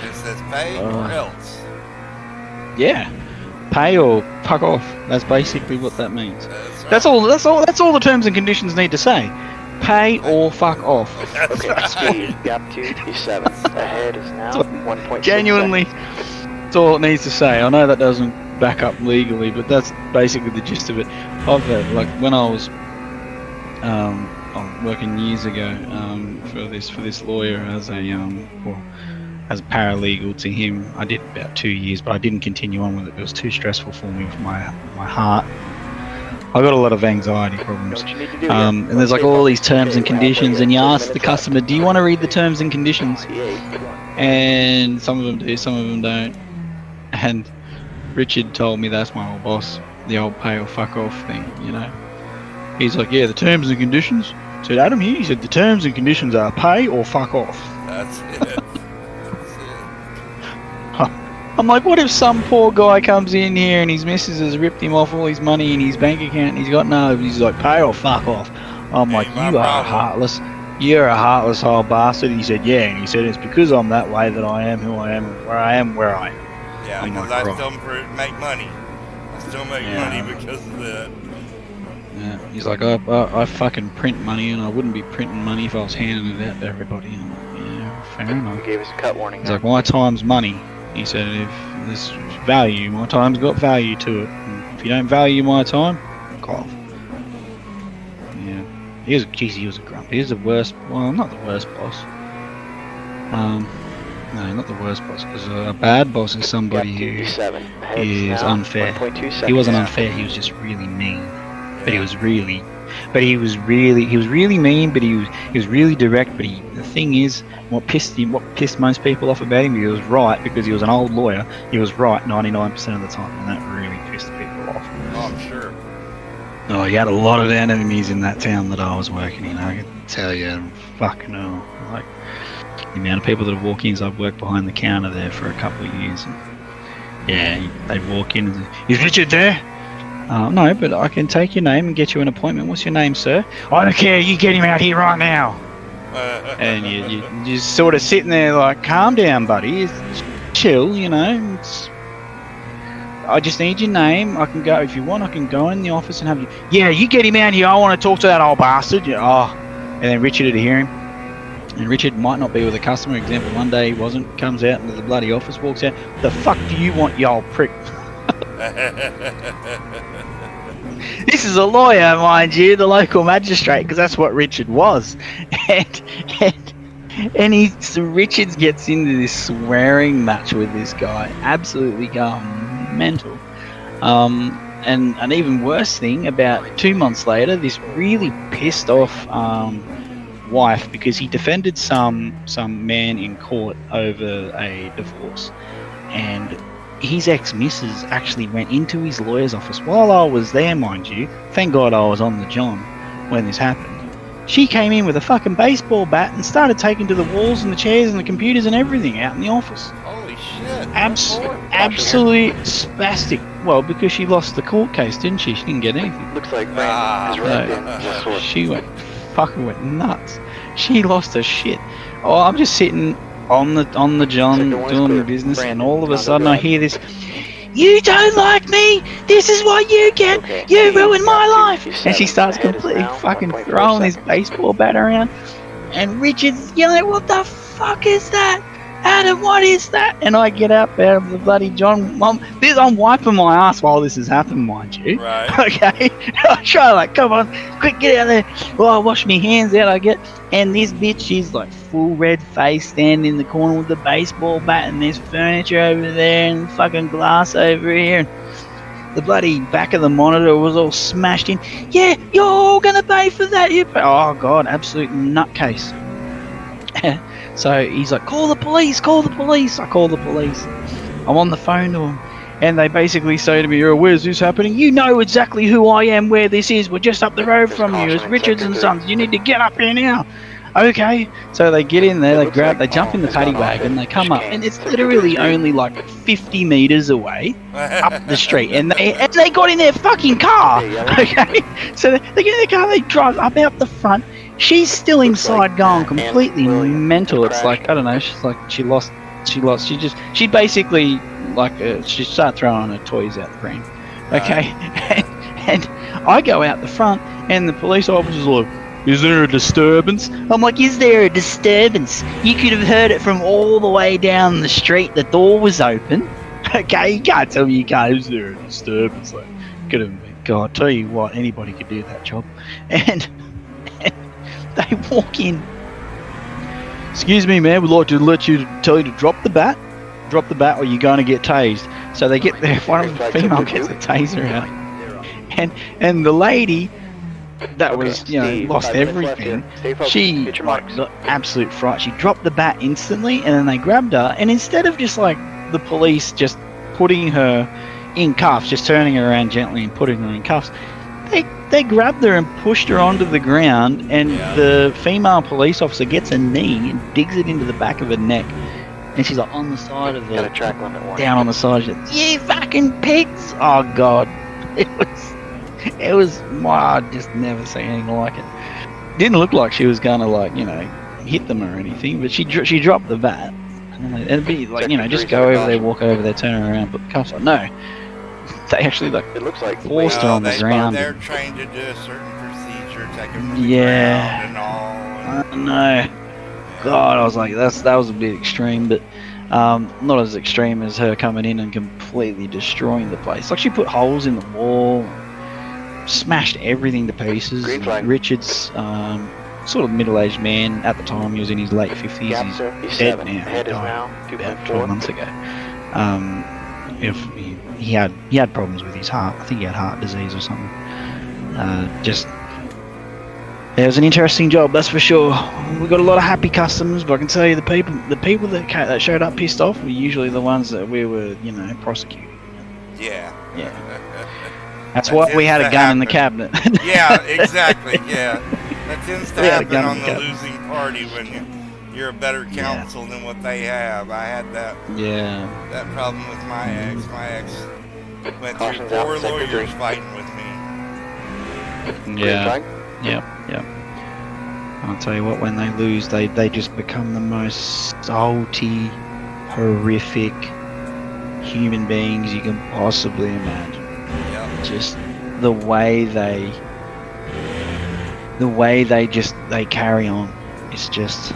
It says pay or else. Yeah. Pay or fuck off. That's basically what that means. That's right. That's all the terms and conditions need to say. Pay or fuck off. That's Okay, right. speed, gap 2 is 7. Ahead is now 1.6 Genuinely, seconds. that's all it needs to say. I know that doesn't back up legally, but that's basically the gist of it. I've had, like, when I was working years ago for this lawyer as a as a paralegal to him. I did about 2 years, but I didn't continue on with it. It was too stressful for me, for my heart. I got a lot of anxiety problems. What you need to do And there's like all these terms and conditions, and you ask the customer, do you want to read the terms and conditions? And some of them do, some of them don't. And Richard told me, that's my old boss, the old pay or fuck off thing, you know. He's like, yeah, the terms and conditions. I said, Adam here, he said, the terms and conditions are pay or fuck off. That's it. That's it. I'm like, what if some poor guy comes in here and his missus has ripped him off all his money in his bank account and he's got no, he's like, pay or fuck off. I'm like, Ain't you my are problem. heartless. You're a heartless old bastard. He said, yeah. And he said, it's because I'm that way that I am who I am, where I am, where I am. Yeah, I'm because like, I right. still make money. I still make Yeah. money because of that. Yeah. He's like, I fucking print money and I wouldn't be printing money if I was handing it out to everybody. I'm like, yeah, fair enough. He gave us a cut warning. He's like, my time's money. He said, if there's value, my time's got value to it. And if you don't value my time, fuck off. Yeah. He was a grump. He was the worst, well, not the worst boss. No, not the worst boss, because a bad boss is somebody who is unfair. He wasn't unfair, he was just really mean. But he was really mean, but he was really direct. But the thing is, what pissed most people off about him, he was right, because he was an old lawyer. He was right 99% of the time, and that really pissed people off. Oh, I'm sure. Oh, he had a lot of enemies in that town that I was working in. I can tell you, fucking hell, like the amount of people that have walked in. So I've worked behind the counter there for a couple of years. And yeah, they'd walk in and, is Richard there? No, but I can take your name and get you an appointment. What's your name, sir? I don't care. You get him out here right now. And you just sort of sitting there like, calm down, buddy. It's chill, you know. I just need your name. I can go, if you want, I can go in the office and have you. Yeah, you get him out here. I want to talk to that old bastard. Yeah, oh. And then Richard would hear him. And Richard might not be with a customer. Example, one day he wasn't. Comes out into the bloody office, walks out. The fuck do you want, you old prick? This is a lawyer, mind you, the local magistrate, because that's what Richard was. And Richard gets into this swearing match with this guy, absolutely going mental. And an even worse thing, about 2 months later, this really pissed off wife, because he defended some man in court over a divorce, and his ex-missus actually went into his lawyer's office while I was there, mind you. Thank God I was on the John when this happened. She came in with a fucking baseball bat and started taking to the walls and the chairs and the computers and everything out in the office. Holy shit. Absolutely spastic. Well, because she lost the court case, didn't she? She didn't get anything. Looks like Brandon is right in the source. She fucking went nuts. She lost her shit. Oh, I'm just sitting on the John doing the business, and all of a sudden I hear this. You don't like me. This is what you get. You ruined my life. And she starts completely fucking throwing this baseball bat around. And Richard's yelling, "What the fuck is that? Adam, what is that?" And I get up out of the bloody John. I'm wiping my ass while this has happened, mind you. Right. Okay. I try like, come on, quick, get out there. Well, I wash my hands out. I get, and this bitch, she's like full red face, standing in the corner with the baseball bat, and there's furniture over there and fucking glass over here. And the bloody back of the monitor was all smashed in. Yeah, you're all gonna pay for that. Oh god, absolute nutcase. So he's like, call the police, call the police. I call the police. I'm on the phone to them. And they basically say to me, "Oh, where's this happening? You know exactly who I am, where this is. We're just up the road from you. It's Richards and Sons. You need to get up here now." Okay. So they get in there, they jump in the paddy wagon, they come up, and it's literally only like 50 meters away up the street. And they got in their fucking car. Okay. So they get in their car, they drive up out the front. She's still inside going completely mental. It's like, I don't know, she's like, she basically, like, she started throwing her toys out the pram. Okay? And I go out the front, and the police officer's like, "Is there a disturbance?" I'm like, "Is there a disturbance? You could have heard it from all the way down the street. The door was open." Okay? You can't tell me you can't. "Is there a disturbance?" Like, could have been. God, tell you what, anybody could do that job. And they walk in. "Excuse me, man, we'd like to tell you to drop the bat or you're going to get tased." So they get there, one of the female gets a taser out. And the lady that was, lost everything, she, like, the absolute fright, she dropped the bat instantly, and then they grabbed her, and instead of just, like, the police just putting her in cuffs, just turning her around gently and putting her in cuffs, they grabbed her and pushed her onto the ground, and the female police officer gets a knee and digs it into the back of her neck, and she's like on the side of the down on the side. She's like, "You fucking pigs!" Oh god, it was. I just never seen anything like it. Didn't look like she was gonna, like, hit them or anything, but she dropped the bat, and it'd be like, just go over there, walk over there, turn her around, put the cuffs on. No. They actually, like, it looks like forced her on the ground. They're trained to do a certain procedure, take them from the ground and all. I know. God, I was like, that was a bit extreme, but not as extreme as her coming in and completely destroying the place. Like, she put holes in the wall, smashed everything to pieces. Richard's sort of middle-aged man at the time. He was in his late 50s. He's dead now. He died about 12 months ago. He had problems with his heart. I think he had heart disease or something. It was an interesting job, that's for sure. We got a lot of happy customers, but I can tell you the people that showed up pissed off were usually the ones that we were, prosecuting. Yeah. That's why we had a gun in the cabinet. Yeah, exactly. Yeah, that tends to happen on the losing party when you're a better counsel than what they have. I had that. Yeah. That problem with my ex. My ex went through 4 lawyers fighting with me. Yeah. Yep. I'll tell you what, when they lose, they just become the most salty, horrific human beings you can possibly imagine. Yep. Just the way they carry on. It's just,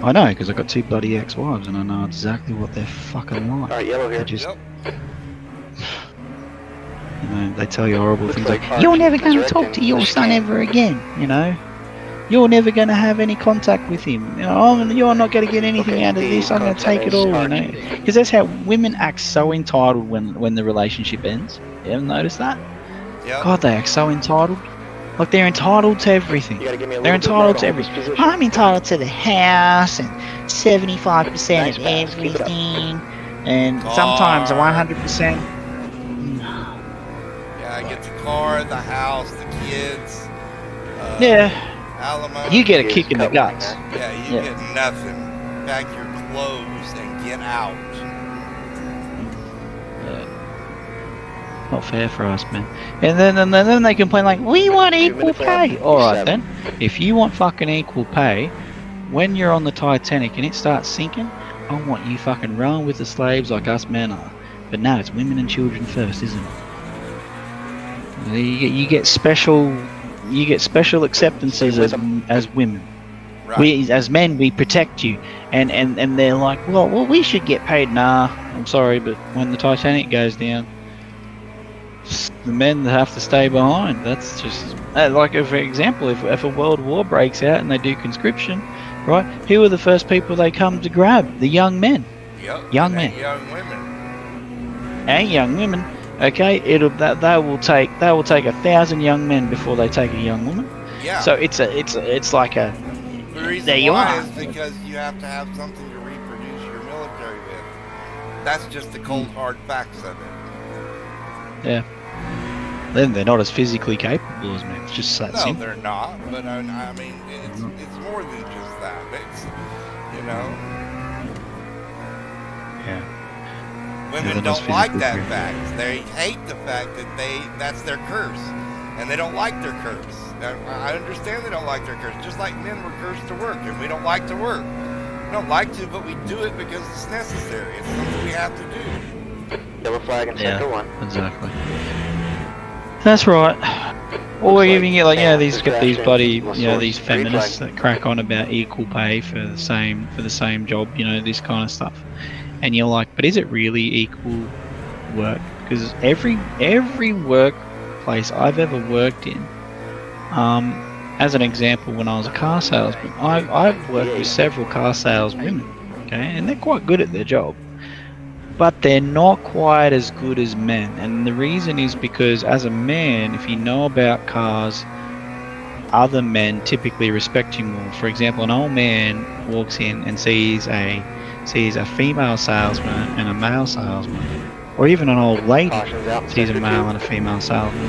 I know, because I've got 2 bloody ex-wives and I know exactly what they're fucking like. Alright, yellow here. They just, they tell you horrible things like, "You're never going to talk to your son ever again," "You're never going to have any contact with him," "You're not going to get anything out of this, I'm going to take it all," Because that's how women act, so entitled when the relationship ends. You ever notice that? Yep. God, they act so entitled. Like, they're entitled to everything. They're entitled to everything. "I'm entitled to the house and 75% of everything. And sometimes a 100%. Yeah, I get the car, the house, the kids. Yeah. Alimony. You get a kick in the guts. Yeah, you get nothing. Pack your clothes and get out. Not fair for us, man. And then they complain like, we want equal pay. Alright then. If you want fucking equal pay, when you're on the Titanic and it starts sinking, I want you fucking rowing with the slaves like us men are. But no, it's women and children first, isn't it? You get special acceptances as women. Right. We as men, we protect you, and they're like, well, we should get paid. Nah, I'm sorry, but when the Titanic goes down, the men have to stay behind. That's just like, for example, if a world war breaks out and they do conscription, right? Who are the first people they come to grab? The young men. Yep. Young men. Young women. And young women. Okay, they will take 1,000 young men before they take a young woman. Yeah. So it's like a. The reason there you why are. is because you have to have something to reproduce your military with. That's just the cold hard facts of it. Yeah. Then they're not as physically capable as men. It's just that No, simple. they're not. But I mean, it's more than just that. It's, you know. Yeah. Women they're not don't like physically that fact. They hate the fact that that's their curse, and they don't like their curse. I understand they don't like their curse, just like men were cursed to work, and we don't like to work. We don't like to, but we do it because it's necessary. It's something we have to do. Yellow flag in sector 1. Exactly. That's right. Or even get like, these bloody, these feminists that crack on about equal pay for the same job, this kind of stuff. And you're like, but is it really equal work? Because every workplace I've ever worked in, as an example, when I was a car salesman, I've worked with several car sales women, okay, and they're quite good at their job, but they're not quite as good as men. And the reason is because as a man, if you know about cars, other men typically respect you more. For example, an old man walks in and sees a female salesman and a male salesman, or even an old lady sees a male and a female salesman.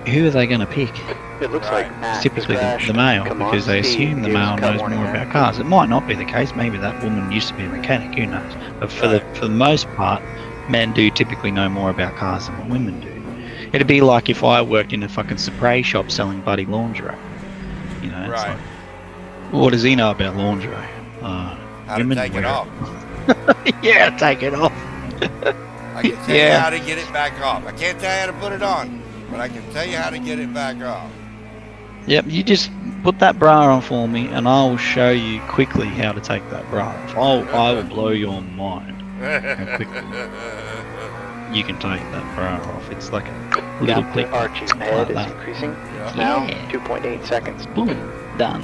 Who are they going to pick? It looks like It's typically the male, because they assume the male knows more about cars. It might not be the case. Maybe that woman used to be a mechanic. Who knows? But for the most part, men do typically know more about cars than what women do. It'd be like if I worked in a fucking spray shop selling bloody lingerie. It's like, what does he know about lingerie? How to take it off. Yeah, take it off. I can tell you how to get it back off. I can't tell you how to put it on, but I can tell you how to get it back off. Yep, you just put that bra on for me, and I will show you quickly how to take that bra off. I will blow your mind how quickly you can take that bra off. It's like a little click. Archie's head is increasing. Now 2.8 seconds. Boom, done.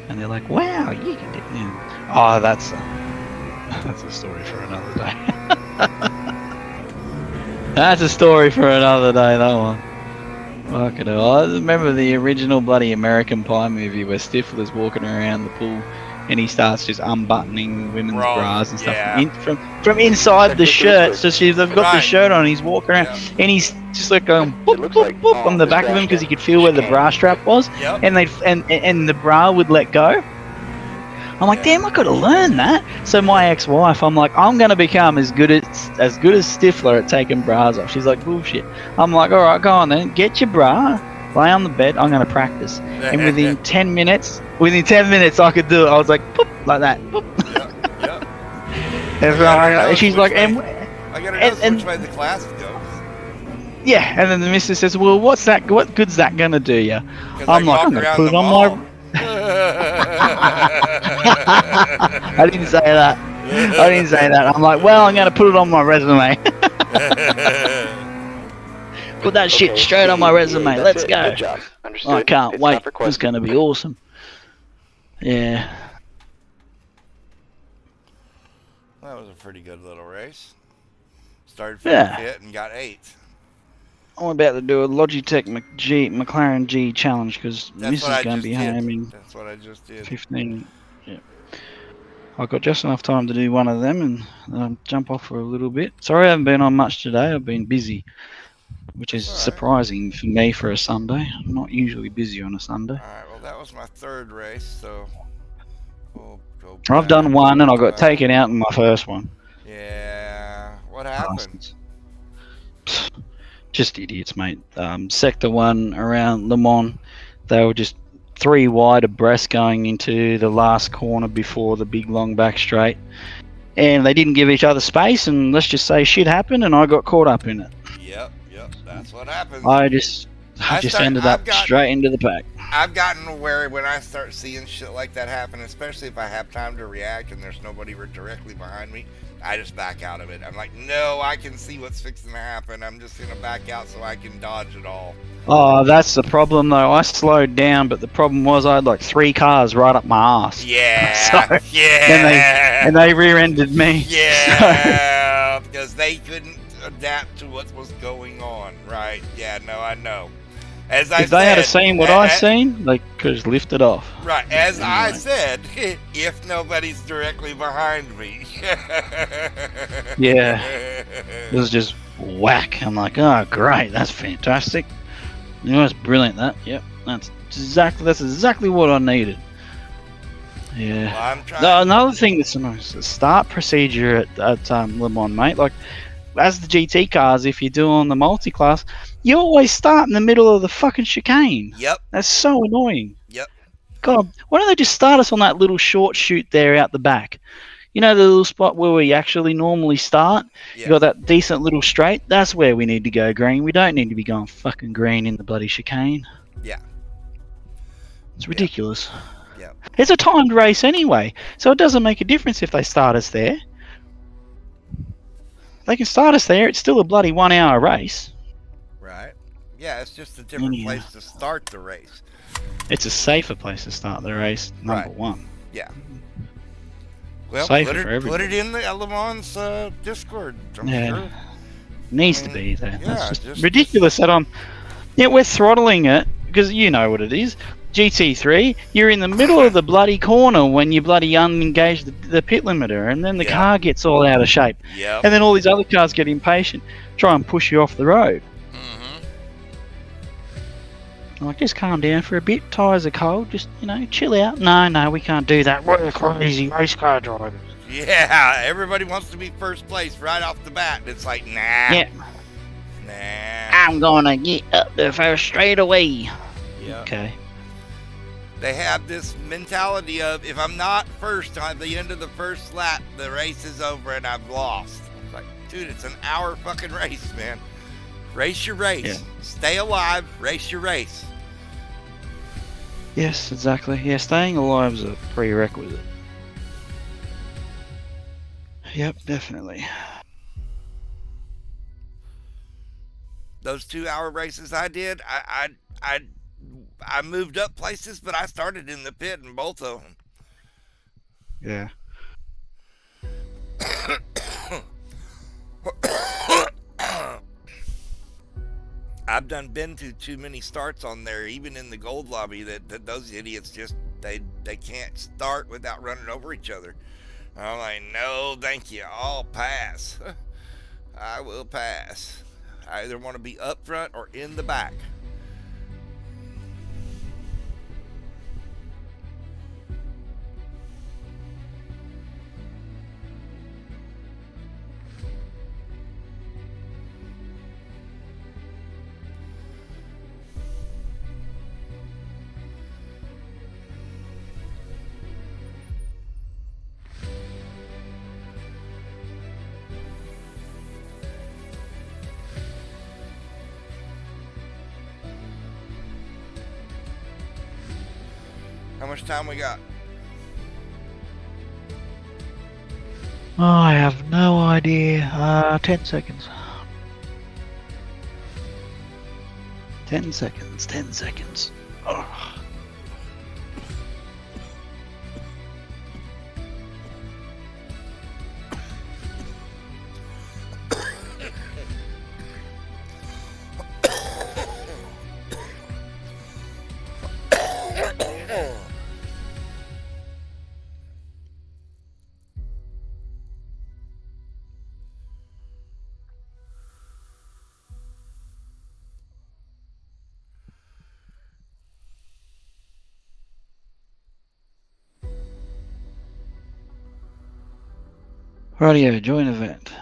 And they're like, wow, you can do it. Oh, that's a story for another day. That's a story for another day, that one. Fucking hell. I remember the original bloody American Pie movie where Stifler's walking around the pool and he starts just unbuttoning women's bras and stuff from inside the shirt. So they've got the shirt on, he's walking around and he's just like going boop, boop, boop on the back of him because he could feel where the bra strap was, and the bra would let go. I'm like, damn, I could have learned that. So my ex-wife, I'm like, I'm gonna become as good as Stifler at taking bras off. She's like, bullshit. I'm like, all right, go on then, get your bra, lay on the bed. I'm gonna practice. And within 10 minutes, I could do it. I was like, poop, like that. Poop. And she's like, I gotta know which way the class goes. Yeah, and then the missus says, well, what good's that gonna do you? I'm like, I'm gonna put it on my. I didn't say that. I'm like, well, I'm going to put it on my resume. Put that shit straight on my resume. Let's go. Good job. Understood. I can't wait. It's going to be awesome. Yeah. That was a pretty good little race. Started 5th and got 8th. I'm about to do a Logitech McLaren G challenge because Mrs. is going to be home in That's what I just did. 15. Yeah. I got just enough time to do one of them and jump off for a little bit. Sorry I haven't been on much today. I've been busy, which is That's all right. surprising for me for a Sunday. I'm not usually busy on a Sunday. All right. Well, that was my third race, so we'll go I've done back, one and I got back. taken out in my first one. Yeah. What happened? Bastards. Just idiots, mate. Sector 1 around Le Mans, they were just 3 wide abreast going into the last corner before the big long back straight. And they didn't give each other space, and let's just say shit happened, and I got caught up in it. Yep. That's what happens. I just ended up straight into the pack. I've gotten where when I start seeing shit like that happen, especially if I have time to react and there's nobody directly behind me, I just back out of it. I'm like, no, I can see what's fixing to happen. I'm just going to back out so I can dodge it all. Oh, that's the problem, though. I slowed down, but the problem was I had like 3 cars right up my ass. Yeah. So, yeah. And they rear-ended me. Yeah. Because they couldn't adapt to what was going on. Right. Yeah, no, I know. As I If they had seen what I seen, they could have lifted off. Right, as I said, if nobody's directly behind me. Yeah. It was just whack. I'm like, oh, great, that's fantastic. You know, that's brilliant, that. Yep, that's exactly what I needed. Yeah. Well, I'm trying. No, another thing that's annoying is the start procedure at Le Mans, mate. Like, as the GT cars, if you're doing the multi-class, you always start in the middle of the fucking chicane. Yep. That's so annoying. Yep. God, why don't they just start us on that little short chute there out the back? You know, the little spot where we actually normally start? Yeah. You got that decent little straight? That's where we need to go green. We don't need to be going fucking green in the bloody chicane. Yeah. It's ridiculous. Yeah. It's a timed race anyway, so it doesn't make a difference if they start us there. They can start us there. It's still a bloody 1 hour race. Right. Yeah, it's just a different Yeah. place to start the race. It's a safer place to start the race, number Right. 1. Yeah. Well, Safer put for it everybody. in the Le Mans Discord. I'm Yeah. sure. Needs I to mean, be there. yeah, That's just just- ridiculous that we're throttling it because you know what it is. GT3, you're in the middle of the bloody corner when you bloody unengage the pit limiter, and then the Yeah. car gets all out of shape. Yep. And then all these other cars get impatient, try and push you off the road. Mm-hmm. I'm like, just calm down for a bit. Tyres are cold. Just, chill out. No, we can't do that. We're crazy race car drivers. Yeah, everybody wants to be first place right off the bat. And it's like, nah. Yeah. Nah. I'm gonna get up there first straight away. Yeah. Okay. They have this mentality of, if I'm not first at the end of the first lap, the race is over and I've lost. It's like, dude, it's an hour fucking race, man. Race your race. Yeah. Stay alive. Race your race. Yes, exactly. Yeah, staying alive is a prerequisite. Yep, definitely. Those 2 hour races I did, I moved up places, but I started in the pit in both of them. Yeah. I've been to too many starts on there, even in the gold lobby, that those idiots just they can't start without running over each other. I'm like, no, thank you, I'll pass. I will pass. I either want to be up front or in the back. How much time we got? Oh, I have no idea. 10 seconds. 10 seconds. 10 seconds. Oh. Rightio, join event.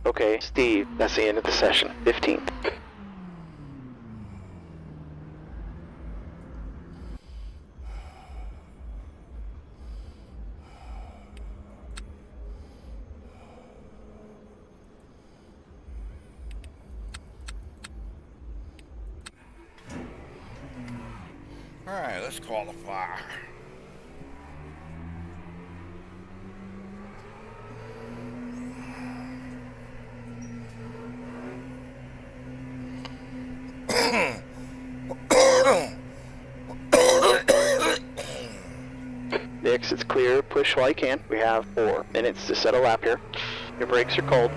Okay, Steve, that's the end of the session. 15th. Alright, let's qualify. The exit's clear. Push while you can. We have 4 minutes to set a lap here. Your brakes are cold.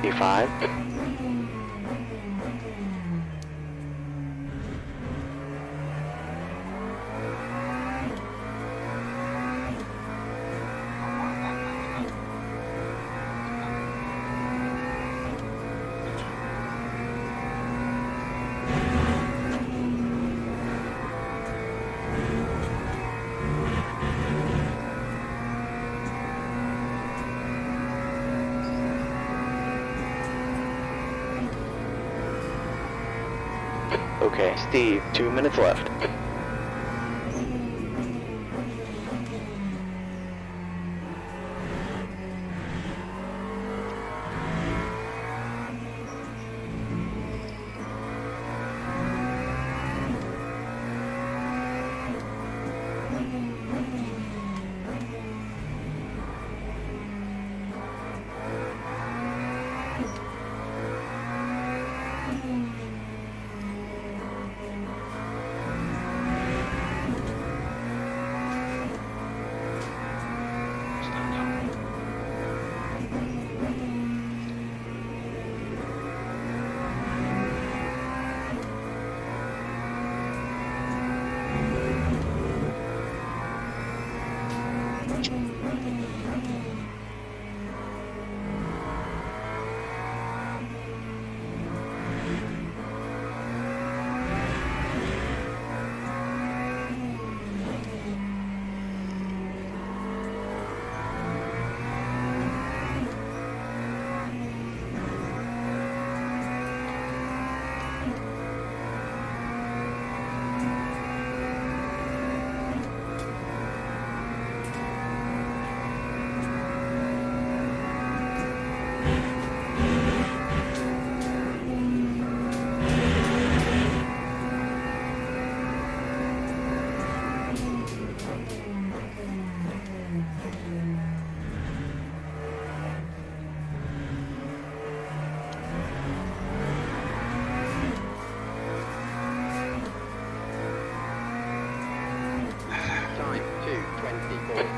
E5. Okay, Steve, 2 minutes left.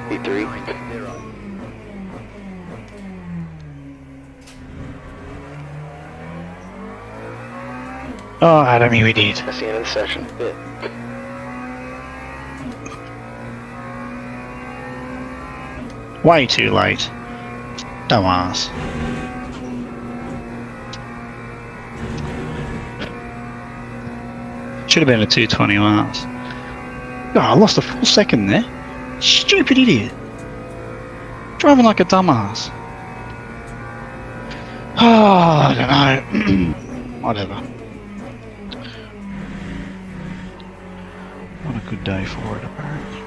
E3. Oh, Adam, we did. That's the end of the session. Way too late. Dumbass. Should have been a 220 miles. Oh, I lost a full second there. Stupid idiot. Driving like a dumbass. Oh, I don't know. Whatever. What a good day for it, apparently.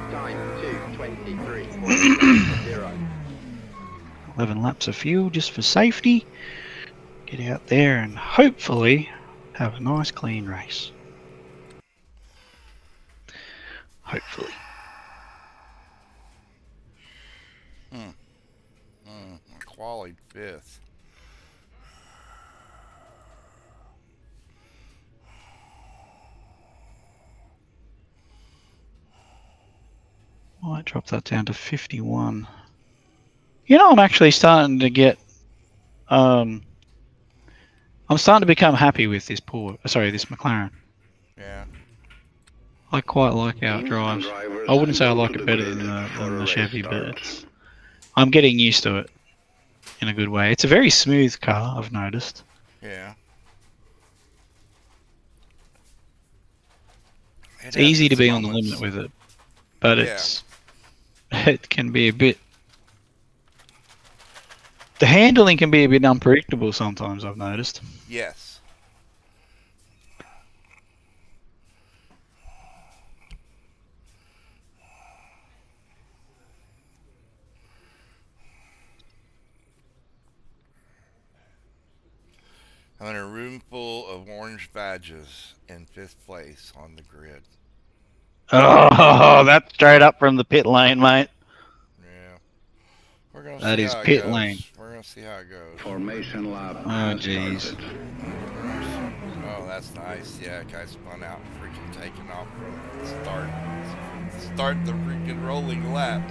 Time 2:23.0. 11 laps of fuel just for safety. Get out there and hopefully have a nice clean race. might drop that down to 51. You know, I'm actually starting to get, I'm starting to become happy with this this McLaren. Yeah. I quite like how it Teams and drives. drivers I wouldn't say I go like to it the better grid than for a the race Chevy, but start. I'm getting used to it in a good way. It's a very smooth car, I've noticed. Yeah. It It's has easy to its be on the moments. limit with it, but Yeah. it can be a bit. The handling can be a bit unpredictable sometimes, I've noticed. Yes. I'm in a room full of orange badges in 5th place on the grid. Oh, that's straight up from the pit lane, mate. Yeah. We're going to That see is how it pit goes. lane. We're going to see how it goes. Formation lap Oh, has jeez. started. Oh, that's nice. Yeah, guy spun out and freaking taking off from the start. Start the freaking rolling lap.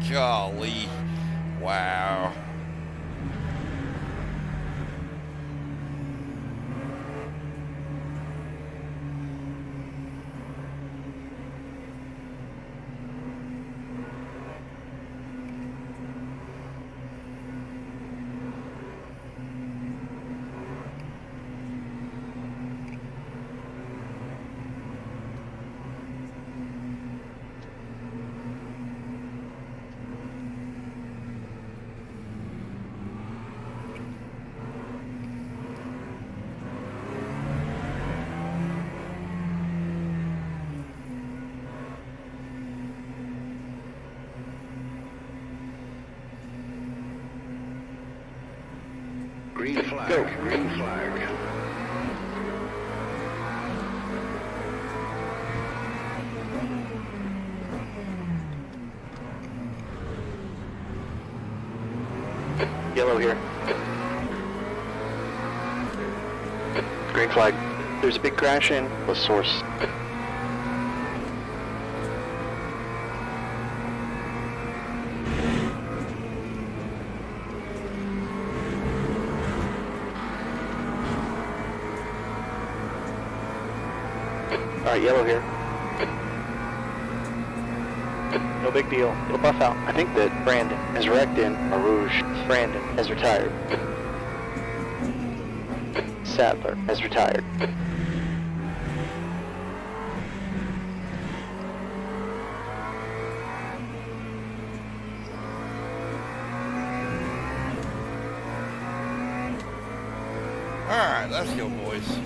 Golly. Wow. Green flag, green flag. Yellow here. Green flag. There's a big crash in the source. Alright, yellow here. No big deal. It'll buff out. I think that Brandon has wrecked in a Rouge. Brandon has retired. Sadler has retired. Alright, let's go, boys.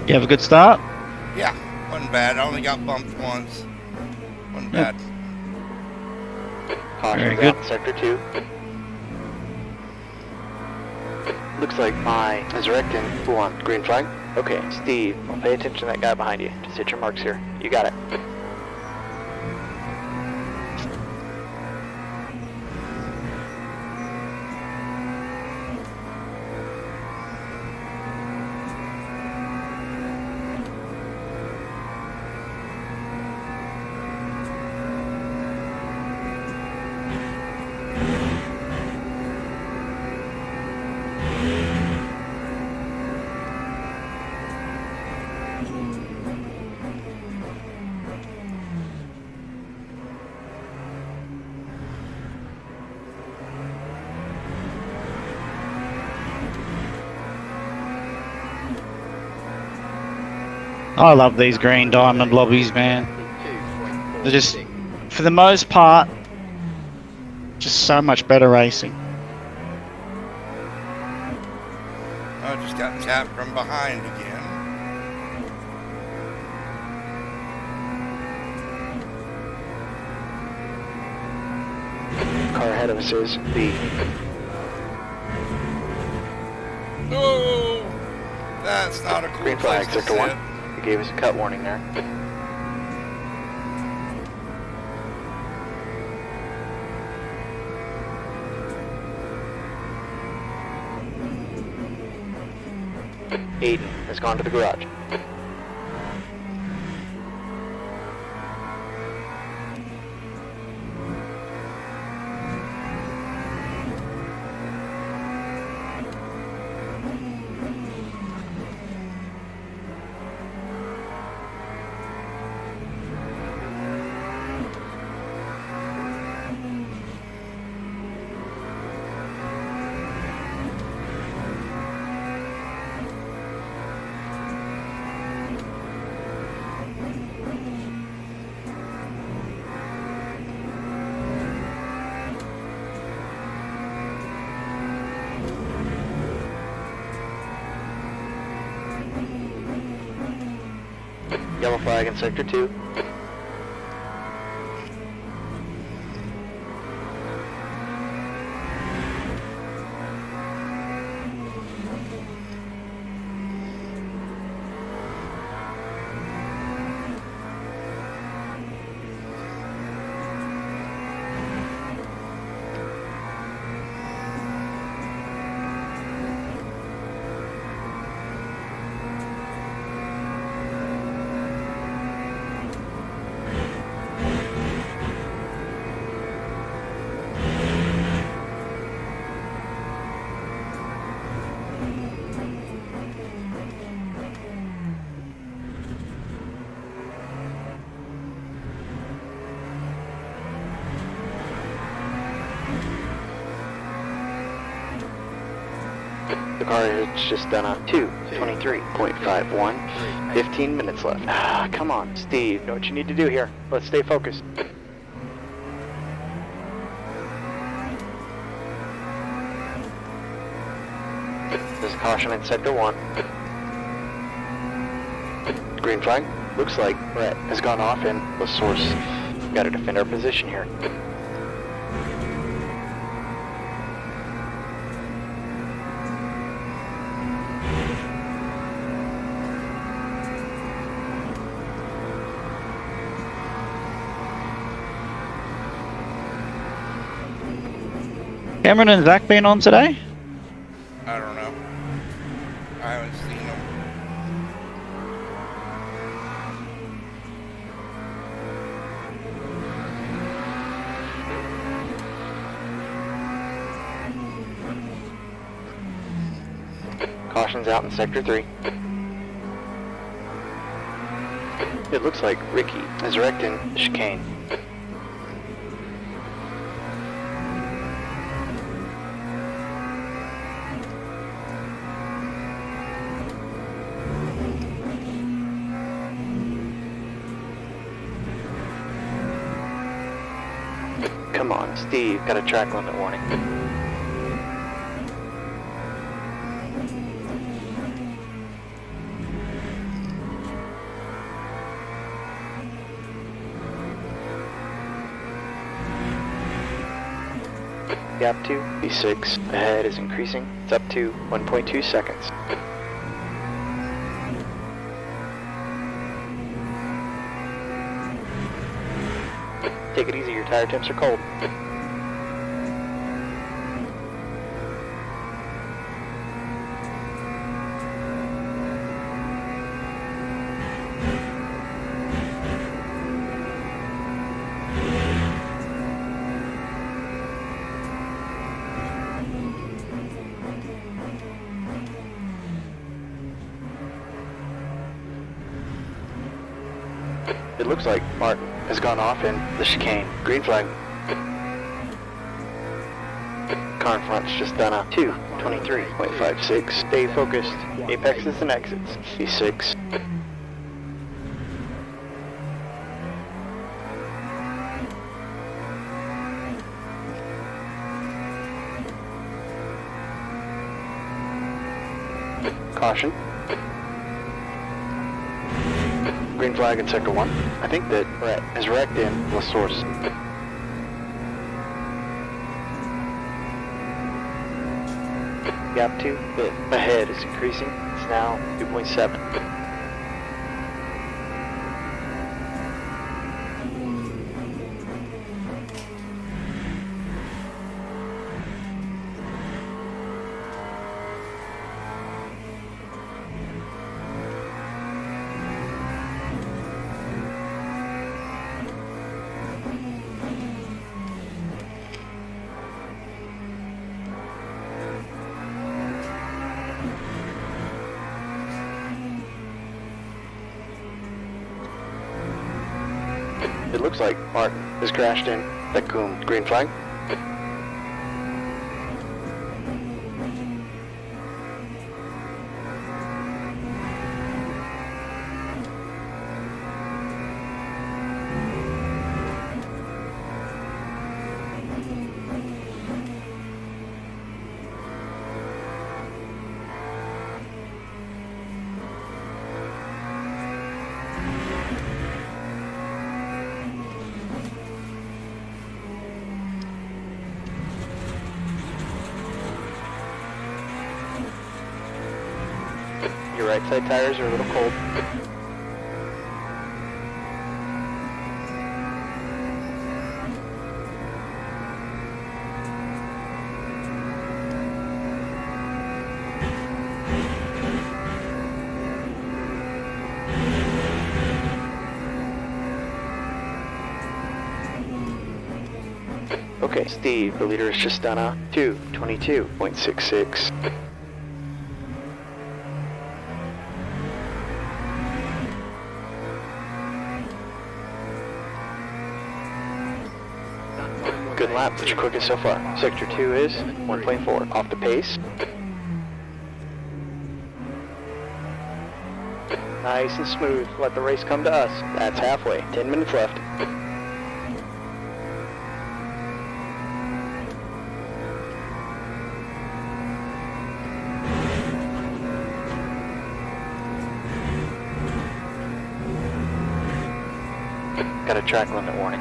You have a good start? Yeah, wasn't bad. I only got bumped once. Wasn't bad. Caution Very good. out sector 2. Looks like my is wrecked in full on green flag. Okay, Steve, well, pay attention to that guy behind you. Just hit your marks here. You got it. I love these green diamond lobbies, man. They're just, for the most part, just so much better racing. I just got tapped from behind again. Car ahead of us is the No! That's not a cool green place flag, to sector 1. sit. He gave us a cut warning there. Aiden has gone to the garage. Yellow flag in sector 2. The car has just done a 2:23.51. 15 minutes left. Ah, come on, Steve. Know what you need to do here. Let's stay focused. There's a caution in sector 1. Green flag. Looks like Brett has gone off and the source. Got to defend our position here. Cameron and Zach been on today? I don't know. I haven't seen them. Caution's out in sector 3. It looks like Ricky is wrecked in the chicane. Come on, Steve, got a track limit warning. Gap 2, B6, ahead is increasing. It's up to 1.2 seconds. Take it easy, your tire temps are cold. It looks like Martin has gone off in the chicane. Green flag. Car in front's just done a 2:23.56. Stay focused. Apexes and exits. B6. Caution. Green flag in sector 1. I think that Brett is wrecked in La Source. Gap 2, ahead is increasing. It's now 2.7. It looks like Martin has crashed in. That Coom, green flag. Your right side tires are a little cold. Okay, Steve, the leader is just done a 2:22.66. Good lap, that's your quickest so far. Sector 2 is 1.4, off the pace. Nice and smooth, let the race come to us. That's halfway, 10 minutes left. Got a track limit warning.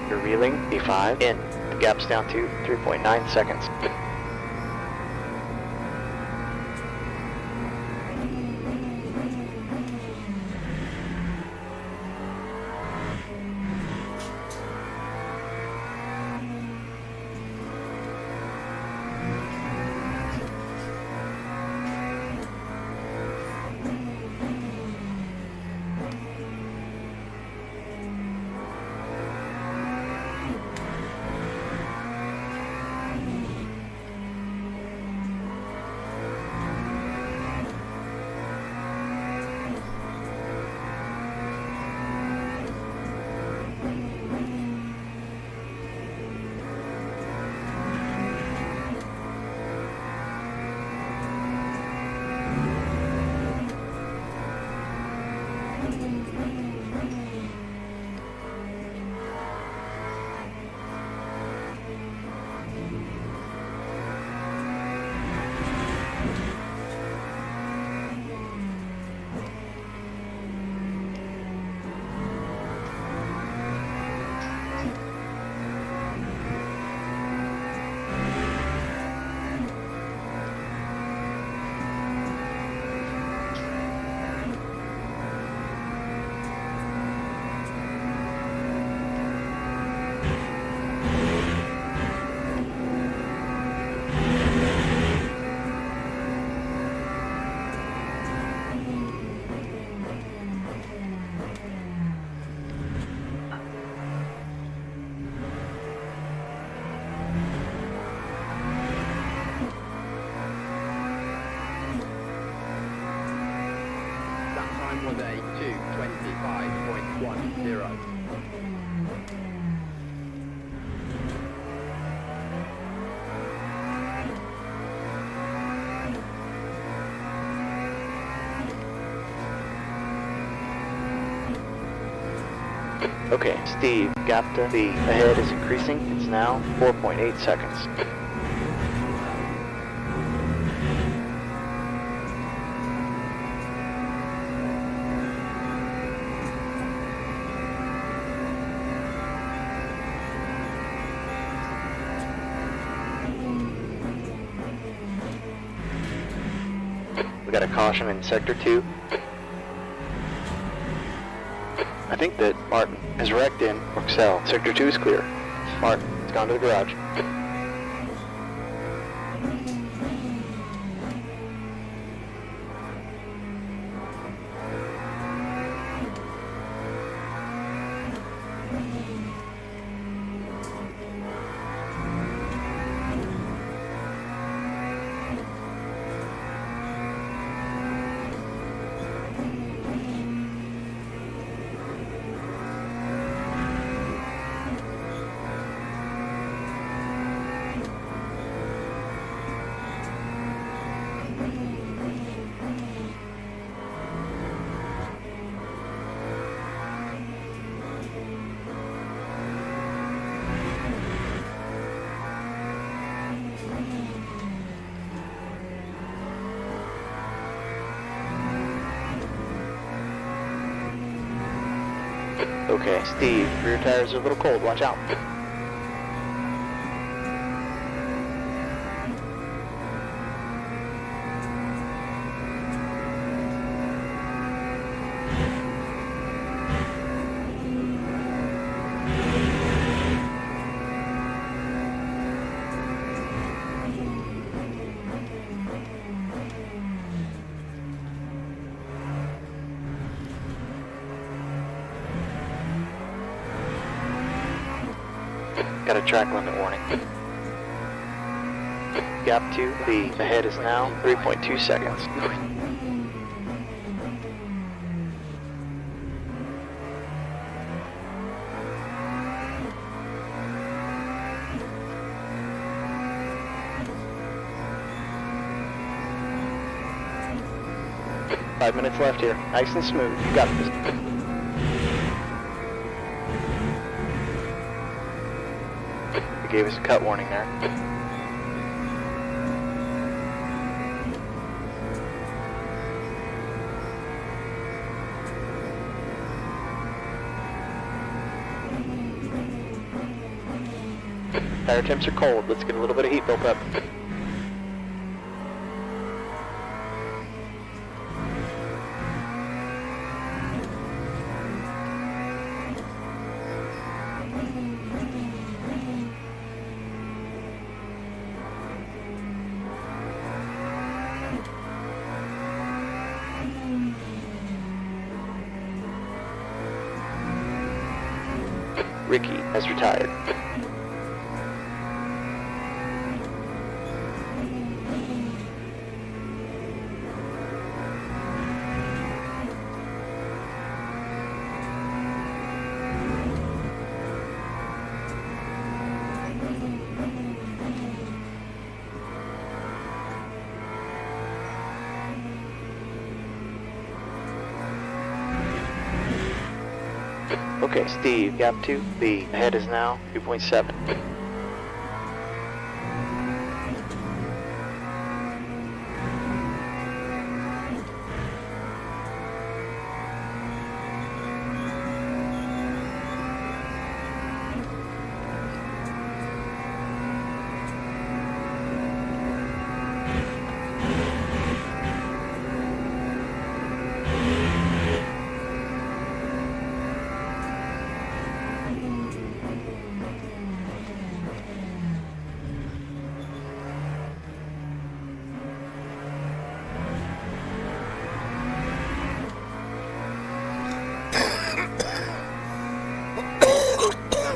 You're reeling, B5, in. The gap's down to 3.9 seconds. Was a 2:25.10. Okay, Steve, gap to the ahead is increasing. It's now 4.8 seconds. We got a caution in Sector 2. I think that Martin is wrecked in Excel. Sector 2 is clear. Martin, it's gone to the garage. Okay, Steve, rear tires are a little cold, watch out. Got a track limit warning. Gap 2B. Ahead is now 3.2 seconds. Five minutes left here. Nice and smooth. You got this. Gave us a cut warning there. Tire temps are cold. Let's get a little bit of heat built up. Ricky has retired. Okay, Steve, gap 2B. Ahead is now 2.7.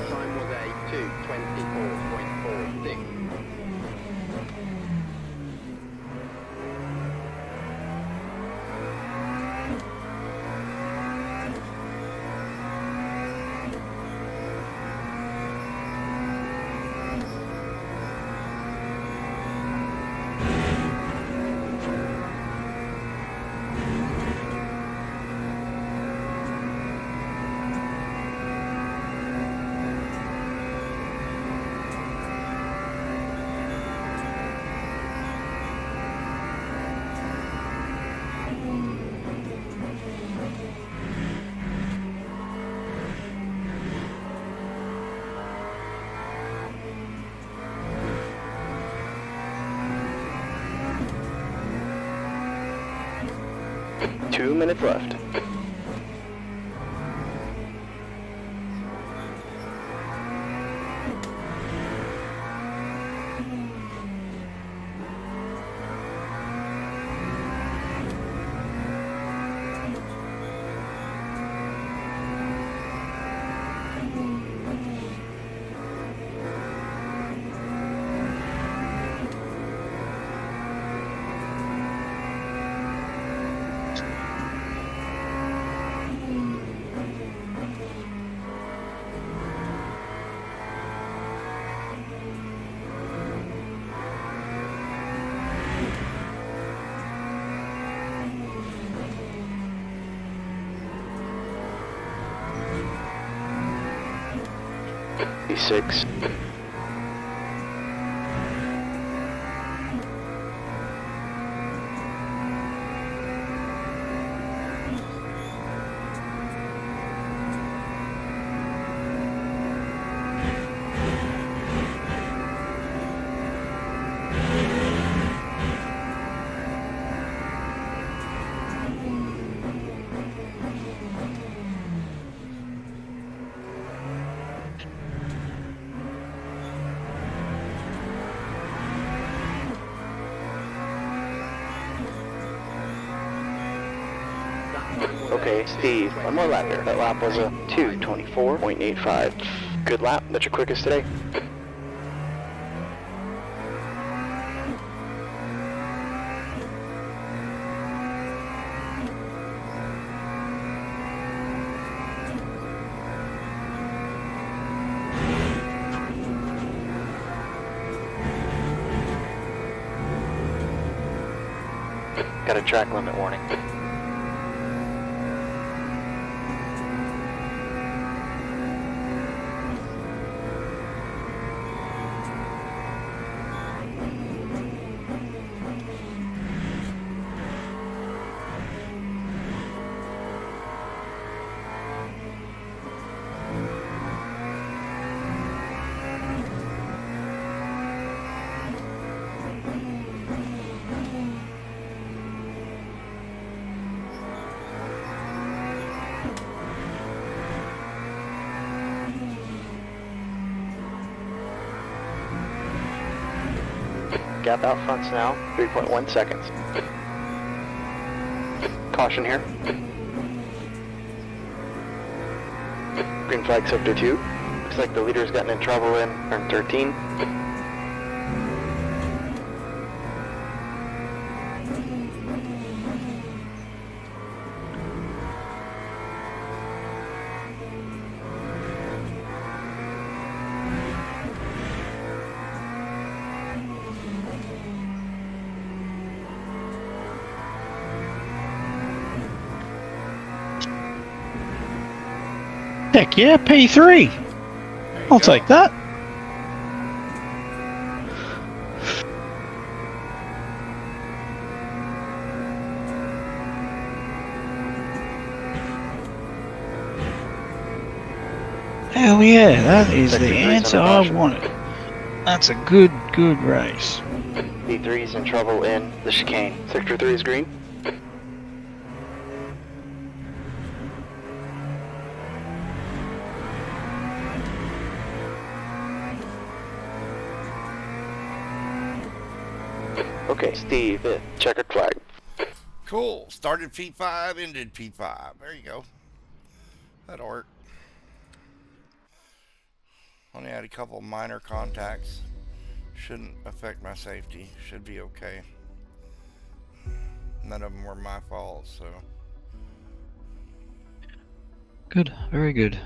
Time was a 2:24.46. 2 minutes left. Six. Okay, Steve, one more lap here. That lap was a 2:24.85. Good lap. That's your quickest today. Got a track limit warning. Gap out fronts now, 3.1 seconds. Caution here. Green flag sector 2. Looks like the leader's gotten in trouble in turn 13. Heck yeah, P3. I'll take that. Hell yeah, that is the answer I wanted. That's a good race. P3's in trouble in the chicane. Sector 3 is green. Okay, Steve, checkered flag. Cool. Started P5, ended P5. There you go. That'll work. Only had a couple minor contacts. Shouldn't affect my safety. Should be okay. None of them were my fault, so. Good, very good.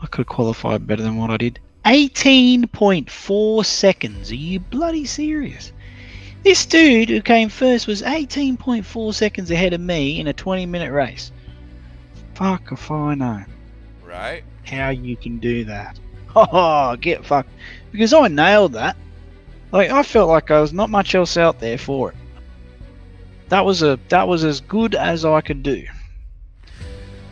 I could qualify better than what I did. 18.4 seconds. Are you bloody serious? This dude who came first was 18.4 seconds ahead of me in a 20-minute race. Fuck if I know. Right? How you can do that. Oh, get fucked. Because I nailed that. Like, I felt like there was not much else out there for it. That was as good as I could do.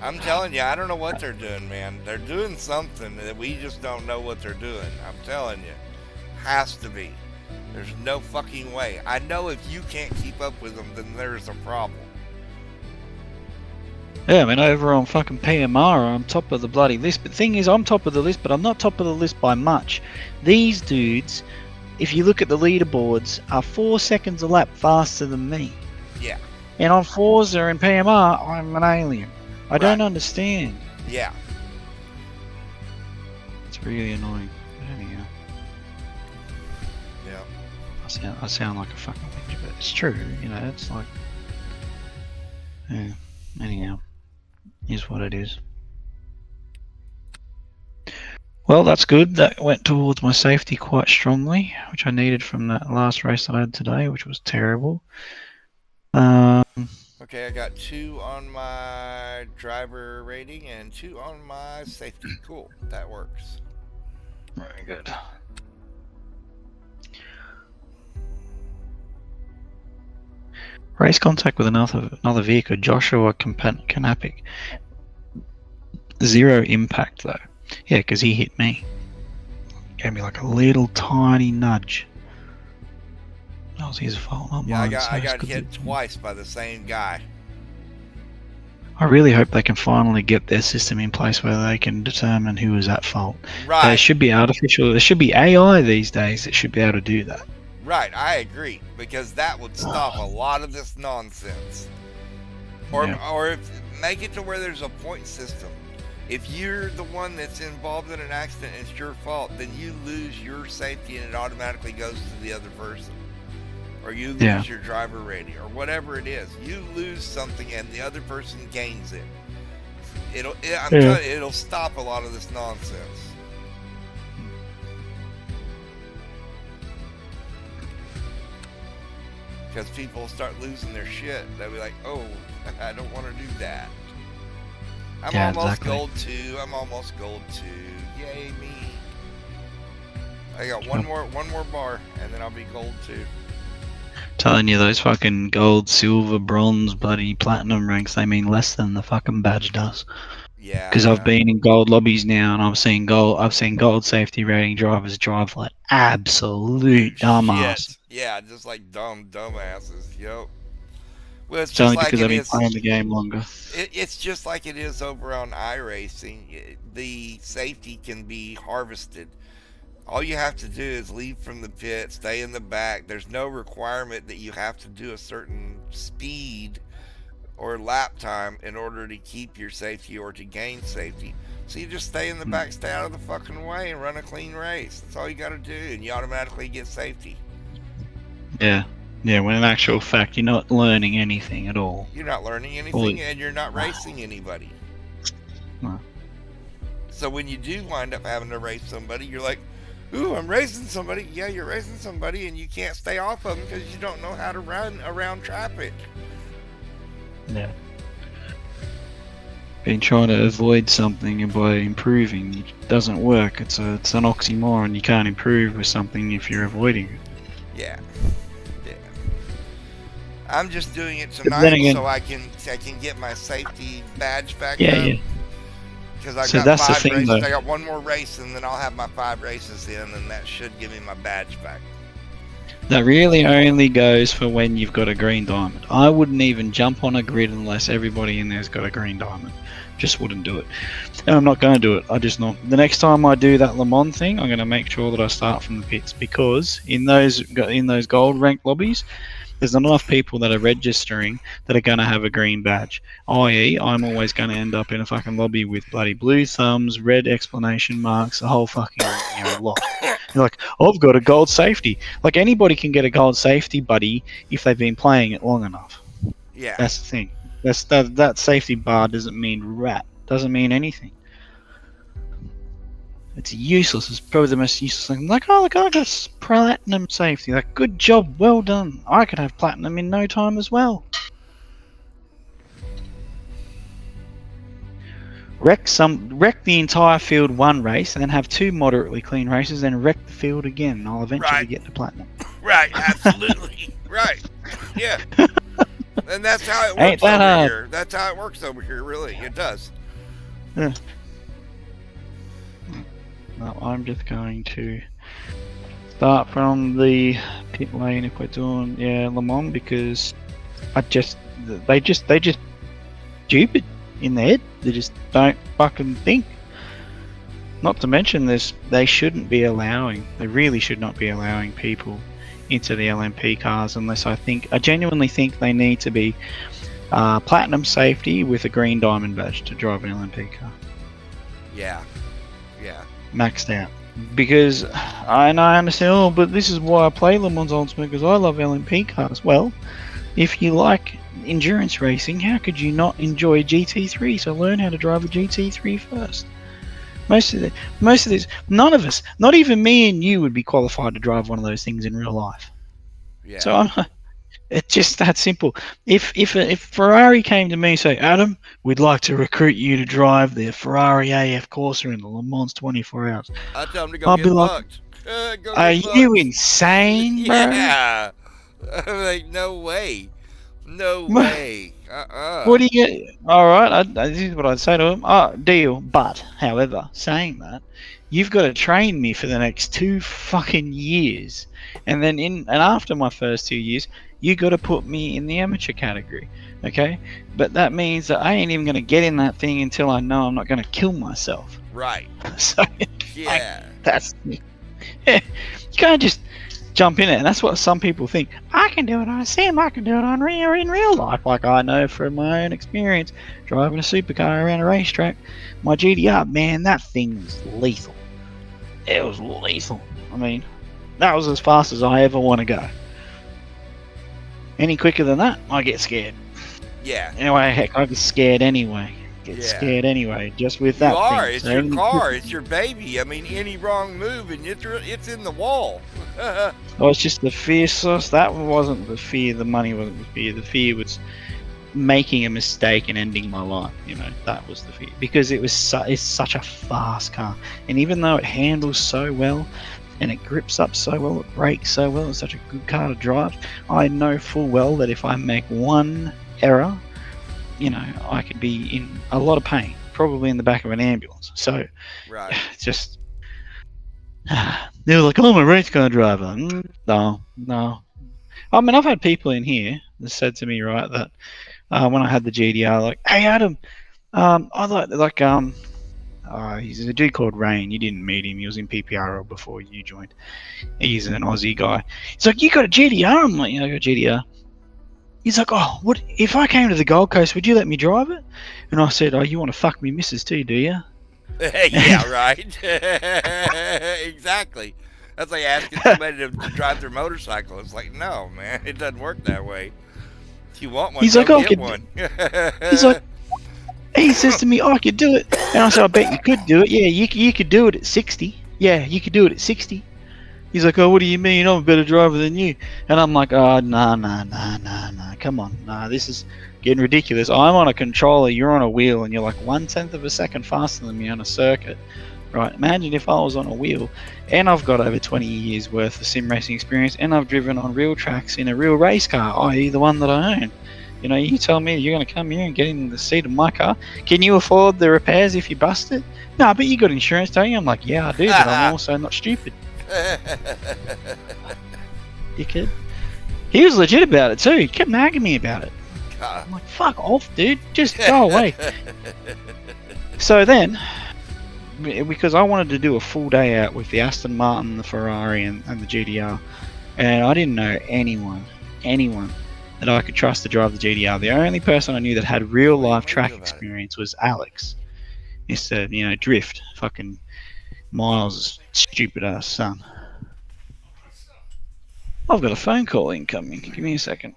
I'm telling you, I don't know what they're doing, man. They're doing something that we just don't know what they're doing. I'm telling you. Has to be. There's no fucking way. I know if you can't keep up with them, then there's a problem. Yeah, I mean, over on fucking PMR, I'm top of the bloody list. But the thing is, I'm top of the list, but I'm not top of the list by much. These dudes, if you look at the leaderboards, are 4 seconds a lap faster than me. Yeah. And on Forza and PMR, I'm an alien. I Right. don't understand. Yeah. It's really annoying. But anyhow, Yeah. I sound like a fucking witch, but it's true. You know, it's like, yeah. Anyhow, is what it is. Well, that's good. That went towards my safety quite strongly, which I needed from that last race that I had today, which was terrible. Okay, I got 2 on my driver rating and 2 on my safety. Cool. That works. Very good. Race contact with another vehicle, Joshua Kanapik. 0 impact though. Yeah, because he hit me. Gave me like a little tiny nudge. That was his fault, not Yeah, mine. I got hit twice by the same guy. I really hope they can finally get their system in place where they can determine who was at fault. Right. There should be artificial. There should be AI these days that should be able to do that. Right, I agree, because that would stop a lot of this nonsense. Or if, make it to where there's a point system. If you're the one that's involved in an accident and it's your fault, then you lose your safety and it automatically goes to the other person. Or you lose your driver rating, or whatever it is. You lose something and the other person gains it. I'm telling you, it'll stop a lot of this nonsense. Because people start losing their shit. They'll be like, oh, I don't want to do that. I'm almost gold 2. I'm almost gold 2. Yay me. I got one more bar and then I'll be gold 2. Telling you, those fucking gold, silver, bronze, bloody platinum ranks, they mean less than the fucking badge does. Yeah. Because I've been in gold lobbies now, and I've seen gold safety rating drivers drive like absolute dumbass. Shit. Yeah, just like dumbasses. Yep. Well, it's It's only just like because it I've been is. playing the game longer. It's just like it is over on iRacing. The safety can be harvested. All you have to do is leave from the pit, stay in the back. There's no requirement that you have to do a certain speed or lap time in order to keep your safety or to gain safety. So you just stay in the back, stay out of the fucking way, and run a clean race. That's all you got to do, and you automatically get safety. Yeah. Yeah, when in actual fact, you're not learning anything at all. You're not learning anything, and you're not racing anybody. No. So when you do wind up having to race somebody, you're like, ooh, I'm racing somebody. Yeah, you're racing somebody, and you can't stay off of them because you don't know how to run around traffic. Yeah. Been trying to avoid something and by improving, it doesn't work. It's an oxymoron. You can't improve with something if you're avoiding it. Yeah. I'm just doing it tonight so I can get my safety badge back up. Yeah. Because I So got that's the 5 thing, races. though. I got one more race, and then I'll have my 5 races in, and that should give me my badge back. That really only goes for when you've got a green diamond. I wouldn't even jump on a grid unless everybody in there's got a green diamond. Just wouldn't do it. And I'm not going to do it. I just not. The next time I do that Le Mans thing, I'm going to make sure that I start from the pits, because in those gold rank lobbies, there's not enough people that are registering that are going to have a green badge. I.e., I'm always going to end up in a fucking lobby with bloody blue thumbs, red exclamation marks, the whole fucking lot. You're like, I've got a gold safety. Like, anybody can get a gold safety, buddy, if they've been playing it long enough. Yeah. That's the thing. That safety bar doesn't mean rat. Doesn't mean anything. It's useless. It's probably the most useless thing. Like, oh, look, I got platinum safety. Like, good job, well done. I could have platinum in no time as well. Wreck the entire field one race, and then have 2 moderately clean races, then wreck the field again, and I'll eventually get to platinum. Right, absolutely. Right. Yeah. And that's how it Ain't works that over hard? here. That's how it works over here, really. It does. Yeah. No, I'm just going to start from the pit lane if we're doing Le Mans because they just stupid in their head. They just don't fucking think. Not to mention they shouldn't be allowing. They really should not be allowing people into the LMP cars unless I genuinely think they need to be platinum safety with a green diamond badge to drive an LMP car. Yeah. Maxed out. Because I understand, but this is why I play Le Mans Ultimate, because I love LMP cars. Well, if you like endurance racing, how could you not enjoy GT3? So learn how to drive a GT3 first. Most of this, none of us, not even me and you, would be qualified to drive one of those things in real life. Yeah. So it's just that simple. If Ferrari came to me and say, Adam, we'd like to recruit you to drive the Ferrari AF Corsa in the Le Mans 24 hours, I tell him to go I'd get be like, fucked. are you insane, bro? Yeah. I'm like, no way. No way. What do you get? All right, this is what I'd say to him. Oh, deal. But, however, saying that, you've got to train me for the next 2 fucking years, and then after my first 2 years, you got to put me in the amateur category, okay? But that means that I ain't even going to get in that thing until I know I'm not going to kill myself. Right. So, Yeah. you can't just jump in it, and that's what some people think. I can do it on a sim, I can do it in real life. Like I know from my own experience driving a supercar around a racetrack, my GDR, man, that thing was lethal. It was lethal. I mean, that was as fast as I ever want to go. Any quicker than that, I get scared. Yeah. Anyway, heck, I get scared anyway. Scared anyway, just with that. You are. Thing. It's So your car. It's your baby. I mean, any wrong move and it's in the wall. Oh, it's just the fear source. That wasn't the fear. The money wasn't the fear. The fear was making a mistake and ending my life. You know, that was the fear. Because it's such a fast car. And even though it handles so well, and it grips up so well, it brakes so well, it's such a good car to drive, I know full well that if I make one error, you know, I could be in a lot of pain, probably in the back of an ambulance. So, right. It's just, they're like, oh, I'm a race car driver. No. I mean, I've had people in here that said to me, right, that when I had the GDR, like, hey, Adam, he's a dude called Rain. You didn't meet him. He was in PPRL before you joined. He's an Aussie guy. He's like, you got a GDR? I'm like, yeah, I got a GDR. He's like, oh, what if I came to the Gold Coast? Would you let me drive it? And I said, oh, you want to fuck me missus too, do you? Yeah, right. Exactly. That's like asking somebody to drive their motorcycle. It's like, no, man, it doesn't work that way. If you want one, he's go like, oh, get one. He's like, he says to me, oh, I could do it. And I said, I bet you could do it. Yeah, you could do it at 60. Yeah, you could do it at 60. He's like, oh, what do you mean? I'm a better driver than you. And I'm like, oh, nah. Come on. Nah, this is getting ridiculous. I'm on a controller, you're on a wheel, and you're like 1/10 of a second faster than me on a circuit. Right, imagine if I was on a wheel, and I've got over 20 years worth of sim racing experience, and I've driven on real tracks in a real race car, i.e. the one that I own. You know, you tell me you're going to come here and get in the seat of my car. Can you afford the repairs if you bust it? No, but you got insurance, don't you? I'm like, yeah, I do, but I'm also not stupid. Dickhead. He was legit about it too. He kept nagging me about it. I'm like, fuck off, dude. Just go away. So then, because I wanted to do a full day out with the Aston Martin, the Ferrari, and the GDR, and I didn't know anyone that I could trust to drive the GDR. The only person I knew that had real life track experience was Alex. He said, you know, drift, fucking Miles' stupid ass son. I've got a phone call incoming. Give me a second.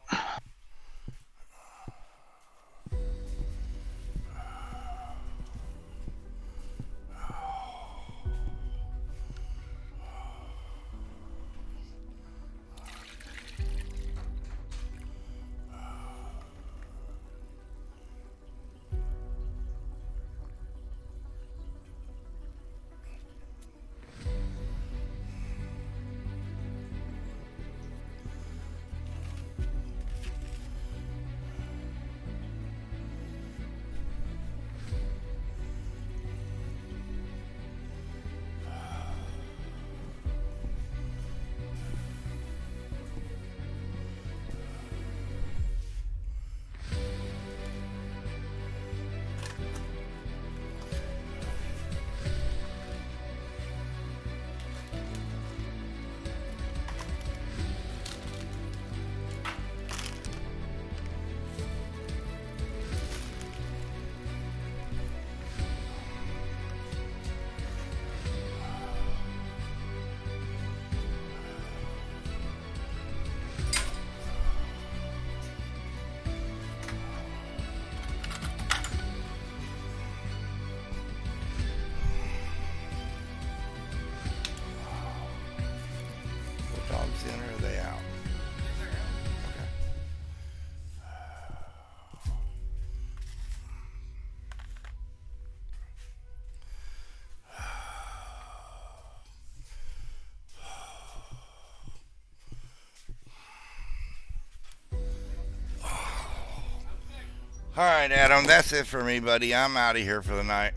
All right, Adam, that's it for me, buddy. I'm out of here for the night.